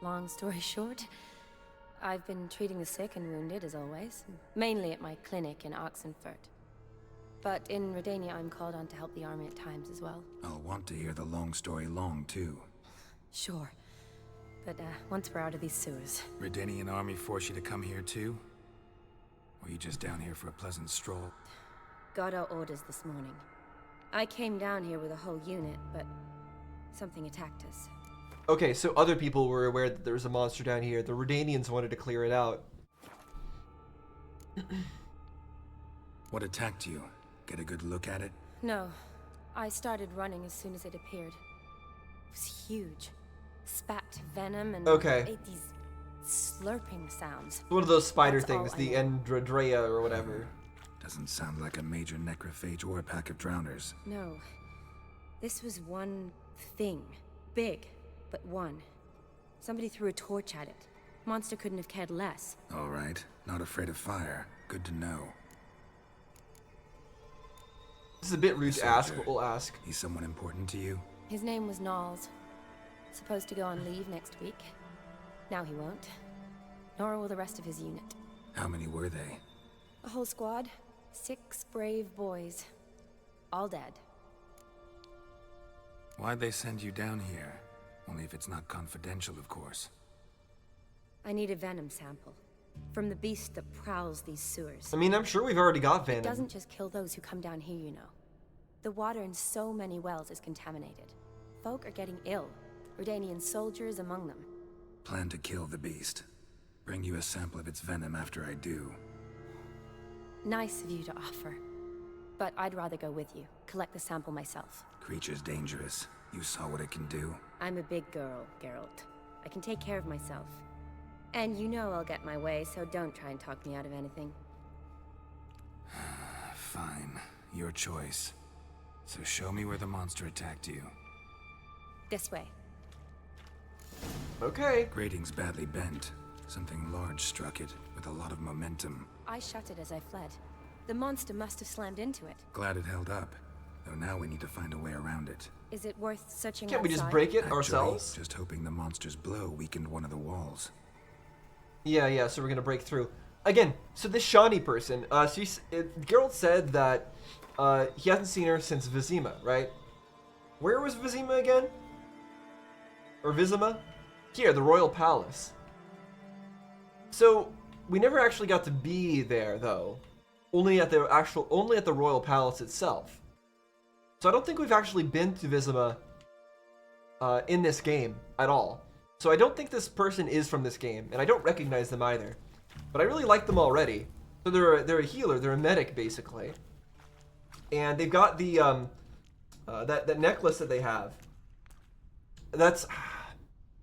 Long story short, I've been treating the sick and wounded, as always. Mainly at my clinic in Oxenfurt. But in Redania, I'm called on to help the army at times as well. I'll want to hear the long story long, too. Sure. But, once we're out of these sewers... Redanian army force you to come here, too? Or are you just down here for a pleasant stroll? Got our orders this morning. I came down here with a whole unit, but something attacked us. Okay, so other people were aware that there was a monster down here. The Redanians wanted to clear it out. What attacked you? Get a good look at it? No. I started running as soon as it appeared. It was huge. Spat venom and ate these slurping sounds. One of those spider That's all things, I the know. Endradrea or whatever. Doesn't sound like a major necrophage or a pack of drowners. No. This was one thing. Big, but one. Somebody threw a torch at it. Monster couldn't have cared less. All right. Not afraid of fire. Good to know. This is a bit rude to ask, but we'll ask. He's someone important to you? His name was Knowles. Supposed to go on leave next week. Now he won't. Nor will the rest of his unit. How many were they? A whole squad. 6 brave boys. All dead. Why'd they send you down here? Only if it's not confidential, of course. I need a venom sample. From the beast that prowls these sewers. I mean, I'm sure we've already got venom. It doesn't just kill those who come down here, you know. The water in so many wells is contaminated. Folk are getting ill. Redanian soldiers among them. Plan to kill the beast. Bring you a sample of its venom after I do. Nice of you to offer. But I'd rather go with you. Collect the sample myself. Creature's dangerous. You saw what it can do. I'm a big girl, Geralt. I can take care of myself. And you know I'll get my way, so don't try and talk me out of anything. Fine. Your choice. So show me where the monster attacked you. This way. Okay. Grating's badly bent. Something large struck it, with a lot of momentum. I shut it as I fled. The monster must have slammed into it. Glad it held up. Though now we need to find a way around it. Is it worth searching Can't we just outside? break it Actually, ourselves? Just hoping the monster's blow weakened one of the walls. Yeah, so we're gonna break through. Again, so this Shani person, Geralt said that he hasn't seen her since Vizima, right? Where was Vizima again? Or Vizima? Here, the Royal Palace. So, we never actually got to be there, though. Only at the Royal Palace itself. So I don't think we've actually been to Vizima in this game at all. So I don't think this person is from this game, and I don't recognize them either. But I really like them already. So they're a healer, they're a medic basically. And they've got the that necklace that they have. That's,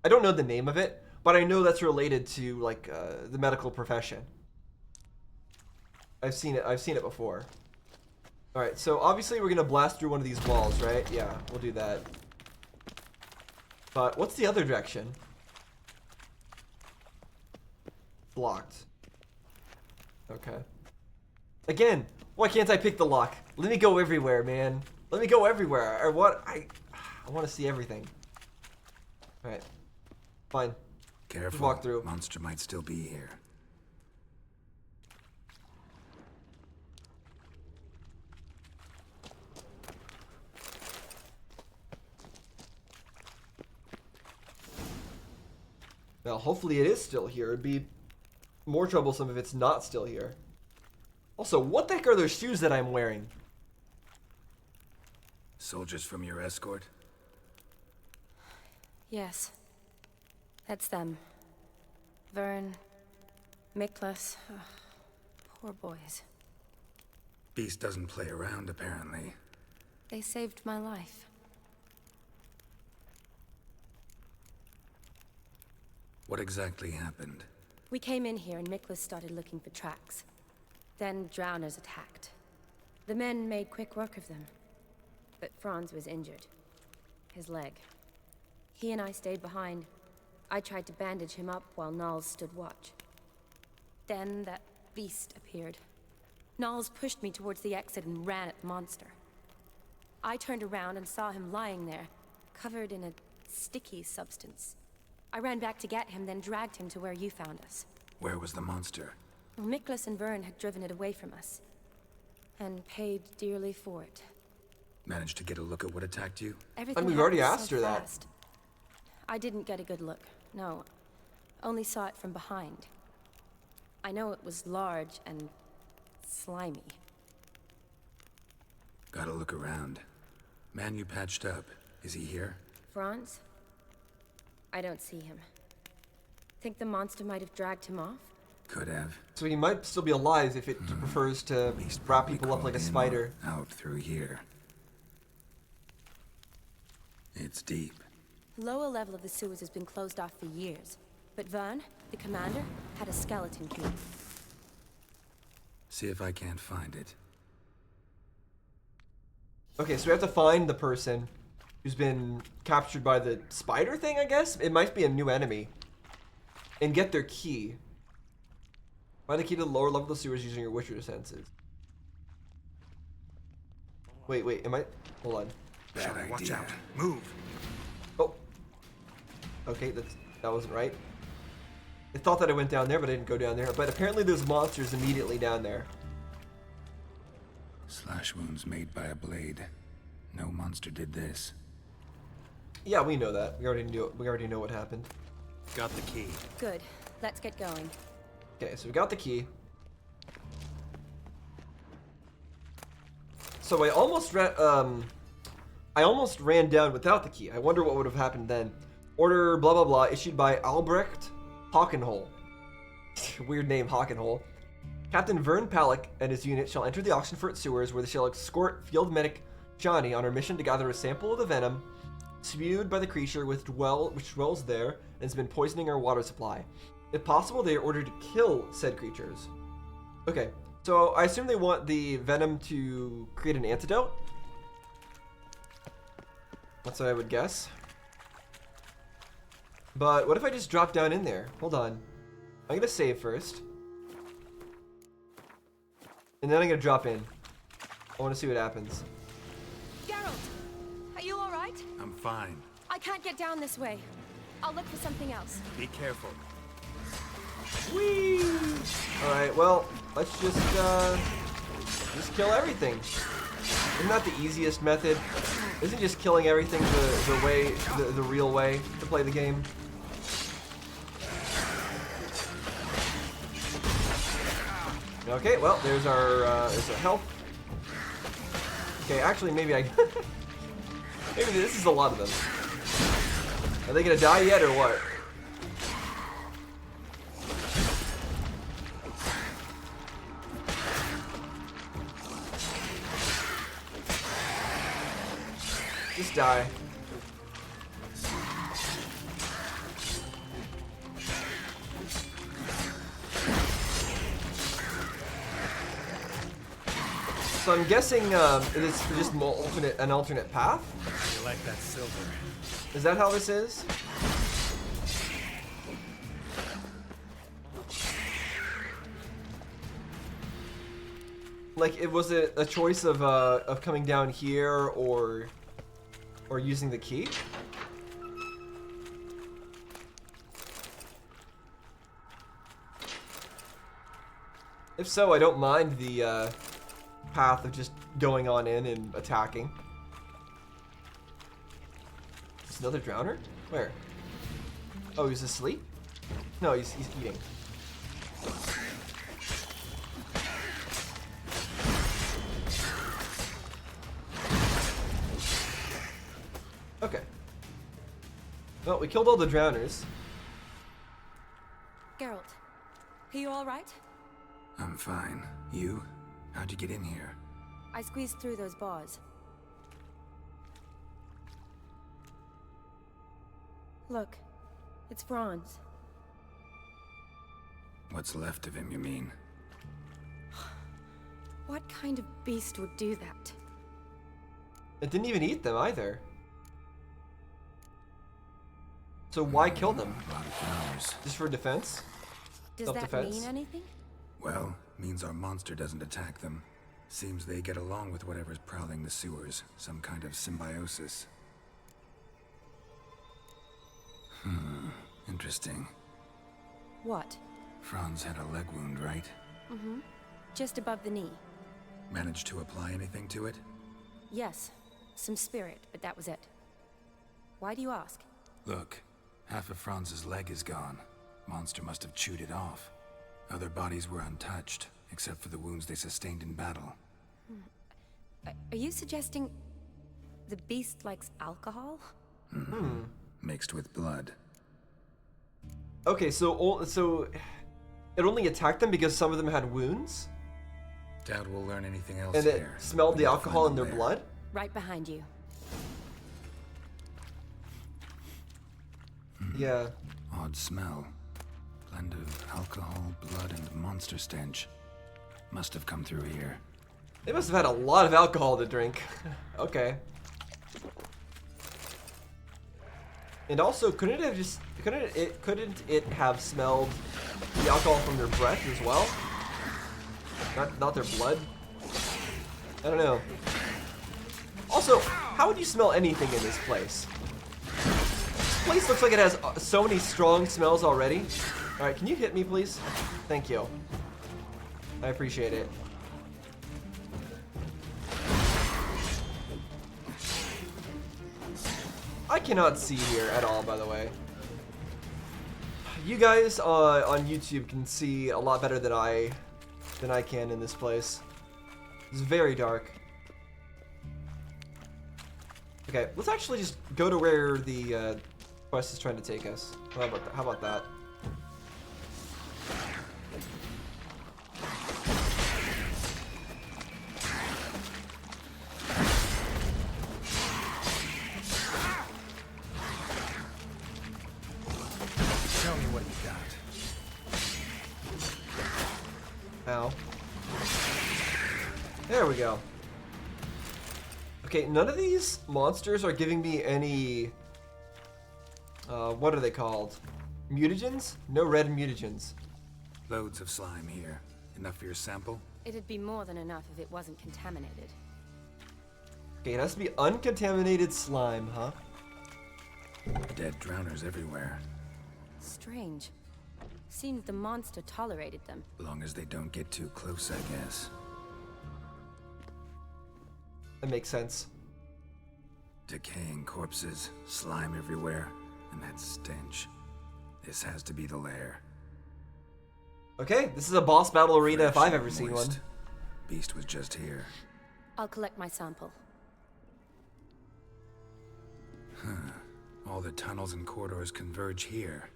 I don't know the name of it, but I know that's related to like the medical profession. I've seen it before. All right, so obviously we're gonna blast through one of these walls, right? Yeah, we'll do that. But what's the other direction? Blocked. Okay. Again, why can't I pick the lock? Let me go everywhere, man. Let me go everywhere. Or what? I want to see everything. All right. Fine. Careful. Just walk through. Monster might still be here. Well, hopefully it is still here. It'd be more troublesome if it's not still here. Also, what the heck are those shoes that I'm wearing? Soldiers from your escort? Yes. That's them. Vern, Miklas. Oh, poor boys. Beast doesn't play around, apparently. They saved my life. What exactly happened? We came in here and Miklas started looking for tracks. Then drowners attacked. The men made quick work of them. But Franz was injured. His leg. He and I stayed behind. I tried to bandage him up while Nals stood watch. Then that beast appeared. Nals pushed me towards the exit and ran at the monster. I turned around and saw him lying there, covered in a sticky substance. I ran back to get him, then dragged him to where you found us. Where was the monster? Well, Miklas and Vern had driven it away from us. And paid dearly for it. Managed to get a look at what attacked you? Everything And we've already happened asked so her that. fast. I didn't get a good look, no. Only saw it from behind. I know it was large and slimy. Gotta look around. Man you patched up, is he here? Franz? I don't see him. Think the monster might have dragged him off? Could have. So he might still be alive if it prefers to wrap people up like a spider. Out through here. It's deep. Lower level of the sewers has been closed off for years. But Vern, the commander, had a skeleton key. See if I can't find it. Okay, so we have to find the person who's been captured by the spider thing, I guess? It might be a new enemy. And get their key. Find the key to the lower level of the sewers using your Witcher senses. Wait, am I? Hold on. Bad Watch idea. out. Move. Oh. Okay, that wasn't right. I thought that I went down there, but I didn't go down there. But apparently there's monsters immediately down there. Slash wounds made by a blade. No monster did this. Yeah, we know that. We already know what happened. Got the key. Good. Let's get going. Okay, so we got the key. So I almost ran down without the key. I wonder what would have happened then. Order blah blah blah issued by Albrecht Hockenhole. Weird name, Hockenhole. Captain Vern Palick and his unit shall enter the Oxenfurt sewers, where they shall escort field medic Johnny on her mission to gather a sample of the venom spewed by the creature which dwells there and has been poisoning our water supply. If possible, they are ordered to kill said creatures. Okay, so I assume they want the venom to create an antidote. That's what I would guess. But what if I just drop down in there? Hold on. I'm gonna save first. And then I'm gonna drop in. I wanna see what happens. Geralt! Are you alright? I'm fine. I can't get down this way. I'll look for something else. Be careful. Whee! Alright, well, let's just kill everything. Isn't that the easiest method? Isn't just killing everything the real way to play the game? Okay, well, there's our health. Okay, actually, maybe I... maybe this is a lot of them. Are they gonna die yet, or what? Just die. So I'm guessing it is just an alternate path? You like that silver? Is that how this is? Like, it was a choice of coming down here or using the key? If so, I don't mind the path of just going on in and attacking. Is another drowner? Where? Oh, he's asleep? No, he's eating. Okay. Well, we killed all the drowners. Geralt, are you all right? I'm fine. You? How'd you get in here? I squeezed through those bars. Look, it's Franz. What's left of him, you mean? What kind of beast would do that? It didn't even eat them either. So why kill them? A lot of flowers. Just for defense? Does that mean anything? Well, means our monster doesn't attack them. Seems they get along with whatever's prowling the sewers. Some kind of symbiosis. Interesting. What? Franz had a leg wound, right? Mm-hmm. Just above the knee. Managed to apply anything to it? Yes. Some spirit, but that was it. Why do you ask? Look, half of Franz's leg is gone. Monster must have chewed it off. Other bodies were untouched, except for the wounds they sustained in battle. Are you suggesting the beast likes alcohol? Mixed with blood. Okay, so it only attacked them because some of them had wounds? Doubt we'll learn anything else and here. it smelled the alcohol in their there. blood? Right behind you. Yeah. Odd smell. Blend of alcohol, blood, and monster stench. Must have come through here. They must have had a lot of alcohol to drink. Okay. And also, couldn't it have smelled the alcohol from their breath as well? Not their blood? I don't know. Also, how would you smell anything in this place? This place looks like it has so many strong smells already. Alright, can you hit me, please? Thank you. I appreciate it. I cannot see here at all, by the way. You guys on YouTube can see a lot better than I can in this place. It's very dark. Okay, let's actually just go to where the quest is trying to take us. How about that? Show me what you got. Ow. There we go. Okay, none of these monsters are giving me any... what are they called? Mutagens? No red mutagens. Loads of slime here. Enough for your sample? It'd be more than enough if it wasn't contaminated. Okay, it has to be uncontaminated slime, huh? Dead drowners everywhere. Strange. Seems the monster tolerated them. Long as they don't get too close, I guess. That makes sense. Decaying corpses, slime everywhere, and that stench. This has to be the lair. Okay, this is a boss battle arena if I've ever seen one. Beast was just here. I'll collect my sample. All the tunnels and corridors converge here.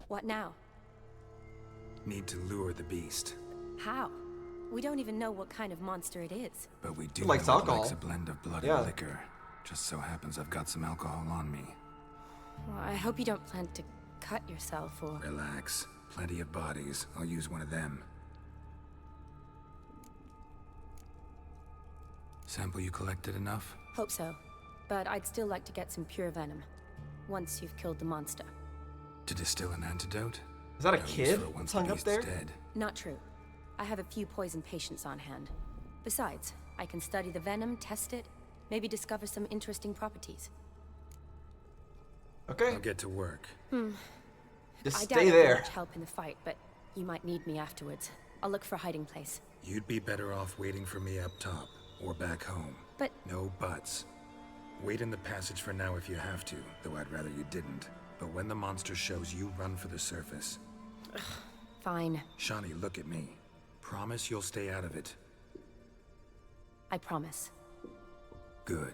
What now? Need to lure the beast. How? We don't even know what kind of monster it is. But we do Likes know it alcohol. likes a blend of blood Yeah. and liquor. Just so happens I've got some alcohol on me. Well, I hope you don't plan to cut yourself or... Relax. Plenty of bodies. I'll use one of them. Sample you collected enough? Hope so. But I'd still like to get some pure venom. Once you've killed the monster. To distill an antidote? Is that a No use kid for it once hung the up beast's there? dead. Not true. I have a few poison patients on hand. Besides, I can study the venom, test it, maybe discover some interesting properties. Okay. I'll get to work. Just I stay doubt I'll there. get much help in the fight, but you might need me afterwards. I'll look for a hiding place. You'd be better off waiting for me up top, or back home. But... No buts. Wait in the passage for now if you have to, though I'd rather you didn't. But when the monster shows, you run for the surface. Fine. Shawnee, look at me. Promise you'll stay out of it. I promise. Good.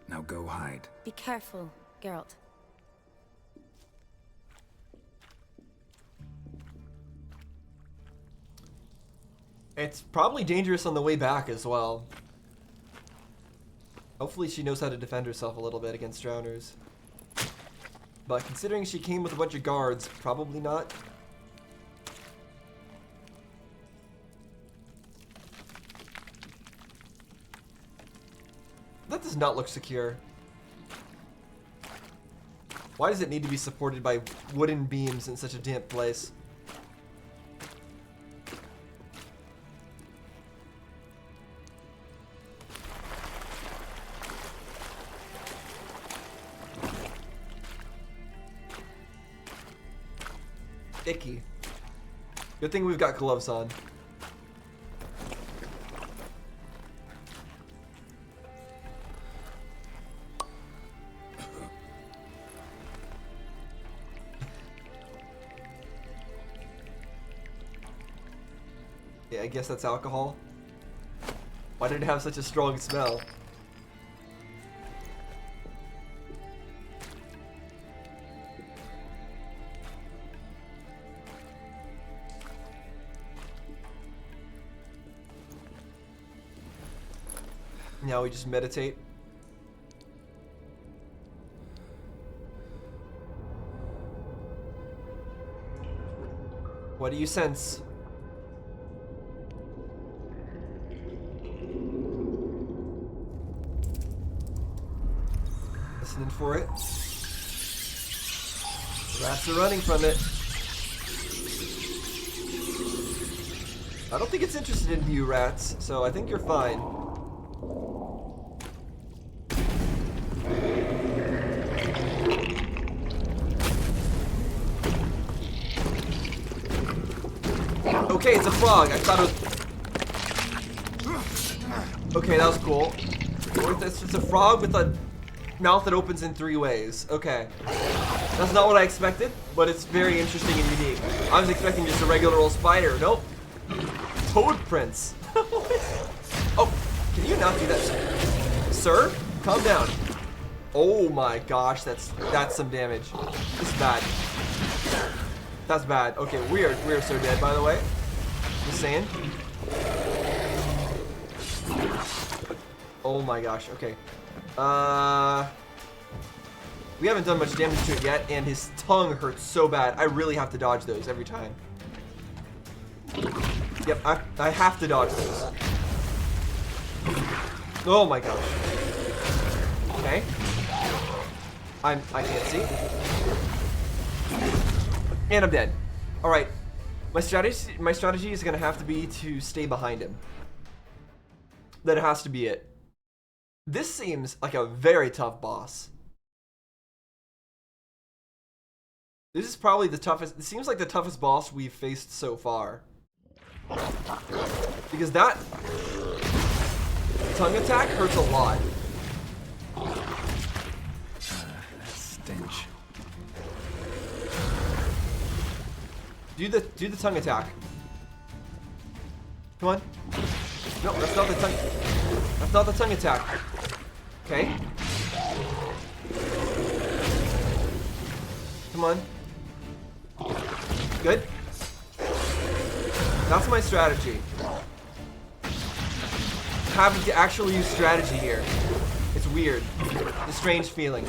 Now go hide. Be careful, Geralt. It's probably dangerous on the way back as well. Hopefully she knows how to defend herself a little bit against drowners. But considering she came with a bunch of guards, probably not. That does not look secure. Why does it need to be supported by wooden beams in such a damp place? Icky. Good thing we've got gloves on. Yeah, I guess that's alcohol. Why did it have such a strong smell? Now we just meditate. What do you sense? Listening for it. Rats are running from it. I don't think it's interested in you, rats, so I think you're fine. Okay, it's a frog. I thought it was... Okay, that was cool. It's a frog with a mouth that opens in 3 ways. Okay. That's not what I expected, but it's very interesting and unique. I was expecting just a regular old spider. Nope. Toad prints. Oh, can you not do that? Sir? Calm down. Oh my gosh, that's some damage. This is bad. That's bad. Okay, we are so dead, by the way. Just saying. Oh my gosh, okay. We haven't done much damage to it yet, and his tongue hurts so bad. I really have to dodge those every time. Yep, I have to dodge those. Oh my gosh. Okay. I can't see. And I'm dead. Alright. My strategy is gonna have to be to stay behind him. That has to be it. This seems like a very tough boss. This is probably the toughest. It seems like the toughest boss we've faced so far. Because that tongue attack hurts a lot. That stench. Do the tongue attack. Come on. No, that's not the tongue. That's not the tongue attack. Okay. Come on. Good. That's my strategy. Having to actually use strategy here. It's weird. It's a strange feeling.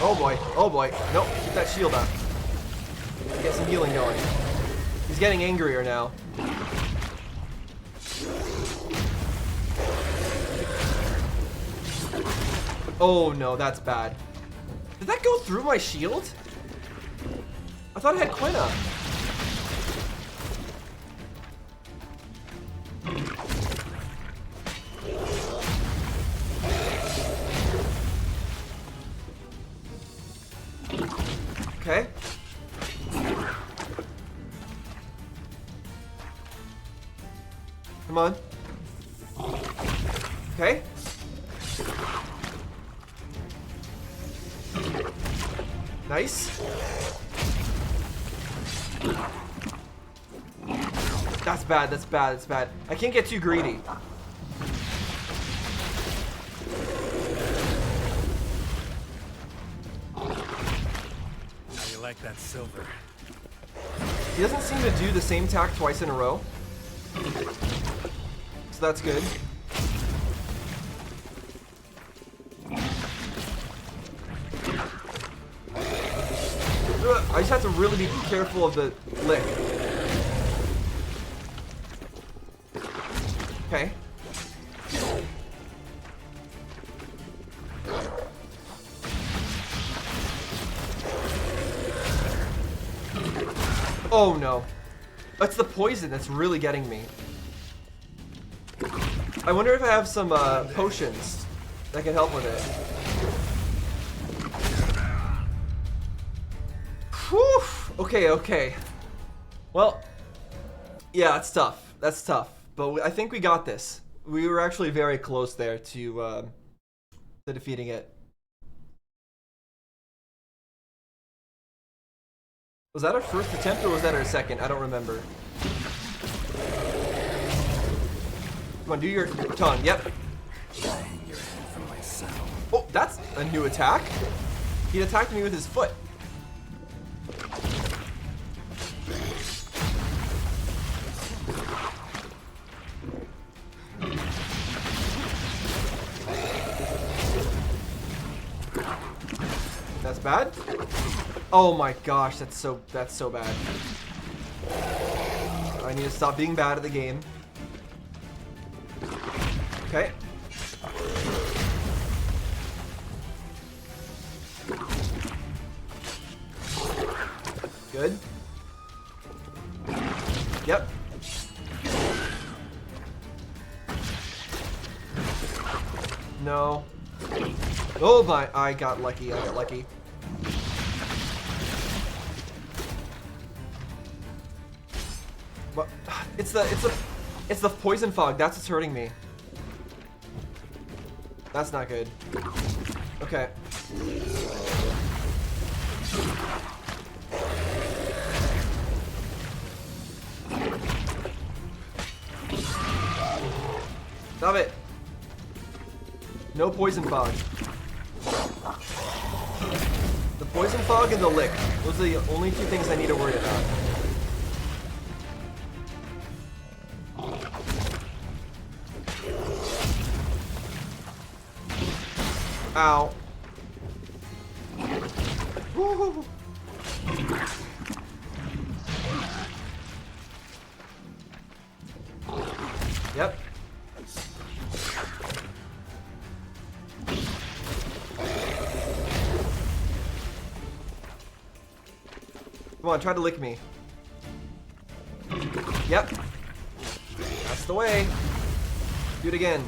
Oh boy. Oh boy. Nope. Keep that shield up. Get some healing going. He's getting angrier now. Oh no, that's bad. Did that go through my shield? I thought I had Quina. Okay. Come on. Okay. Nice. That's bad, that's bad, that's bad. I can't get too greedy. How you like that silver? He doesn't seem to do the same attack twice in a row. So that's good. I just have to really be careful of the lick. Okay. Oh no. It's the poison that's really getting me. I wonder if I have some potions that can help with it. Whew. Okay, okay. Well, yeah, that's tough. That's tough. But I think we got this. We were actually very close there to defeating it. Was that our first attempt or was that our second? I don't remember. Come on, do your tongue. Yep. Hang your head from my saddle. Oh, that's a new attack. He attacked me with his foot. That's bad. Oh my gosh, that's so bad. I need to stop being bad at the game. Okay. Good. Yep. No. Oh my, I got lucky, I got lucky. What? It's the poison fog, that's what's hurting me. That's not good. Okay. Stop it. No poison fog. The poison fog and the lick. Those are the only two things I need to worry about. Ow. Woo. Yep. Come on, try to lick me. Yep. That's the way. Do it again.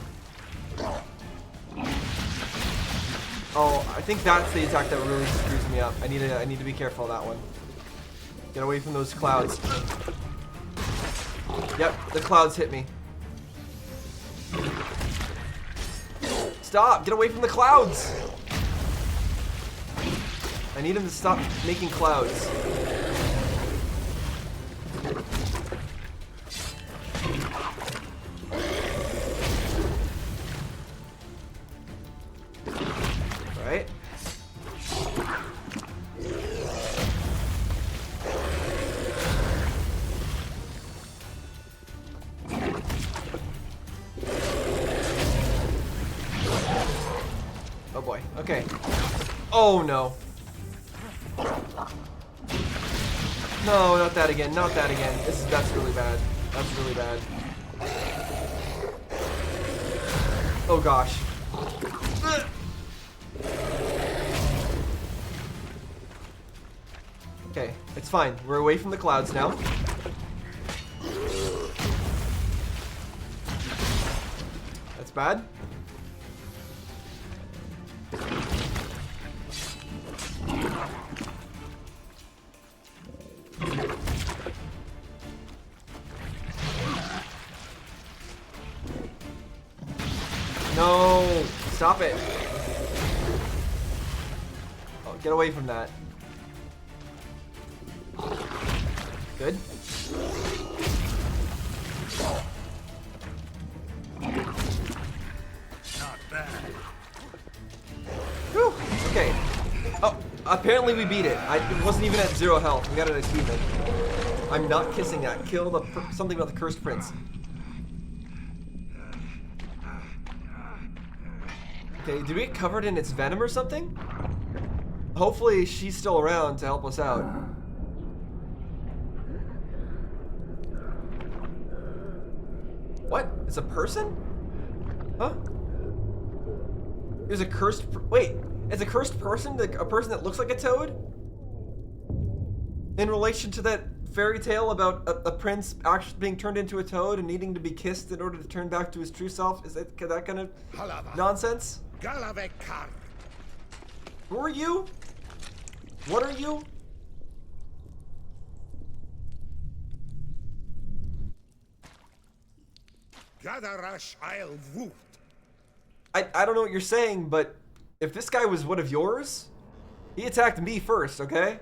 Oh, I think that's the attack that really screws me up. I need to be careful of that one. Get away from those clouds. Yep, the clouds hit me. Stop! Get away from the clouds! I need him to stop making clouds. Right? Oh boy. Okay. Oh no. No, not that again. Not that again. That's really bad. That's really bad. Oh gosh. Okay, it's fine. We're away from the clouds now. That's bad. No! Stop it! Oh, get away from that. Good. Not bad. Whew. Okay. Oh, apparently we beat it. It wasn't even at 0 health. We got an achievement. I'm not kissing that. Kill the something about the cursed prince. Okay, did we get covered in its venom or something? Hopefully she's still around to help us out. What? It's a person? Huh? There's a cursed... Wait, it's a cursed person? A person that looks like a toad? In relation to that fairy tale about a prince actually being turned into a toad and needing to be kissed in order to turn back to his true self? Is that kind of nonsense? Who are you? What are you? I don't know what you're saying, but if this guy was one of yours, he attacked me first, okay?